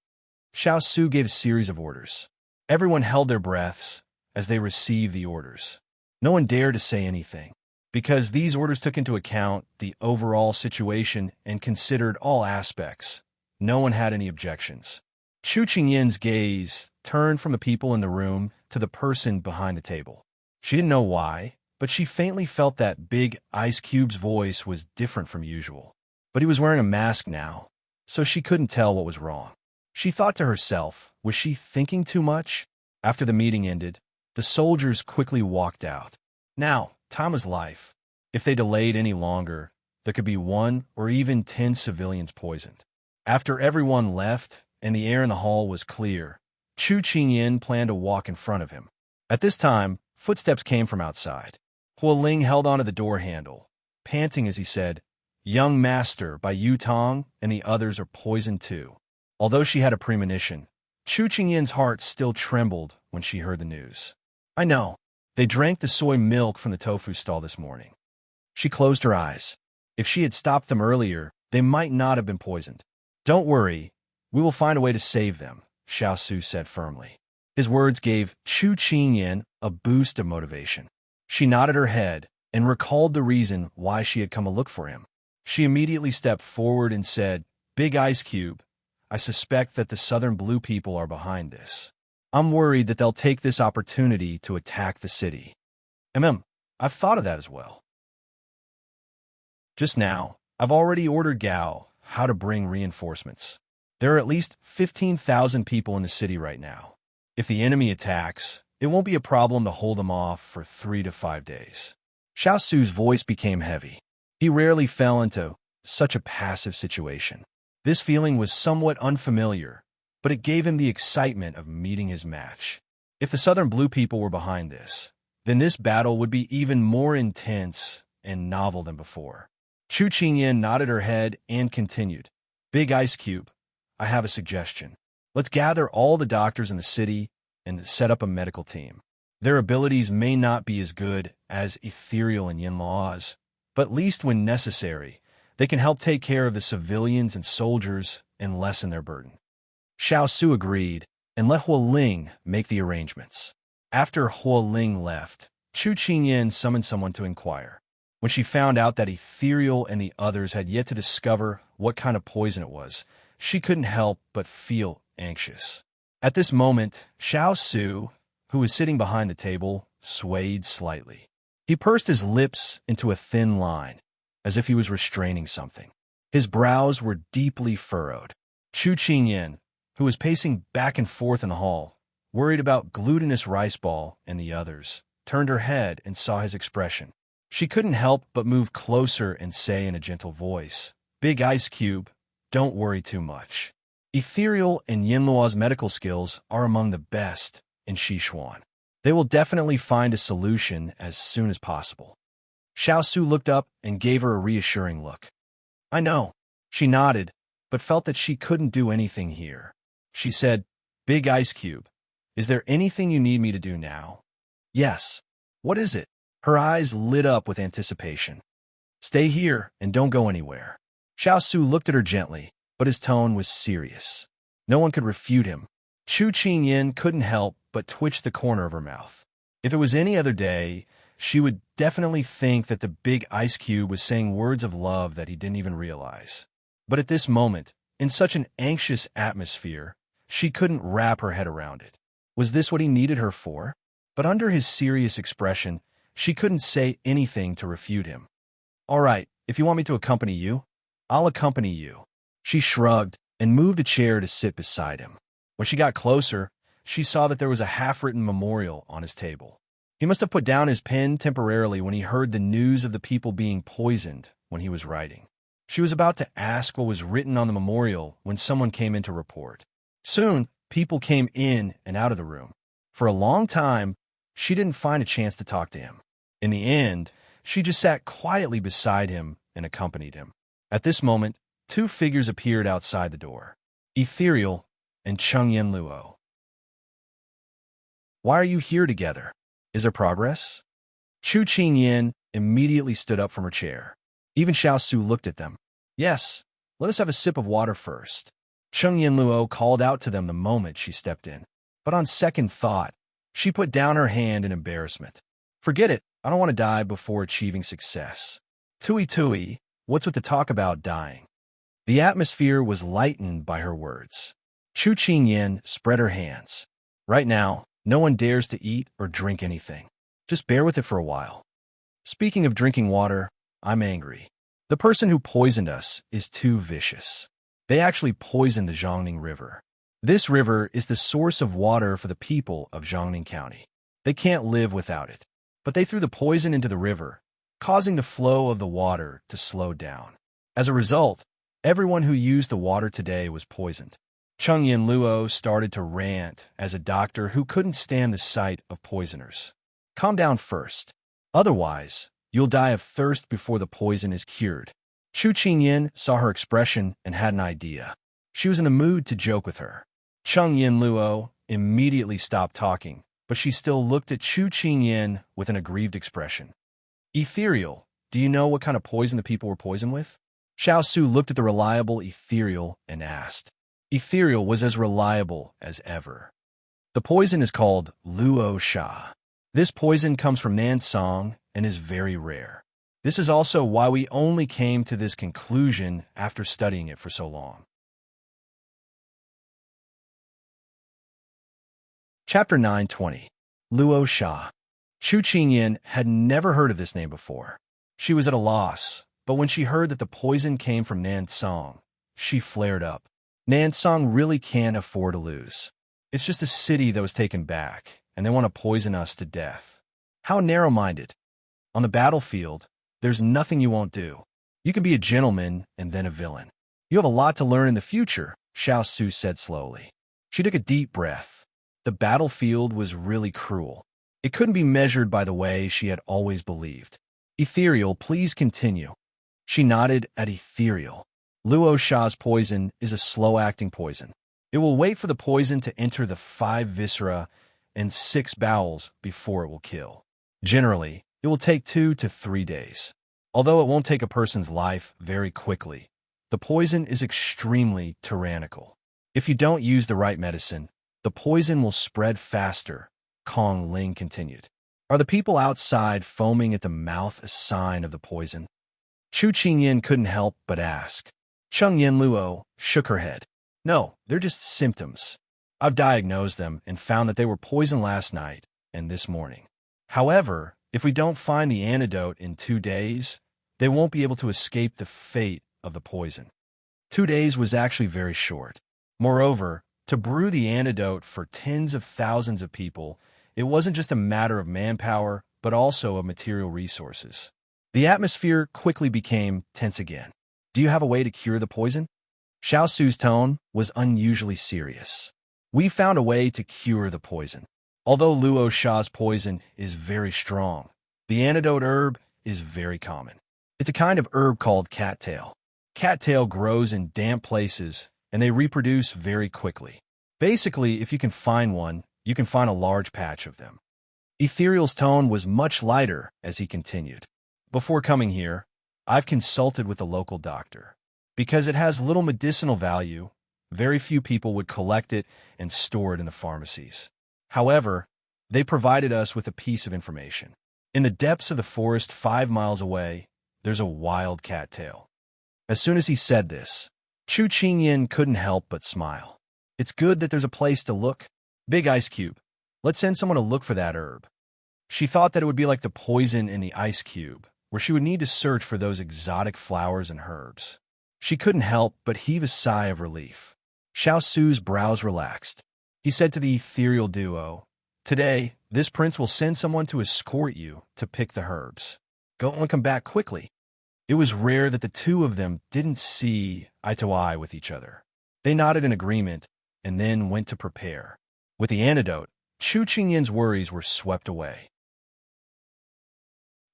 Xiao gave a series of orders. Everyone held their breaths as they received the orders. No one dared to say anything, because these orders took into account the overall situation and considered all aspects. No one had any objections. Chu Qingyan's gaze turned from the people in the room to the person behind the table. She didn't know why, but she faintly felt that Big Ice Cube's voice was different from usual. But he was wearing a mask now, so she couldn't tell what was wrong. She thought to herself, was she thinking too much? After the meeting ended, the soldiers quickly walked out. Now, time was life. If they delayed any longer, there could be 1 or even 10 civilians poisoned. After everyone left and the air in the hall was clear, Chu Qingyan planned to walk in front of him. At this time, footsteps came from outside. Hua Ling held onto the door handle, panting as he said, "Young master by Yu Tong and the others are poisoned too." Although she had a premonition, Chu Qingyan's heart still trembled when she heard the news. I know. They drank the soy milk from the tofu stall this morning. She closed her eyes. If she had stopped them earlier, they might not have been poisoned. Don't worry. We will find a way to save them, Xiao said firmly. His words gave Chu Qingyan a boost of motivation. She nodded her head and recalled the reason why she had come to look for him. She immediately stepped forward and said, Big Ice Cube, I suspect that the Southern Blue people are behind this. I'm worried that they'll take this opportunity to attack the city. I've thought of that as well. Just now, I've already ordered Gao how to bring reinforcements. There are at least 15,000 people in the city right now. If the enemy attacks, it won't be a problem to hold them off for 3 to 5 days. Xiao's voice became heavy. He rarely fell into such a passive situation. This feeling was somewhat unfamiliar, but it gave him the excitement of meeting his match. If the Southern Blue people were behind this, then this battle would be even more intense and novel than before. Chu Qingyan nodded her head and continued. Big Ice Cube, I have a suggestion. Let's gather all the doctors in the city and set up a medical team. Their abilities may not be as good as Ethereal and Yinluo's, but at least when necessary, they can help take care of the civilians and soldiers and lessen their burden. Xiao Su agreed and let Hua Ling make the arrangements. After Hua Ling left, Chu Qingyan summoned someone to inquire. When she found out that Ethereal and the others had yet to discover what kind of poison it was, she couldn't help but feel anxious. At this moment, Xiao Su, who was sitting behind the table, swayed slightly. He pursed his lips into a thin line, as if he was restraining something. His brows were deeply furrowed. Chu Qingyan, who was pacing back and forth in the hall, worried about glutinous rice ball and the others, turned her head and saw his expression. She couldn't help but move closer and say in a gentle voice, Big Ice Cube, don't worry too much. Ethereal and Yinluo's medical skills are among the best in Sichuan. They will definitely find a solution as soon as possible. Xiao Su looked up and gave her a reassuring look. I know. She nodded, but felt that she couldn't do anything here. She said, Big Ice Cube, is there anything you need me to do now? Yes. What is it? Her eyes lit up with anticipation. Stay here and don't go anywhere. Xiao Su looked at her gently, but his tone was serious. No one could refute him. Chu Qingyan couldn't help but twitch the corner of her mouth. If it was any other day, she would definitely think that the Big Ice Cube was saying words of love that he didn't even realize. But at this moment, in such an anxious atmosphere, she couldn't wrap her head around it. Was this what he needed her for? But under his serious expression, she couldn't say anything to refute him. All right, if you want me to accompany you, I'll accompany you. She shrugged and moved a chair to sit beside him. When she got closer, she saw that there was a half-written memorial on his table. He must have put down his pen temporarily when he heard the news of the people being poisoned when he was writing. She was about to ask what was written on the memorial when someone came in to report. Soon, people came in and out of the room. For a long time, she didn't find a chance to talk to him. In the end, she just sat quietly beside him and accompanied him. At this moment, two figures appeared outside the door, Ethereal and Cheng Yanluo. Why are you here together? Is there progress? Chu Qingyan immediately stood up from her chair. Even Xiao Su looked at them. Yes, let us have a sip of water first. Cheng Yanluo called out to them the moment she stepped in. But on second thought, she put down her hand in embarrassment. Forget it, I don't want to die before achieving success. Tui, what's with the talk about dying? The atmosphere was lightened by her words. Chu Qingyan spread her hands. Right now, no one dares to eat or drink anything. Just bear with it for a while. Speaking of drinking water, I'm angry. The person who poisoned us is too vicious. They actually poisoned the Jiangning River. This river is the source of water for the people of Jiangning County. They can't live without it. But they threw the poison into the river, causing the flow of the water to slow down. As a result, everyone who used the water today was poisoned. Cheng Yanluo started to rant as a doctor who couldn't stand the sight of poisoners. Calm down first. Otherwise, you'll die of thirst before the poison is cured. Chu Qingyan saw her expression and had an idea. She was in the mood to joke with her. Cheng Yanluo immediately stopped talking, but she still looked at Chu Qingyan with an aggrieved expression. Ethereal, do you know what kind of poison the people were poisoned with? Xiao Su looked at the reliable Ethereal and asked. Ethereal was as reliable as ever. The poison is called Luo Sha. This poison comes from Nansong and is very rare. This is also why we only came to this conclusion after studying it for so long. Chapter 920. Luo Sha. Chu Qingyan had never heard of this name before. She was at a loss, but when she heard that the poison came from Nansong, she flared up. Nansong really can't afford to lose. It's just a city that was taken back, and they want to poison us to death. How narrow-minded. On the battlefield, there's nothing you won't do. You can be a gentleman and then a villain. You have a lot to learn in the future, Xiao Su said slowly. She took a deep breath. The battlefield was really cruel. It couldn't be measured by the way she had always believed. Ethereal, please continue. She nodded at Ethereal. Luo Sha's poison is a slow-acting poison. It will wait for the poison to enter the 5 viscera and 6 bowels before it will kill. Generally, it will take 2 to 3 days. Although it won't take a person's life very quickly, the poison is extremely tyrannical. If you don't use the right medicine, the poison will spread faster, Kong Ling continued. Are the people outside foaming at the mouth a sign of the poison? Chu Qingyan couldn't help but ask. Cheng Yen Luo shook her head. No, they're just symptoms. I've diagnosed them and found that they were poisoned last night and this morning. However, if we don't find the antidote in 2 days, they won't be able to escape the fate of the poison. 2 days was actually very short. Moreover, to brew the antidote for tens of thousands of people, it wasn't just a matter of manpower, but also of material resources. The atmosphere quickly became tense again. Do you have a way to cure the poison? Xiao Su's tone was unusually serious. We found a way to cure the poison. Although Luo Sha's poison is very strong, the antidote herb is very common. It's a kind of herb called cattail. Cattail grows in damp places, and they reproduce very quickly. Basically, if you can find one, you can find a large patch of them. Ethereal's tone was much lighter as he continued. Before coming here, I've consulted with a local doctor. Because it has little medicinal value, very few people would collect it and store it in the pharmacies. However, they provided us with a piece of information. In the depths of the forest 5 miles away, there's a wild cattail. As soon as he said this, Chu Qingyan couldn't help but smile. It's good that there's a place to look. Big ice cube. Let's send someone to look for that herb. She thought that it would be like the poison in the ice cube, where she would need to search for those exotic flowers and herbs. She couldn't help but heave a sigh of relief. Xiao Su's brows relaxed. He said to the ethereal duo, Today, this prince will send someone to escort you to pick the herbs. Go and come back quickly. It was rare that the two of them didn't see eye to eye with each other. They nodded in agreement and then went to prepare. With the antidote, Chu Qingyan's worries were swept away.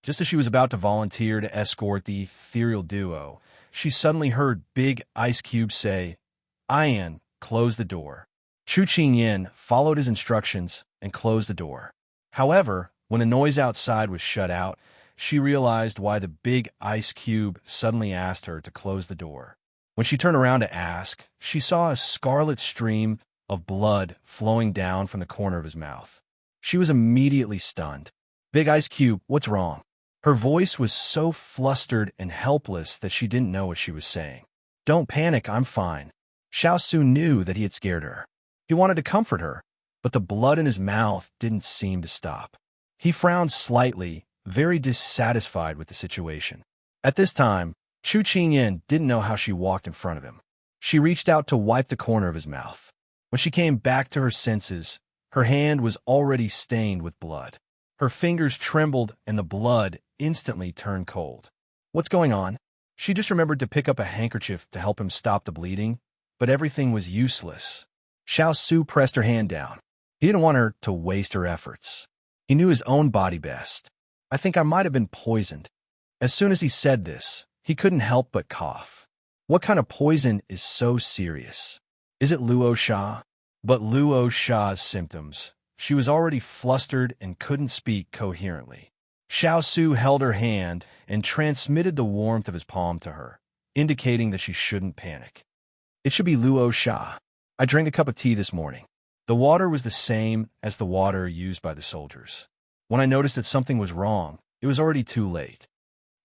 Just as she was about to volunteer to escort the ethereal duo, she suddenly heard Big Ice Cube say, Ian, close the door. Chu Qingyan followed his instructions and closed the door. However, when the noise outside was shut out, she realized why the Big Ice Cube suddenly asked her to close the door. When she turned around to ask, she saw a scarlet stream of blood flowing down from the corner of his mouth. She was immediately stunned. Big Ice Cube, what's wrong? Her voice was so flustered and helpless that she didn't know what she was saying. Don't panic, I'm fine. Xiao Su knew that he had scared her. He wanted to comfort her, but the blood in his mouth didn't seem to stop. He frowned slightly, very dissatisfied with the situation. At this time, Chu Qingyan didn't know how she walked in front of him. She reached out to wipe the corner of his mouth. When she came back to her senses, her hand was already stained with blood. Her fingers trembled and the blood instantly turned cold. What's going on? She just remembered to pick up a handkerchief to help him stop the bleeding, but everything was useless. Xiao Su pressed her hand down. He didn't want her to waste her efforts. He knew his own body best. I think I might have been poisoned. As soon as he said this, he couldn't help but cough. What kind of poison is so serious? Is it Luo Sha? But Luo Sha's symptoms. She was already flustered and couldn't speak coherently. Xiao Su held her hand and transmitted the warmth of his palm to her, indicating that she shouldn't panic. It should be Luo Sha. I drank a cup of tea this morning. The water was the same as the water used by the soldiers. When I noticed that something was wrong, it was already too late.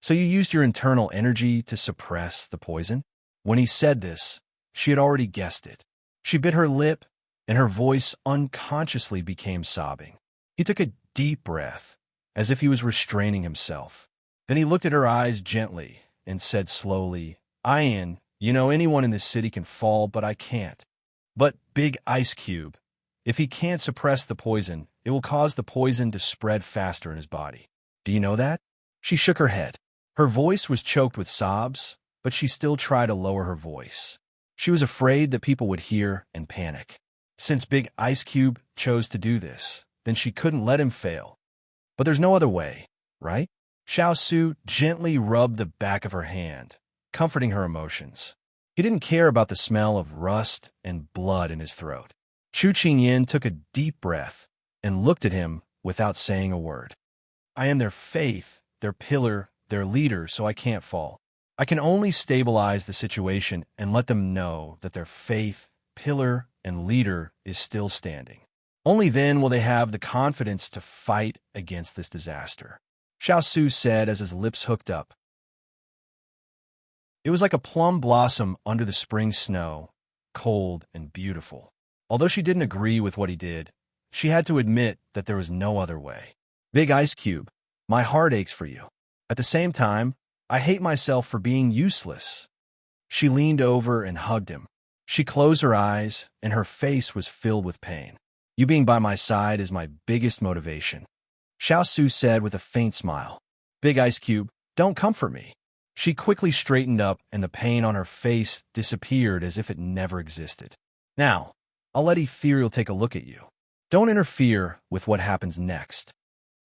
So you used your internal energy to suppress the poison? When he said this, she had already guessed it. She bit her lip, and her voice unconsciously became sobbing. He took a deep breath, as if he was restraining himself. Then he looked at her eyes gently and said slowly, Ian, you know anyone in this city can fall, but I can't. But Big Ice Cube, if he can't suppress the poison, it will cause the poison to spread faster in his body. Do you know that? She shook her head. Her voice was choked with sobs, but she still tried to lower her voice. She was afraid that people would hear and panic. Since Big Ice Cube chose to do this, then she couldn't let him fail. But there's no other way, right? Xiao Su gently rubbed the back of her hand, comforting her emotions. He didn't care about the smell of rust and blood in his throat. Chu Qingyan took a deep breath and looked at him without saying a word. I am their faith, their pillar, their leader, so I can't fall. I can only stabilize the situation and let them know that their faith, pillar, and leader is still standing. Only then will they have the confidence to fight against this disaster, Xiao Su said as his lips hooked up. It was like a plum blossom under the spring snow, cold and beautiful. Although she didn't agree with what he did, she had to admit that there was no other way. Big Ice Cube, my heart aches for you. At the same time, I hate myself for being useless. She leaned over and hugged him. She closed her eyes, and her face was filled with pain. You being by my side is my biggest motivation, Xiao Su said with a faint smile. Big Ice Cube, don't comfort me. She quickly straightened up, and the pain on her face disappeared as if it never existed. Now, I'll let Ethereal take a look at you. Don't interfere with what happens next.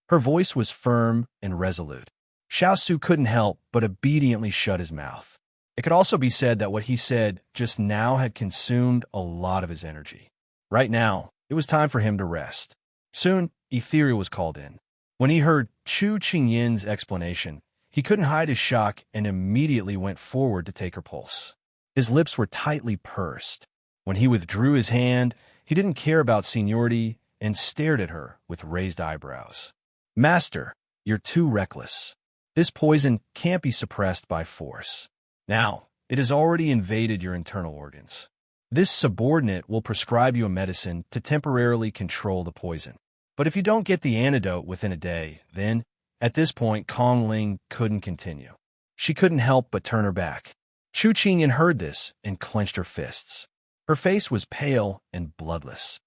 Her voice was firm and resolute. Xiao Su couldn't help but obediently shut his mouth. It could also be said that what he said just now had consumed a lot of his energy. Right now, it was time for him to rest. Soon, Ethereal was called in. When he heard Chu Qingyan's explanation, he couldn't hide his shock and immediately went forward to take her pulse. His lips were tightly pursed. When he withdrew his hand, he didn't care about seniority and stared at her with raised eyebrows. Master, you're too reckless. This poison can't be suppressed by force. Now, it has already invaded your internal organs. This subordinate will prescribe you a medicine to temporarily control the poison. But if you don't get the antidote within a day, then, at this point, Kong Ling couldn't continue. She couldn't help but turn her back. Chu Qingyan heard this and clenched her fists. Her face was pale and bloodless.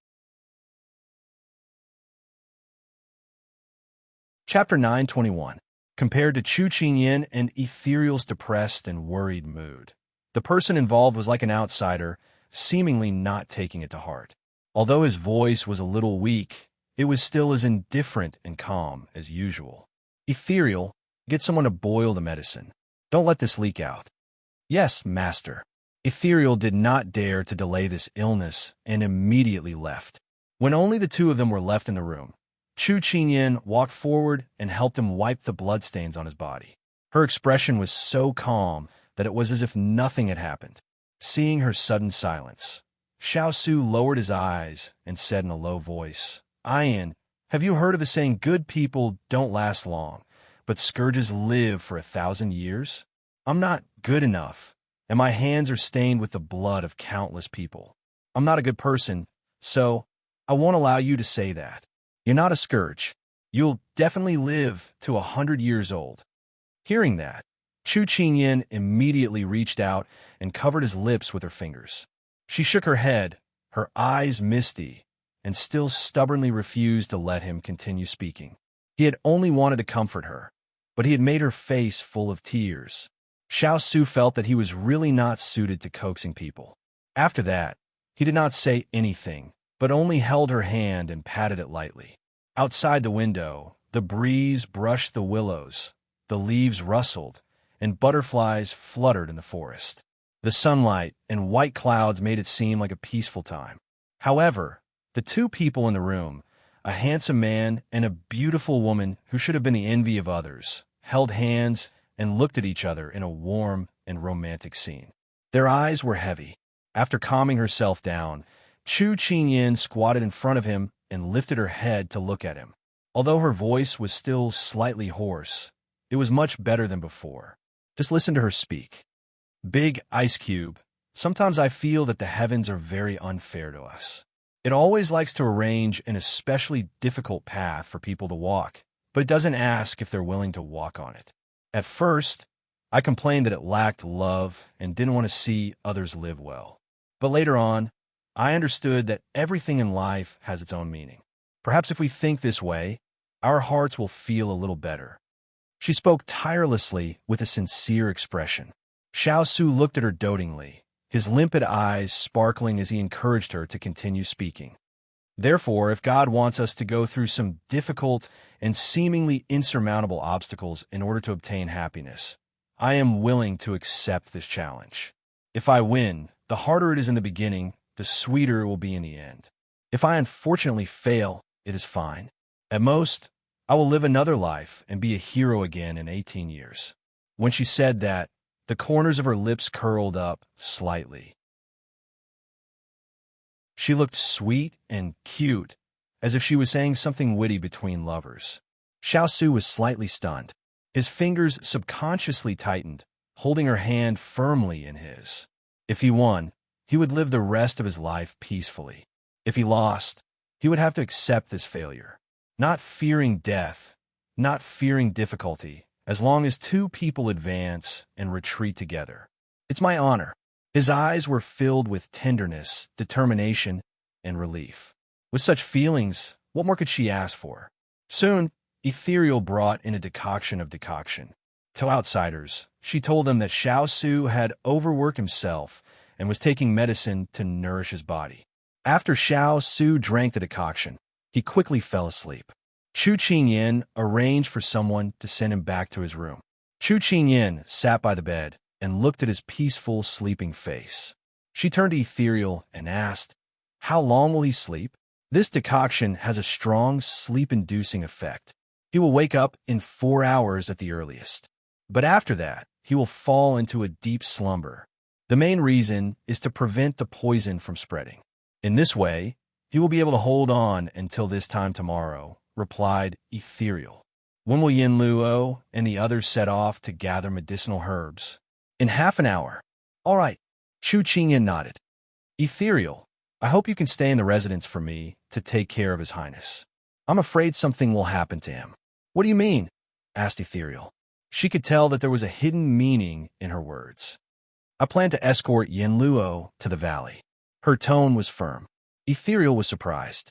Chapter 921. Compared to Chu Qingyan and Ethereal's depressed and worried mood, the person involved was like an outsider, seemingly not taking it to heart. Although his voice was a little weak, it was still as indifferent and calm as usual. Ethereal, get someone to boil the medicine. Don't let this leak out. Yes, master. Ethereal did not dare to delay this illness and immediately left. When only the two of them were left in the room, Chu Qingyan walked forward and helped him wipe the bloodstains on his body. Her expression was so calm that it was as if nothing had happened. Seeing her sudden silence, Xiao Su lowered his eyes and said in a low voice, Ian, have you heard of the saying, good people don't last long, but scourges live for 1,000 years? I'm not good enough, and my hands are stained with the blood of countless people. I'm not a good person, so I won't allow you to say that. You're not a scourge. You'll definitely live to 100 years old. Hearing that, Chu Qingyan immediately reached out and covered his lips with her fingers. She shook her head, her eyes misty, and still stubbornly refused to let him continue speaking. He had only wanted to comfort her, but he had made her face full of tears. Xiao Su felt that he was really not suited to coaxing people. After that, he did not say anything, but only held her hand and patted it lightly. Outside the window, the breeze brushed the willows, the leaves rustled, and butterflies fluttered in the forest. The sunlight and white clouds made it seem like a peaceful time. However, the two people in the room, a handsome man and a beautiful woman who should have been the envy of others, held hands and looked at each other in a warm and romantic scene. Their eyes were heavy. After calming herself down, Chu Qingyan squatted in front of him and lifted her head to look at him. Although her voice was still slightly hoarse, it was much better than before. Just listen to her speak. Big Ice Cube, sometimes I feel that the heavens are very unfair to us. It always likes to arrange an especially difficult path for people to walk, but it doesn't ask if they're willing to walk on it. At first, I complained that it lacked love and didn't want to see others live well. But later on, I understood that everything in life has its own meaning. Perhaps if we think this way, our hearts will feel a little better. She spoke tirelessly with a sincere expression. Xiao Su looked at her dotingly, his limpid eyes sparkling as he encouraged her to continue speaking. Therefore, if God wants us to go through some difficult and seemingly insurmountable obstacles in order to obtain happiness, I am willing to accept this challenge. If I win, the harder it is in the beginning, the sweeter it will be in the end. If I unfortunately fail, it is fine. At most, I will live another life and be a hero again in 18 years. When she said that, the corners of her lips curled up slightly. She looked sweet and cute, as if she was saying something witty between lovers. Xiao was slightly stunned. His fingers subconsciously tightened, holding her hand firmly in his. If he won, he would live the rest of his life peacefully. If he lost, he would have to accept this failure, not fearing death, not fearing difficulty, as long as two people advance and retreat together. It's my honor. His eyes were filled with tenderness, determination, and relief. With such feelings, what more could she ask for? Soon, Ethereal brought in a decoction of decoction. To outsiders, she told them that Xiao had overworked himself and was taking medicine to nourish his body. After Xiao drank the decoction, he quickly fell asleep. Chu Qingyan arranged for someone to send him back to his room. Chu Qingyan sat by the bed and looked at his peaceful, sleeping face. She turned to Ethereal and asked, "How long will he sleep?" "This decoction has a strong sleep-inducing effect. He will wake up in 4 hours at the earliest. But after that, he will fall into a deep slumber. The main reason is to prevent the poison from spreading. In this way, he will be able to hold on until this time tomorrow," replied Ethereal. "When will Yin Luo and the others set off to gather medicinal herbs?" "In half an hour." "All right." Chu Qingyan nodded. "Ethereal, I hope you can stay in the residence for me to take care of His Highness. I'm afraid something will happen to him." "What do you mean?" asked Ethereal. She could tell that there was a hidden meaning in her words. "I plan to escort Yin Luo to the valley." Her tone was firm. Ethereal was surprised.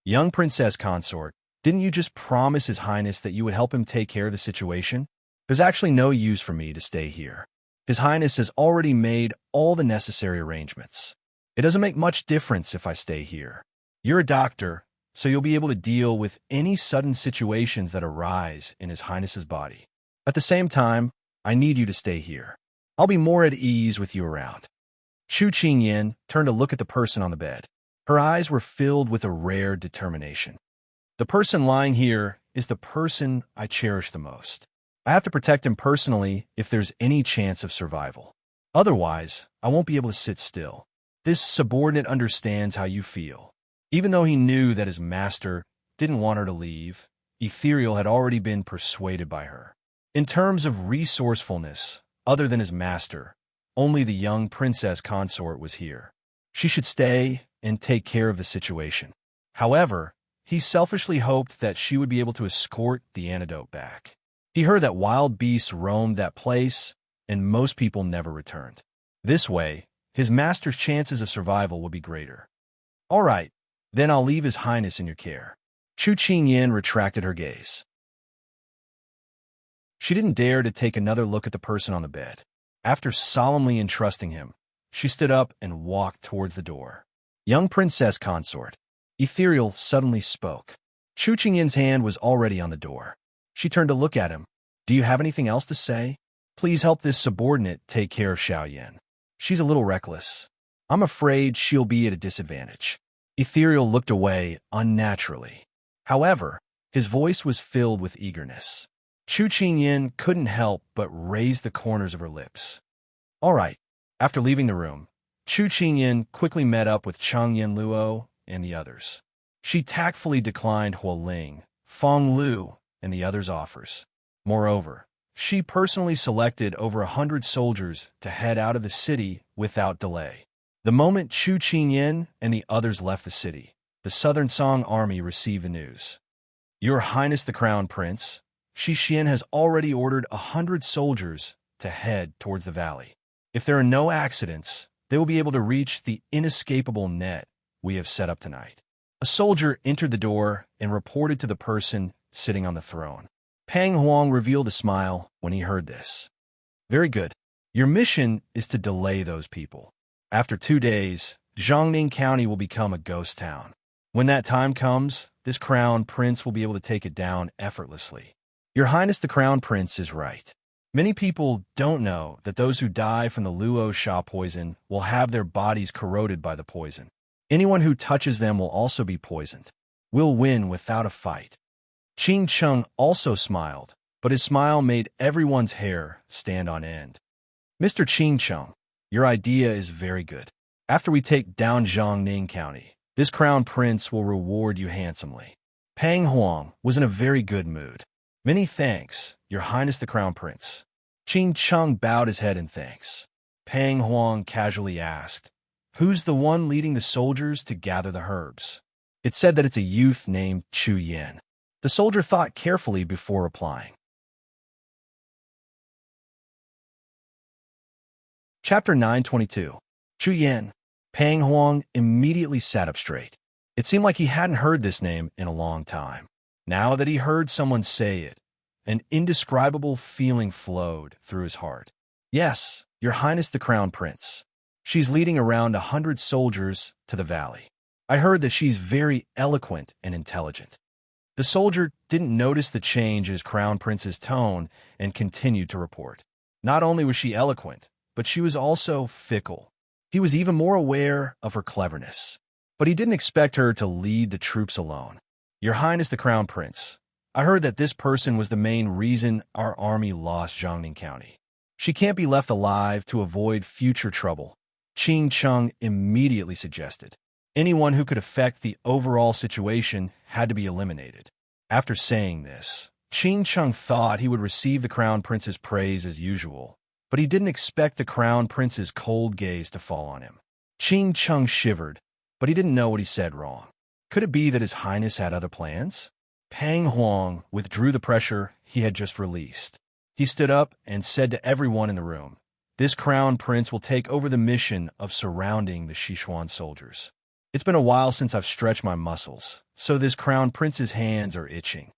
"Young princess consort, didn't you just promise His Highness that you would help him take care of the situation? There's actually no use for me to stay here. His Highness has already made all the necessary arrangements. It doesn't make much difference if I stay here. You're a doctor, so you'll be able to deal with any sudden situations that arise in His Highness's body. At the same time, I need you to stay here. I'll be more at ease with you around." Chu Qingyan turned to look at the person on the bed. Her eyes were filled with a rare determination. "The person lying here is the person I cherish the most. I have to protect him personally if there's any chance of survival. Otherwise, I won't be able to sit still. This subordinate understands how you feel." Even though he knew that his master didn't want her to leave, Ethereal had already been persuaded by her. In terms of resourcefulness, other than his master, only the young princess consort was here. She should stay and take care of the situation. However, he selfishly hoped that she would be able to escort the antidote back. He heard that wild beasts roamed that place, and most people never returned. This way, his master's chances of survival would be greater. "All right, then I'll leave His Highness in your care." Chu Qingyan retracted her gaze. She didn't dare to take another look at the person on the bed. After solemnly entrusting him, she stood up and walked towards the door. "Young princess consort," Ethereal suddenly spoke. Chu Qingyan's hand was already on the door. She turned to look at him. "Do you have anything else to say? Please help this subordinate take care of Xiao. She's a little reckless. I'm afraid she'll be at a disadvantage." Ethereal looked away unnaturally. However, his voice was filled with eagerness. Chu Qingyan couldn't help but raise the corners of her lips. "All right." After leaving the room, Chu Qingyan quickly met up with Chang Yin Luo and the others. She tactfully declined Huo Ling, Feng Lu, and the others' offers. Moreover, she personally selected over 100 soldiers to head out of the city without delay. The moment Chu Qingyan and the others left the city, the Southern Song army received the news. "Your Highness the Crown Prince, Shi Xian has already ordered 100 soldiers to head towards the valley. If there are no accidents, they will be able to reach the inescapable net we have set up tonight." A soldier entered the door and reported to the person sitting on the throne. Pang Huang revealed a smile when he heard this. "Very good. Your mission is to delay those people. After 2 days, Jiangning County will become a ghost town. When that time comes, this crown prince will be able to take it down effortlessly. Your Highness the Crown Prince is right. Many people don't know that those who die from the Luo Sha poison will have their bodies corroded by the poison. Anyone who touches them will also be poisoned. We'll win without a fight. Qing Cheng also smiled, but his smile made everyone's hair stand on end. Mr. Qing Cheng, your idea is very good. After we take down Jiangning County, this crown prince will reward you handsomely. Pang Huang was in a very good mood. Many thanks, Your Highness the Crown Prince. Qing Cheng bowed his head in thanks. Pang Huang casually asked, "Who's the one leading the soldiers to gather the herbs?" It said that it's a youth named Chu Yin. The soldier thought carefully before replying. Chapter 922. Chu Yin. Pang Huang immediately sat up straight. It seemed like he hadn't heard this name in a long time. Now that he heard someone say it, an indescribable feeling flowed through his heart. Yes, Your Highness the Crown Prince. She's leading around 100 soldiers to the valley. I heard that she's very eloquent and intelligent. The soldier didn't notice the change in his Crown Prince's tone and continued to report. Not only was she eloquent, but she was also fickle. He was even more aware of her cleverness. But he didn't expect her to lead the troops alone. Your Highness the Crown Prince, I heard that this person was the main reason our army lost Jiangning County. She can't be left alive to avoid future trouble. Qing Cheng immediately suggested. Anyone who could affect the overall situation had to be eliminated. After saying this, Qing Cheng thought he would receive the Crown Prince's praise as usual, but he didn't expect the Crown Prince's cold gaze to fall on him. Qing Cheng shivered, but he didn't know what he said wrong. Could it be that His Highness had other plans? Pang Huang withdrew the pressure he had just released. He stood up and said to everyone in the room, "This Crown Prince will take over the mission of surrounding the Sichuan soldiers. It's been a while since I've stretched my muscles, so this Crown Prince's hands are itching."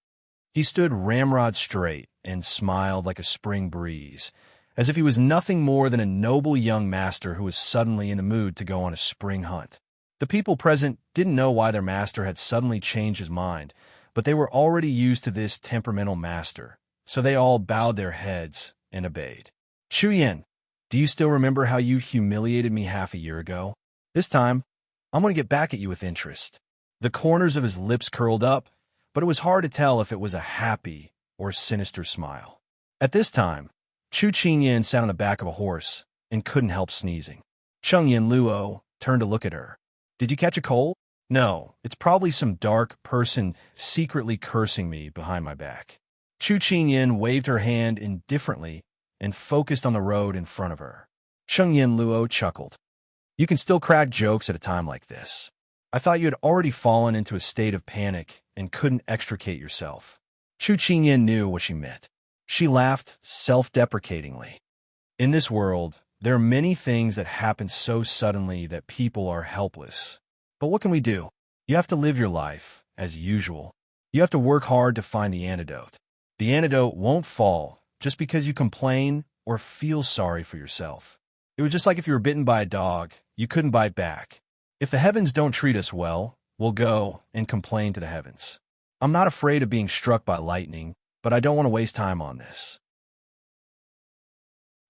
He stood ramrod straight and smiled like a spring breeze, as if he was nothing more than a noble young master who was suddenly in the mood to go on a spring hunt. The people present didn't know why their master had suddenly changed his mind, but they were already used to this temperamental master, so they all bowed their heads and obeyed. "Chu Yin, do you still remember how you humiliated me half a year ago? This time, I'm going to get back at you with interest." The corners of his lips curled up, but it was hard to tell if it was a happy or sinister smile. At this time, Chu Qingyan sat on the back of a horse and couldn't help sneezing. Cheng Yin Luo turned to look at her. "Did you catch a cold?" "No, it's probably some dark person secretly cursing me behind my back." Chu Qingyan waved her hand indifferently and focused on the road in front of her. Cheng Yin Luo chuckled. "You can still crack jokes at a time like this. I thought you had already fallen into a state of panic and couldn't extricate yourself." Chu Qingyan knew what she meant. She laughed self-deprecatingly. In this world, there are many things that happen so suddenly that people are helpless. But what can we do? You have to live your life, as usual. You have to work hard to find the antidote. The antidote won't fall just because you complain or feel sorry for yourself. It was just like if you were bitten by a dog, you couldn't bite back. If the heavens don't treat us well, we'll go and complain to the heavens. I'm not afraid of being struck by lightning, but I don't want to waste time on this.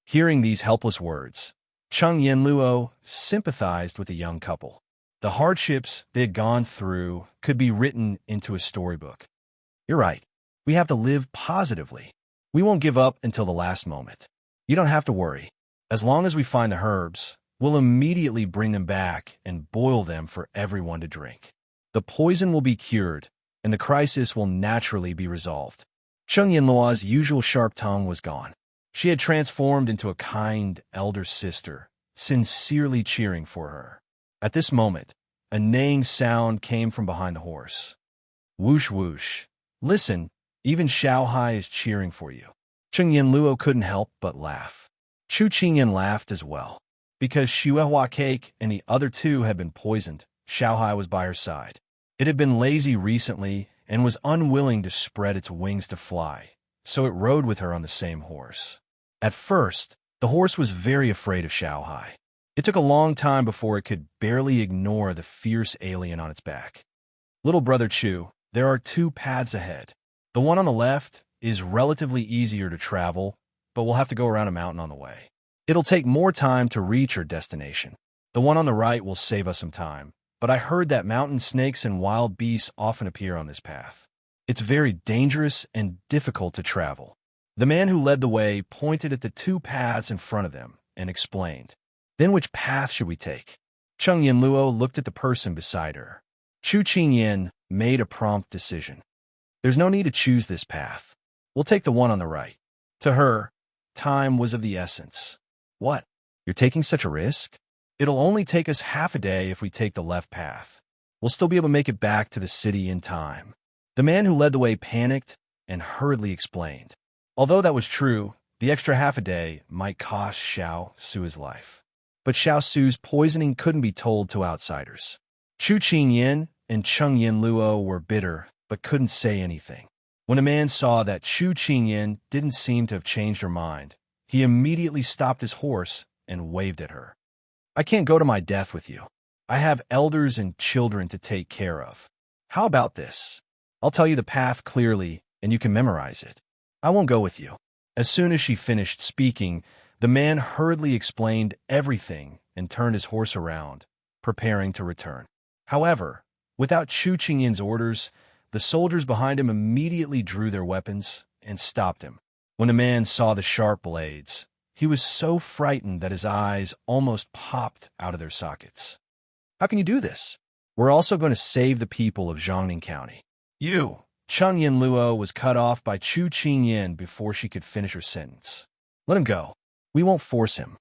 Hearing these helpless words, Cheng Yin Luo sympathized with the young couple. The hardships they had gone through could be written into a storybook. "You're right. We have to live positively. We won't give up until the last moment. You don't have to worry. As long as we find the herbs, we'll immediately bring them back and boil them for everyone to drink. The poison will be cured, and the crisis will naturally be resolved." Cheng Yin Luo's usual sharp tongue was gone. She had transformed into a kind elder sister, sincerely cheering for her. At this moment, a neighing sound came from behind the horse. "Whoosh whoosh. Listen, even Xiao is cheering for you." Cheng Yin Luo couldn't help but laugh. Chu Qingyan laughed as well. Because Xuehua Cake and the other two had been poisoned, Xiao was by her side. It had been lazy recently and was unwilling to spread its wings to fly, so it rode with her on the same horse. At first, the horse was very afraid of Xiao. It took a long time before it could barely ignore the fierce alien on its back. Little brother Chu, there are two paths ahead. The one on the left is relatively easier to travel, but we'll have to go around a mountain on the way. It'll take more time to reach our destination. The one on the right will save us some time, but I heard that mountain snakes and wild beasts often appear on this path. It's very dangerous and difficult to travel. The man who led the way pointed at the two paths in front of them and explained. Then which path should we take? Cheng Yinluo looked at the person beside her. Chu Qingyan made a prompt decision. There's no need to choose this path. We'll take the one on the right. To her, time was of the essence. What? You're taking such a risk? It'll only take us half a day if we take the left path. We'll still be able to make it back to the city in time. The man who led the way panicked and hurriedly explained. Although that was true, the extra half a day might cost Xiao Su his life. But Xiao Su's poisoning couldn't be told to outsiders. Chu Qingyan and Cheng Yinluo were bitter, but couldn't say anything. When a man saw that Chu Qingyan didn't seem to have changed her mind, he immediately stopped his horse and waved at her. I can't go to my death with you. I have elders and children to take care of. How about this? I'll tell you the path clearly, and you can memorize it. I won't go with you. As soon as she finished speaking, the man hurriedly explained everything and turned his horse around, preparing to return. However, without Chu Qingyan's orders, the soldiers behind him immediately drew their weapons and stopped him. When the man saw the sharp blades, he was so frightened that his eyes almost popped out of their sockets. How can you do this? We're also going to save the people of Jiangning County. You! Cheng Yinluo was cut off by Chu Qingyan before she could finish her sentence. Let him go. We won't force him.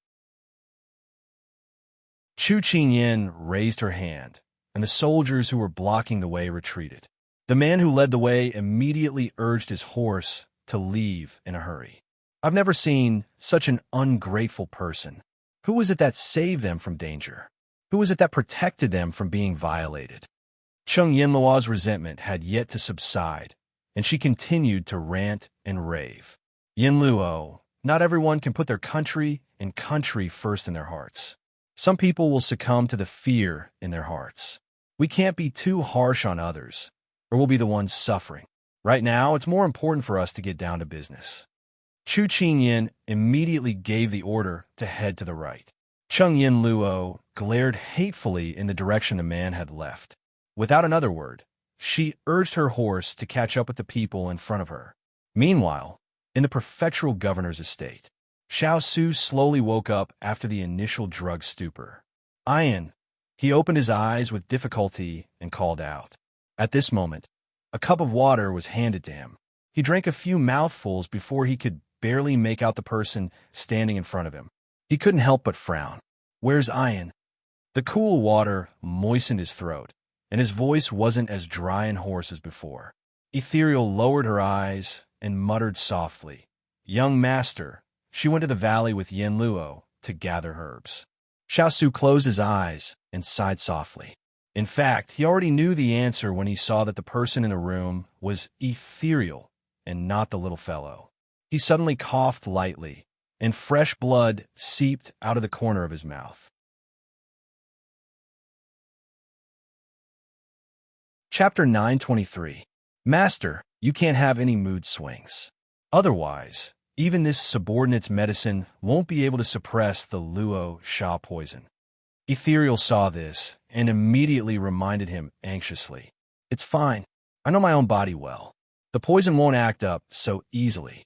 Chu Qingyan raised her hand, and the soldiers who were blocking the way retreated. The man who led the way immediately urged his horse to leave in a hurry. I've never seen such an ungrateful person. Who was it that saved them from danger? Who was it that protected them from being violated? Cheng Yinluo's resentment had yet to subside, and she continued to rant and rave. Yinluo, not everyone can put their country and country first in their hearts. Some people will succumb to the fear in their hearts. We can't be too harsh on others, or we'll be the ones suffering. Right now, it's more important for us to get down to business. Chu Qingyan immediately gave the order to head to the right. Cheng Yinluo glared hatefully in the direction the man had left. Without another word, she urged her horse to catch up with the people in front of her. Meanwhile, in the prefectural governor's estate, Xiao Su slowly woke up after the initial drug stupor. Ian, he opened his eyes with difficulty and called out. At this moment, a cup of water was handed to him. He drank a few mouthfuls before he could barely make out the person standing in front of him. He couldn't help but frown. Where's Ian? The cool water moistened his throat, and his voice wasn't as dry and hoarse as before. Ethereal lowered her eyes and muttered softly, Young master, she went to the valley with Yinluo to gather herbs. Xiao Su closed his eyes and sighed softly. In fact, he already knew the answer when he saw that the person in the room was ethereal and not the little fellow. He suddenly coughed lightly, and fresh blood seeped out of the corner of his mouth. Chapter 923. Master, you can't have any mood swings. Otherwise, even this subordinate's medicine won't be able to suppress the Luo Sha poison. Ethereal saw this and immediately reminded him anxiously. It's fine. I know my own body well. The poison won't act up so easily.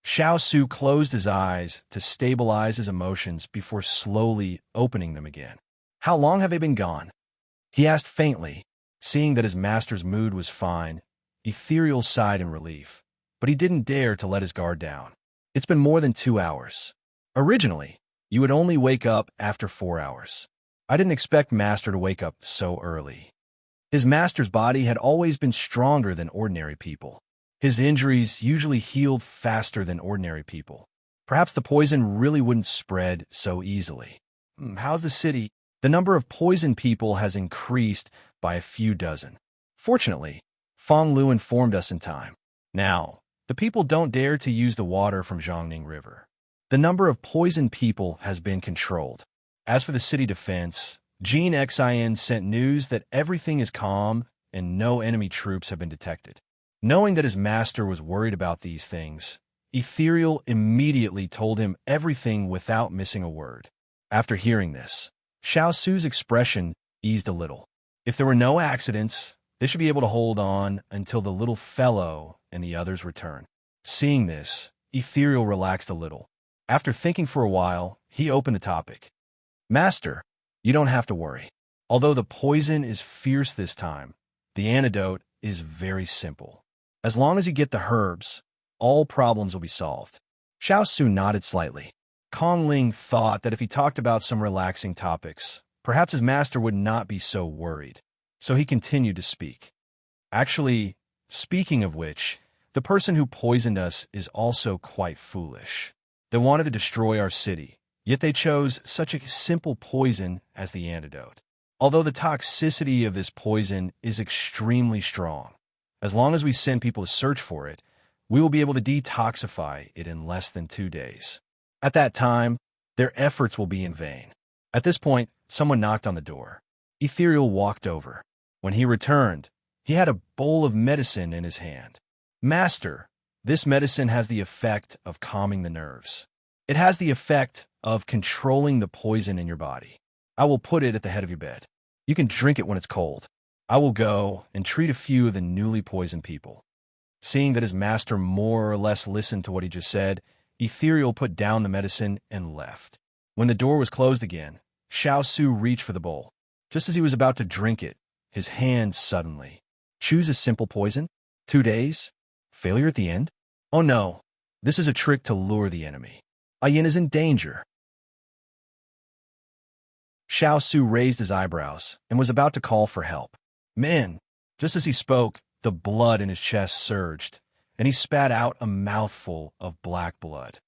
Xiao Su closed his eyes to stabilize his emotions before slowly opening them again. How long have they been gone? He asked faintly. Seeing that his master's mood was fine, Ethereal sighed in relief, but he didn't dare to let his guard down. It's been more than 2 hours. Originally, you would only wake up after 4 hours. I didn't expect Master to wake up so early. His master's body had always been stronger than ordinary people. His injuries usually healed faster than ordinary people. Perhaps the poison really wouldn't spread so easily. How's the city? The number of poisoned people has increased by a few dozen. Fortunately, Fong Lu informed us in time. Now, the people don't dare to use the water from Jiangning River. The number of poisoned people has been controlled. As for the city defense, Jean Xin sent news that everything is calm and no enemy troops have been detected. Knowing that his master was worried about these things, Ethereal immediately told him everything without missing a word. After hearing this, Xiao Su's expression eased a little. If there were no accidents, they should be able to hold on until the little fellow and the others return. Seeing this, Ethereal relaxed a little. After thinking for a while, he opened the topic. Master, you don't have to worry. Although the poison is fierce this time, the antidote is very simple. As long as you get the herbs, all problems will be solved. Xiao Su nodded slightly. Kong Ling thought that if he talked about some relaxing topics, perhaps his master would not be so worried. So he continued to speak. Actually, speaking of which, the person who poisoned us is also quite foolish. They wanted to destroy our city, yet they chose such a simple poison as the antidote. Although the toxicity of this poison is extremely strong, as long as we send people to search for it, we will be able to detoxify it in less than 2 days. At that time, their efforts will be in vain. At this point, someone knocked on the door. Ethereal walked over. When he returned, he had a bowl of medicine in his hand. Master, this medicine has the effect of calming the nerves. It has the effect of controlling the poison in your body. I will put it at the head of your bed. You can drink it when it's cold. I will go and treat a few of the newly poisoned people. Seeing that his master more or less listened to what he just said, Ethereal put down the medicine and left. When the door was closed again, Xiao Su reached for the bowl. Just as he was about to drink it, his hand suddenly. Choose a simple poison? 2 days? Failure at the end? Oh no, this is a trick to lure the enemy. Ayin is in danger. Xiao Su raised his eyebrows and was about to call for help. Men! Just as he spoke, the blood in his chest surged, and he spat out a mouthful of black blood.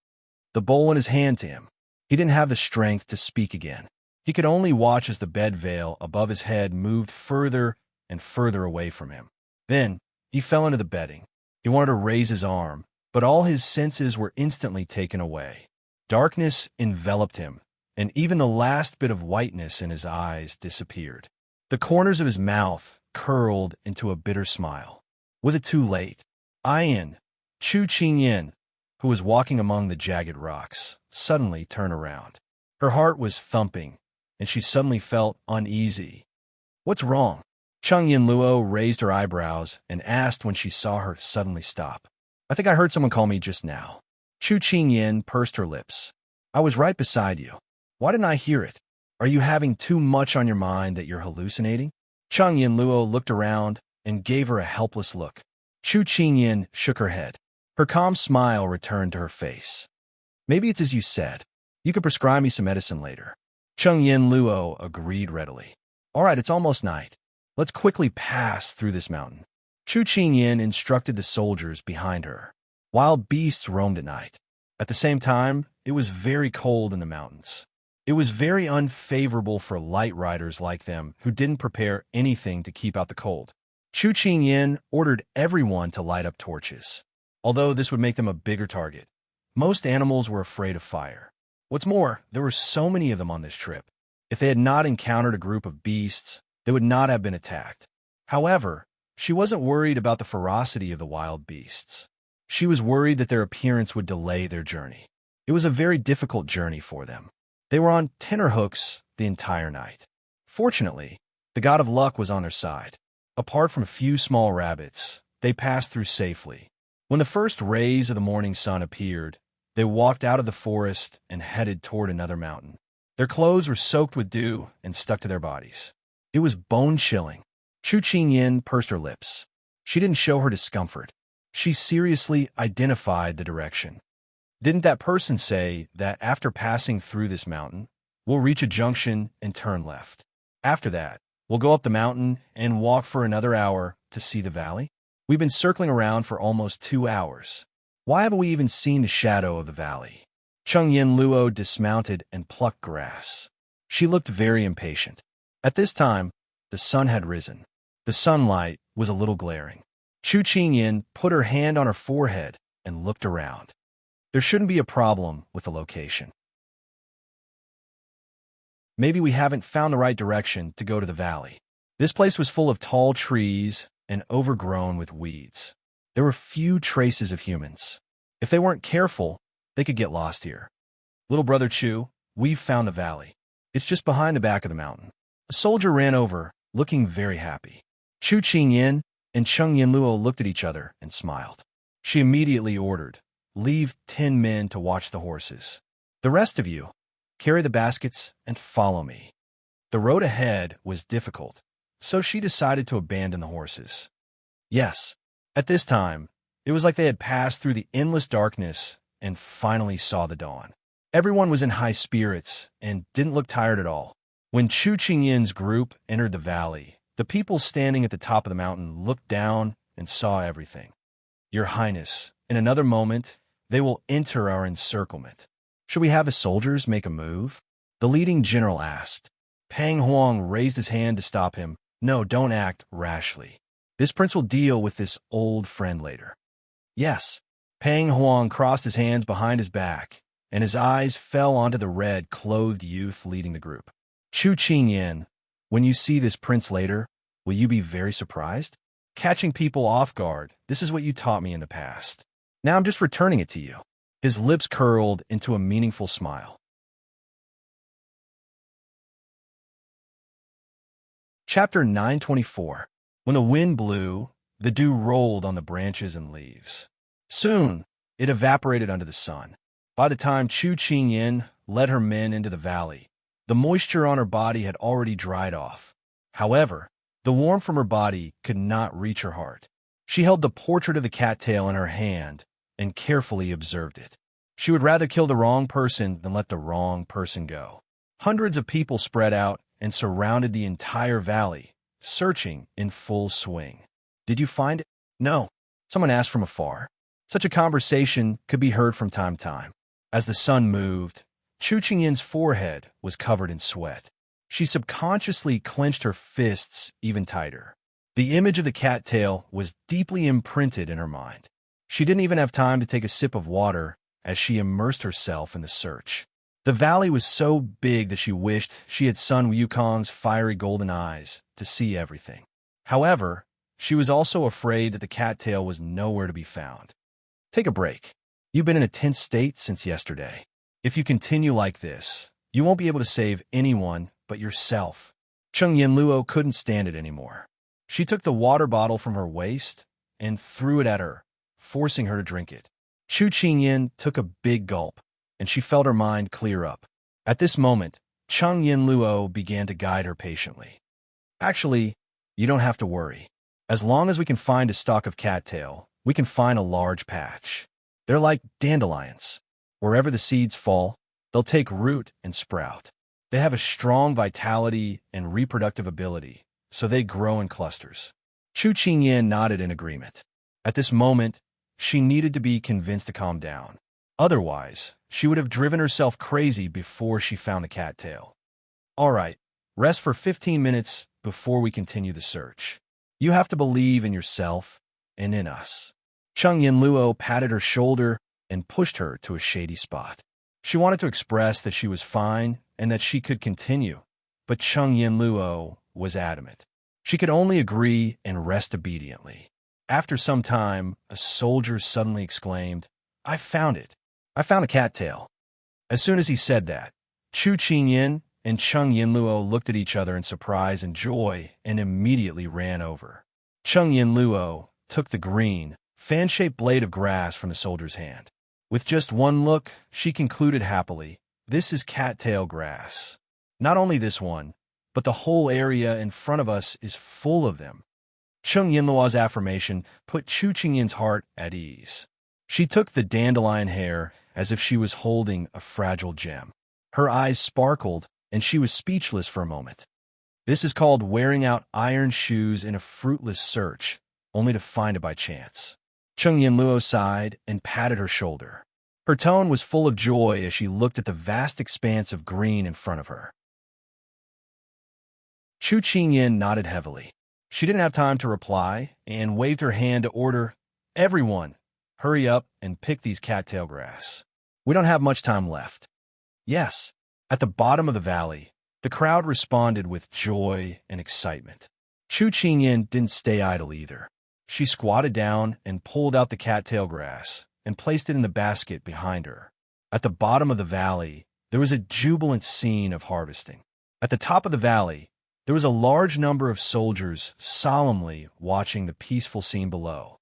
The bowl in his hand to him. He didn't have the strength to speak again. He could only watch as the bed veil above his head moved further and further away from him. Then, he fell into the bedding. He wanted to raise his arm, but all his senses were instantly taken away. Darkness enveloped him, and even the last bit of whiteness in his eyes disappeared. The corners of his mouth curled into a bitter smile. Was it too late? Ayin, Chu Qingyin, who was walking among the jagged rocks, suddenly turned around. Her heart was thumping, and she suddenly felt uneasy. What's wrong? Cheng Yinluo raised her eyebrows and asked when she saw her suddenly stop. I think I heard someone call me just now. Chu Qingyin pursed her lips. I was right beside you. Why didn't I hear it? Are you having too much on your mind that you're hallucinating? Cheng Yinluo looked around and gave her a helpless look. Chu Qingyin shook her head. Her calm smile returned to her face. Maybe it's as you said. You could prescribe me some medicine later. Cheng Yinluo agreed readily. All right, it's almost night. Let's quickly pass through this mountain. Chu Qingyin instructed the soldiers behind her. Wild beasts roamed at night. At the same time, it was very cold in the mountains. It was very unfavorable for light riders like them who didn't prepare anything to keep out the cold. Chu Qingyin ordered everyone to light up torches. Although this would make them a bigger target, most animals were afraid of fire. What's more, there were so many of them on this trip. If they had not encountered a group of beasts, they would not have been attacked. However, she wasn't worried about the ferocity of the wild beasts. She was worried that their appearance would delay their journey. It was a very difficult journey for them. They were on tenterhooks the entire night. Fortunately, the god of luck was on their side. Apart from a few small rabbits, they passed through safely. When the first rays of the morning sun appeared, they walked out of the forest and headed toward another mountain. Their clothes were soaked with dew and stuck to their bodies. It was bone-chilling. Chu Qingyin pursed her lips. She didn't show her discomfort. She seriously identified the direction. Didn't that person say that after passing through this mountain, we'll reach a junction and turn left? After that, we'll go up the mountain and walk for another hour to see the valley? We've been circling around for almost 2 hours. Why haven't we even seen the shadow of the valley? Cheng Yinluo dismounted and plucked grass. She looked very impatient. At this time, the sun had risen. The sunlight was a little glaring. Chu Qingyin put her hand on her forehead and looked around. There shouldn't be a problem with the location. Maybe we haven't found the right direction to go to the valley. This place was full of tall trees and overgrown with weeds. There were few traces of humans. If they weren't careful, they could get lost here. Little brother Chu, we've found the valley. It's just behind the back of the mountain. A soldier ran over, looking very happy. Chu Qingyan and Cheng Yinluo looked at each other and smiled. She immediately ordered, "Leave 10 men to watch the horses. The rest of you, carry the baskets and follow me." The road ahead was difficult, so she decided to abandon the horses. Yes, at this time, it was like they had passed through the endless darkness and finally saw the dawn. Everyone was in high spirits and didn't look tired at all. When Chu Qingyan's group entered the valley, the people standing at the top of the mountain looked down and saw everything. "Your Highness, in another moment, they will enter our encirclement. Should we have the soldiers make a move?" The leading general asked. Pang Huang raised his hand to stop him. "No, don't act rashly. This prince will deal with this old friend later." "Yes." Pang Huang crossed his hands behind his back, and his eyes fell onto the red-clothed youth leading the group. "Chu Qingyan, when you see this prince later, will you be very surprised? Catching people off guard, this is what you taught me in the past. Now I'm just returning it to you." His lips curled into a meaningful smile. Chapter 924. When the wind blew, the dew rolled on the branches and leaves. Soon, it evaporated under the sun. By the time Chu Qingyan led her men into the valley, the moisture on her body had already dried off. However, the warmth from her body could not reach her heart. She held the portrait of the cattail in her hand and carefully observed it. She would rather kill the wrong person than let the wrong person go. Hundreds of people spread out and surrounded the entire valley, searching in full swing. "Did you find it?" "No," someone asked from afar. Such a conversation could be heard from time to time. As the sun moved, Chu Qingyan's forehead was covered in sweat. She subconsciously clenched her fists even tighter. The image of the cattail was deeply imprinted in her mind. She didn't even have time to take a sip of water as she immersed herself in the search. The valley was so big that she wished she had Sun Wukong's fiery golden eyes to see everything. However, she was also afraid that the cattail was nowhere to be found. "Take a break. You've been in a tense state since yesterday. If you continue like this, you won't be able to save anyone but yourself." Cheng Yinluo couldn't stand it anymore. She took the water bottle from her waist and threw it at her, forcing her to drink it. Chu Qingyan took a big gulp, and she felt her mind clear up. At this moment, Cheng Yinluo began to guide her patiently. "Actually, you don't have to worry. As long as we can find a stalk of cattail, we can find a large patch. They're like dandelions. Wherever the seeds fall, they'll take root and sprout. They have a strong vitality and reproductive ability, so they grow in clusters." Chu Qingyan nodded in agreement. At this moment, she needed to be convinced to calm down. Otherwise, she would have driven herself crazy before she found the cattail. "All right, rest for 15 minutes before we continue the search. You have to believe in yourself and in us." Cheng Yinluo patted her shoulder and pushed her to a shady spot. She wanted to express that she was fine and that she could continue, but Cheng Yinluo was adamant. She could only agree and rest obediently. After some time, a soldier suddenly exclaimed, "I found it. I found a cattail." As soon as he said that, Chu Qingyan and Cheng Yinluo looked at each other in surprise and joy and immediately ran over. Cheng Yinluo took the green, fan-shaped blade of grass from the soldier's hand. With just one look, she concluded happily, "This is cattail grass. Not only this one, but the whole area in front of us is full of them." Cheng Yinluo's affirmation put Chu Qingyan's heart at ease. She took the dandelion hair as if she was holding a fragile gem. Her eyes sparkled, and she was speechless for a moment. This is called wearing out iron shoes in a fruitless search, only to find it by chance. Cheng Yinluo sighed and patted her shoulder. Her tone was full of joy as she looked at the vast expanse of green in front of her. Chu Qingyan nodded heavily. She didn't have time to reply and waved her hand to order, "Everyone, hurry up and pick these cattail grass. We don't have much time left." Yes, at the bottom of the valley, The crowd responded with joy and excitement. Chu Qingyan didn't stay idle either. She squatted down and pulled out the cattail grass and placed it in the basket behind her. At the bottom of the valley, there was a jubilant scene of harvesting. At the top of the valley, there was a large number of soldiers solemnly watching the peaceful scene below.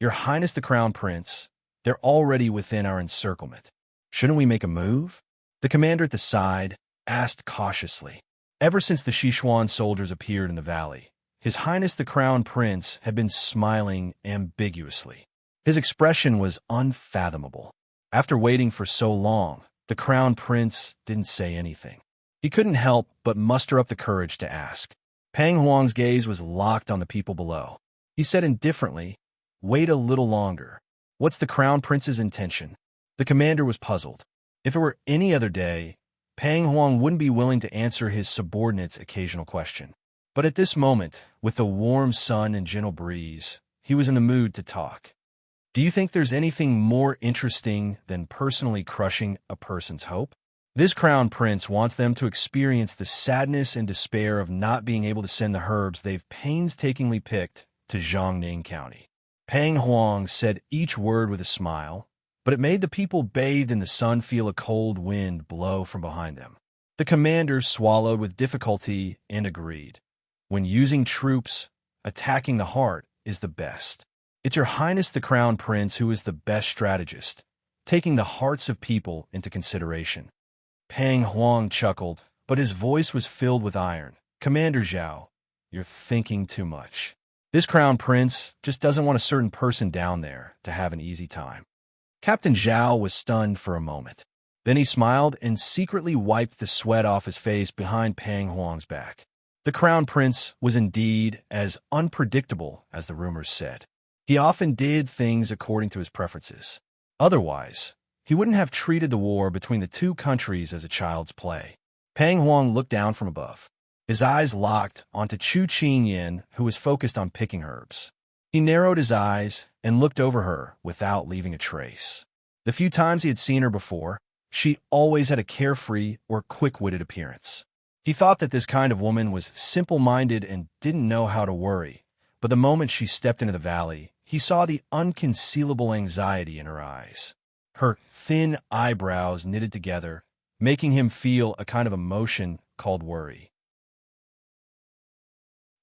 Your Highness the Crown Prince, they're already within our encirclement. Shouldn't we make a move? The commander at the side asked cautiously. Ever since the Sichuan soldiers appeared in the valley, His Highness the Crown Prince had been smiling ambiguously. His expression was unfathomable. After waiting for so long, the Crown Prince didn't say anything. He couldn't help but muster up the courage to ask. Pang Huang's gaze was locked on the people below. He said indifferently, "Wait a little longer. What's the Crown Prince's intention?" The commander was puzzled. If it were any other day, Pang Huang wouldn't be willing to answer his subordinate's occasional question. But at this moment, with the warm sun and gentle breeze, he was in the mood to talk. Do you think there's anything more interesting than personally crushing a person's hope? This Crown Prince wants them to experience the sadness and despair of not being able to send the herbs they've painstakingly picked to Jiangning County. Pang Huang said each word with a smile, but it made the people bathed in the sun feel a cold wind blow from behind them. The commander swallowed with difficulty and agreed. When using troops, attacking the heart is the best. It's Your Highness the Crown Prince who is the best strategist, taking the hearts of people into consideration. Pang Huang chuckled, but his voice was filled with iron. Commander Xiao, you're thinking too much. This Crown Prince just doesn't want a certain person down there to have an easy time. Captain Xiao was stunned for a moment. Then he smiled and secretly wiped the sweat off his face behind Pang Huang's back. The Crown Prince was indeed as unpredictable as the rumors said. He often did things according to his preferences. Otherwise, he wouldn't have treated the war between the two countries as a child's play. Pang Huang looked down from above. His eyes locked onto Chu Qingyan, who was focused on picking herbs. He narrowed his eyes and looked over her without leaving a trace. The few times he had seen her before, she always had a carefree or quick-witted appearance. He thought that this kind of woman was simple-minded and didn't know how to worry, but the moment she stepped into the valley, he saw the unconcealable anxiety in her eyes. Her thin eyebrows knitted together, making him feel a kind of emotion called worry.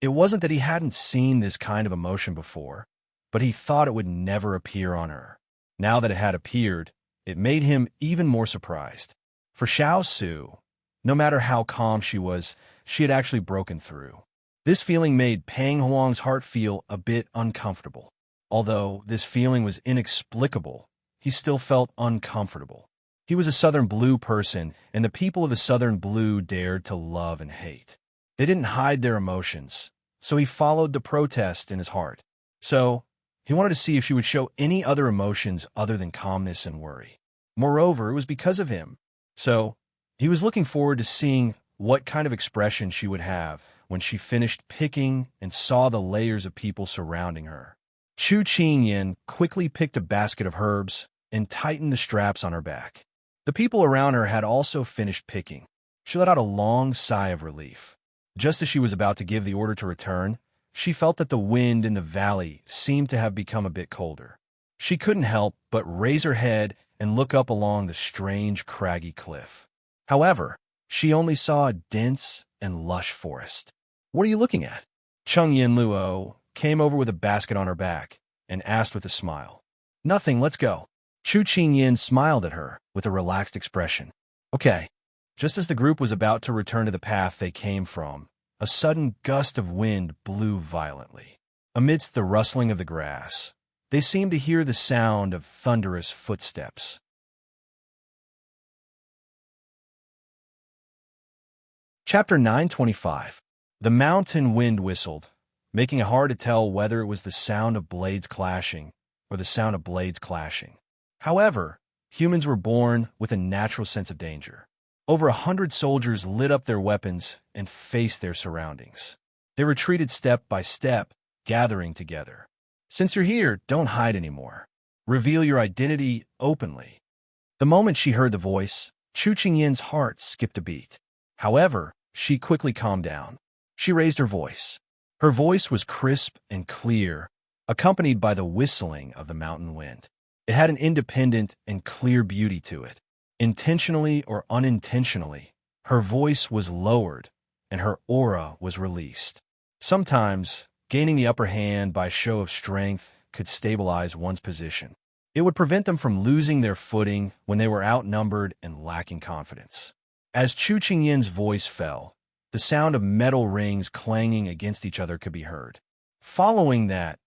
It wasn't that he hadn't seen this kind of emotion before, but he thought it would never appear on her. Now that it had appeared, it made him even more surprised. For Xiao Su, no matter how calm she was, she had actually broken through. This feeling made Pang Huang's heart feel a bit uncomfortable. Although this feeling was inexplicable, he still felt uncomfortable. He was a Southern Blue person, and the people of the Southern Blue dared to love and hate. They didn't hide their emotions, so he followed the protest in his heart. So, he wanted to see if she would show any other emotions other than calmness and worry. Moreover, it was because of him. So, he was looking forward to seeing what kind of expression she would have when she finished picking and saw the layers of people surrounding her. Chu Qingyan quickly picked a basket of herbs and tightened the straps on her back. The people around her had also finished picking. She let out a long sigh of relief. Just as she was about to give the order to return, she felt that the wind in the valley seemed to have become a bit colder. She couldn't help but raise her head and look up along the strange, craggy cliff. However, she only saw a dense and lush forest. "What are you looking at?" Chung Yin Luo came over with a basket on her back and asked with a smile. "Nothing, let's go." Chu Qingyan smiled at her with a relaxed expression. "Okay." Just as the group was about to return to the path they came from, a sudden gust of wind blew violently. Amidst the rustling of the grass, they seemed to hear the sound of thunderous footsteps. Chapter 925. The mountain wind whistled, making it hard to tell whether it was the sound of blades clashing or the sound of blades clashing. However, humans were born with a natural sense of danger. Over 100 soldiers lit up their weapons and faced their surroundings. They retreated step by step, gathering together. "Since you're here, don't hide anymore. Reveal your identity openly." The moment she heard the voice, Chu Qingyan's heart skipped a beat. However, she quickly calmed down. She raised her voice. Her voice was crisp and clear, accompanied by the whistling of the mountain wind. It had an independent and clear beauty to it. Intentionally or unintentionally, her voice was lowered and her aura was released. Sometimes, gaining the upper hand by show of strength could stabilize one's position. It would prevent them from losing their footing when they were outnumbered and lacking confidence. As Chu Qingyin's voice fell, the sound of metal rings clanging against each other could be heard. Following that,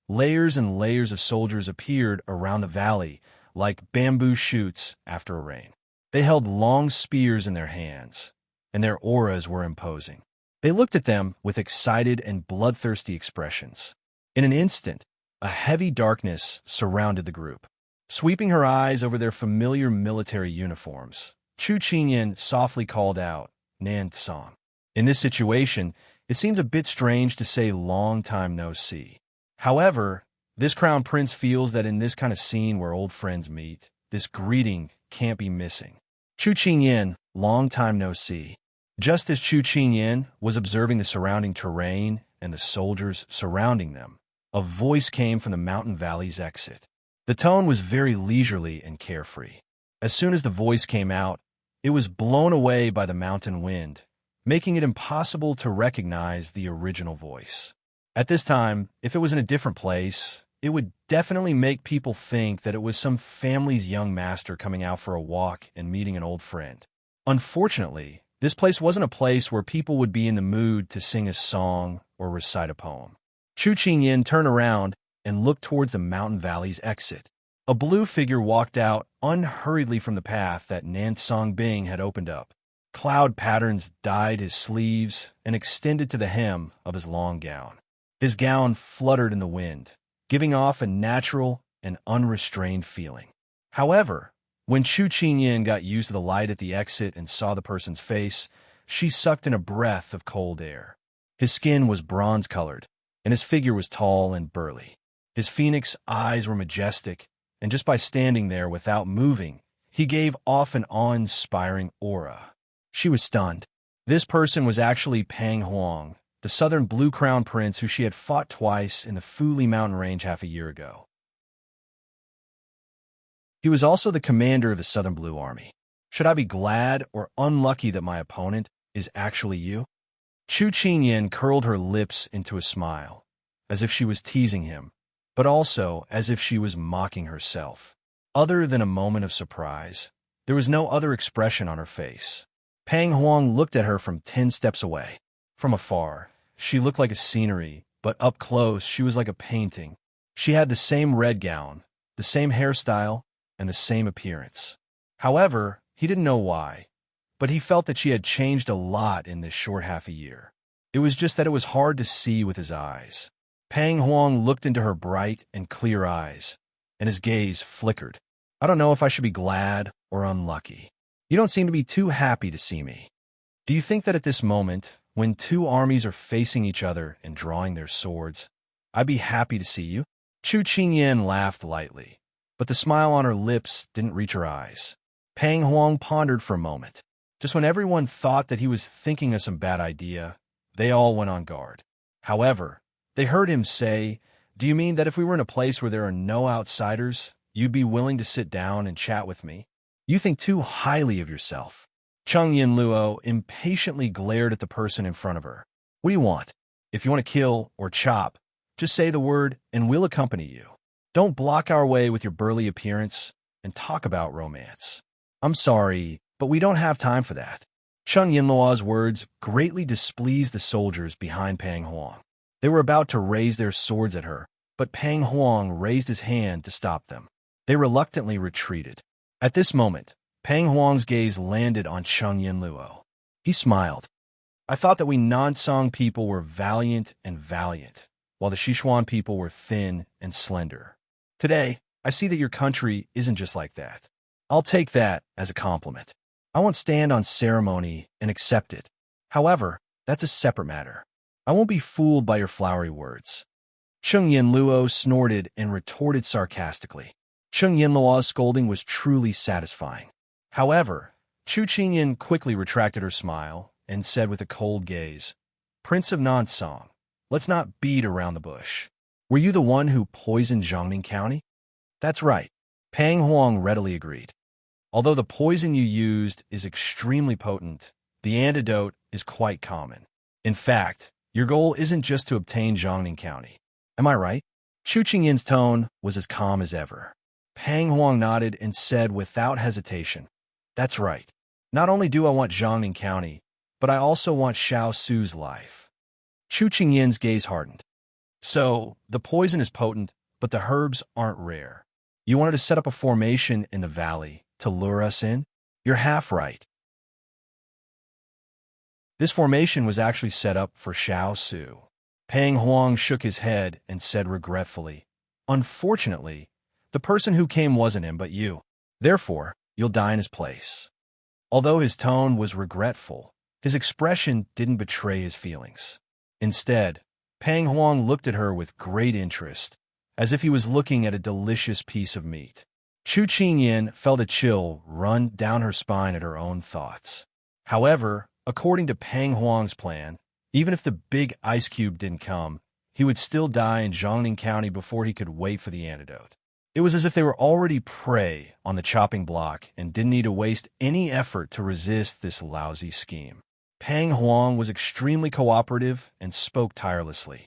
layers and layers of soldiers appeared around the valley like bamboo shoots after a rain. They held long spears in their hands, and their auras were imposing. They looked at them with excited and bloodthirsty expressions. In an instant, a heavy darkness surrounded the group. Sweeping her eyes over their familiar military uniforms, Chu Qinyin softly called out, "Nan Tsang." In this situation, it seems a bit strange to say long time no see. However, this crown prince feels that in this kind of scene where old friends meet, this greeting can't be missing. Chu Qinyin, long time no see. Just as Chu Qinyin was observing the surrounding terrain and the soldiers surrounding them, a voice came from the mountain valley's exit. The tone was very leisurely and carefree. As soon as the voice came out, it was blown away by the mountain wind, making it impossible to recognize the original voice. At this time, if it was in a different place, it would definitely make people think that it was some family's young master coming out for a walk and meeting an old friend. Unfortunately, this place wasn't a place where people would be in the mood to sing a song or recite a poem. Chu Qinyin turned around and looked towards the mountain valley's exit. A blue figure walked out unhurriedly from the path that Nan Songbing had opened up. Cloud patterns dyed his sleeves and extended to the hem of his long gown. His gown fluttered in the wind, giving off a natural and unrestrained feeling. However, when Chu Qinyin got used to the light at the exit and saw the person's face, she sucked in a breath of cold air. His skin was bronze-colored, and his figure was tall and burly. His phoenix eyes were majestic, and just by standing there without moving, he gave off an awe-inspiring aura. She was stunned. This person was actually Pang Huang, the southern Blue Crown Prince who she had fought twice in the Fuli mountain range half a year ago. He was also the commander of the Southern Blue Army. Should I be glad or unlucky that my opponent is actually you? Chu Qinyin curled her lips into a smile, as if she was teasing him, but also as if she was mocking herself. Other than a moment of surprise, there was no other expression on her face. Pang Huang looked at her from 10 steps away. From afar, she looked like a scenery, but up close she was like a painting. She had the same red gown, the same hairstyle, and the same appearance. However, he didn't know why, but he felt that she had changed a lot in this short half a year. It was just that it was hard to see with his eyes. Pang Huang looked into her bright and clear eyes, and his gaze flickered. I don't know if I should be glad or unlucky. You don't seem to be too happy to see me. Do you think that at this moment, when two armies are facing each other and drawing their swords, I'd be happy to see you? Chu Qinyin laughed lightly, but the smile on her lips didn't reach her eyes. Pang Huang pondered for a moment. Just when everyone thought that he was thinking of some bad idea, they all went on guard. However, they heard him say, "Do you mean that if we were in a place where there are no outsiders, you'd be willing to sit down and chat with me? You think too highly of yourself." Cheng Yinluo impatiently glared at the person in front of her. "What do you want? If you want to kill or chop, just say the word and we'll accompany you. Don't block our way with your burly appearance and talk about romance." "I'm sorry, but we don't have time for that." Cheng Yinluo's words greatly displeased the soldiers behind Pang Huang. They were about to raise their swords at her, but Pang Huang raised his hand to stop them. They reluctantly retreated. At this moment, Pang Huang's gaze landed on Cheng Yinluo. He smiled. "I thought that we Nansong people were valiant, while the Sichuan people were thin and slender. Today, I see that your country isn't just like that. I'll take that as a compliment. I won't stand on ceremony and accept it. However, that's a separate matter. I won't be fooled by your flowery words." Cheng Yinluo snorted and retorted sarcastically. Cheng Yinluo's scolding was truly satisfying. However, Chu Qinyin quickly retracted her smile and said with a cold gaze, "Prince of Nansong, let's not beat around the bush. Were you the one who poisoned Jiangning County?" "That's right," Pang Huang readily agreed. "Although the poison you used is extremely potent, the antidote is quite common. In fact, your goal isn't just to obtain Jiangning County. Am I right?" Chu Qingyin's tone was as calm as ever. Pang Huang nodded and said without hesitation, "That's right. Not only do I want Jiangning County, but I also want Xiao Su's life." Chu Qingyin's gaze hardened. "So, the poison is potent, but the herbs aren't rare. You wanted to set up a formation in the valley to lure us in? You're half right. This formation was actually set up for Xiao Su." Pang Huang shook his head and said regretfully, "Unfortunately, the person who came wasn't him but you. Therefore, you'll die in his place." Although his tone was regretful, his expression didn't betray his feelings. Instead, Pang Huang looked at her with great interest, as if he was looking at a delicious piece of meat. Chu Qingyin felt a chill run down her spine at her own thoughts. However, according to Pang Huang's plan, even if the big ice cube didn't come, he would still die in Jiangning County before he could wait for the antidote. It was as if they were already prey on the chopping block and didn't need to waste any effort to resist this lousy scheme. Pang Huang was extremely cooperative and spoke tirelessly.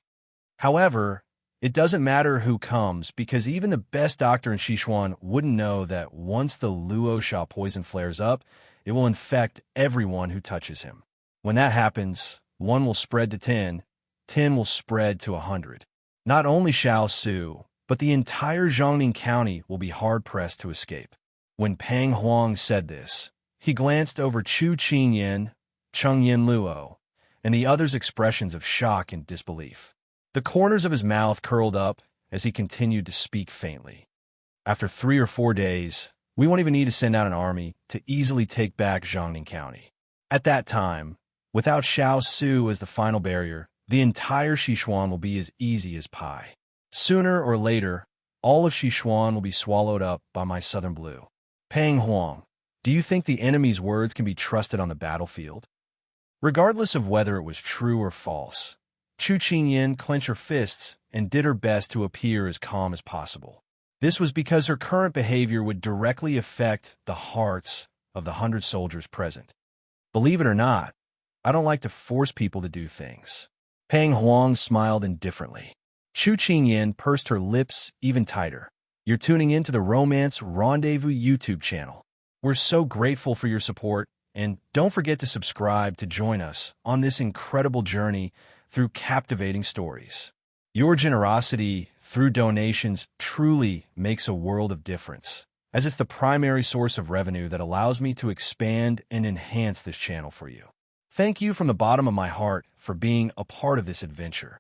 "However, it doesn't matter who comes, because even the best doctor in Sichuan wouldn't know that once the Luo Sha poison flares up, it will infect everyone who touches him. When that happens, 1 will spread to 10, 10 will spread to 100. Not only Xiao Su, but the entire Jiangning County will be hard-pressed to escape." When Pang Huang said this, he glanced over Chu Qingyin, Chengyin Luo, and the others' expressions of shock and disbelief. The corners of his mouth curled up as he continued to speak faintly. "After 3 or 4 days, we won't even need to send out an army to easily take back Jiangning County. At that time, without Xiao Su as the final barrier, the entire Sichuan will be as easy as pie. Sooner or later, all of Sichuan will be swallowed up by my southern blue." "Pang Huang, do you think the enemy's words can be trusted on the battlefield?" Regardless of whether it was true or false, Chu Qingyin clenched her fists and did her best to appear as calm as possible. This was because her current behavior would directly affect the hearts of the 100 soldiers present. "Believe it or not, I don't like to force people to do things." Pang Huang smiled indifferently. Chu Qingyin pursed her lips even tighter. "You're tuning in to the Romance Rendezvous YouTube channel. We're so grateful for your support, and don't forget to subscribe to join us on this incredible journey through captivating stories. Your generosity through donations truly makes a world of difference, as it's the primary source of revenue that allows me to expand and enhance this channel for you. Thank you from the bottom of my heart for being a part of this adventure.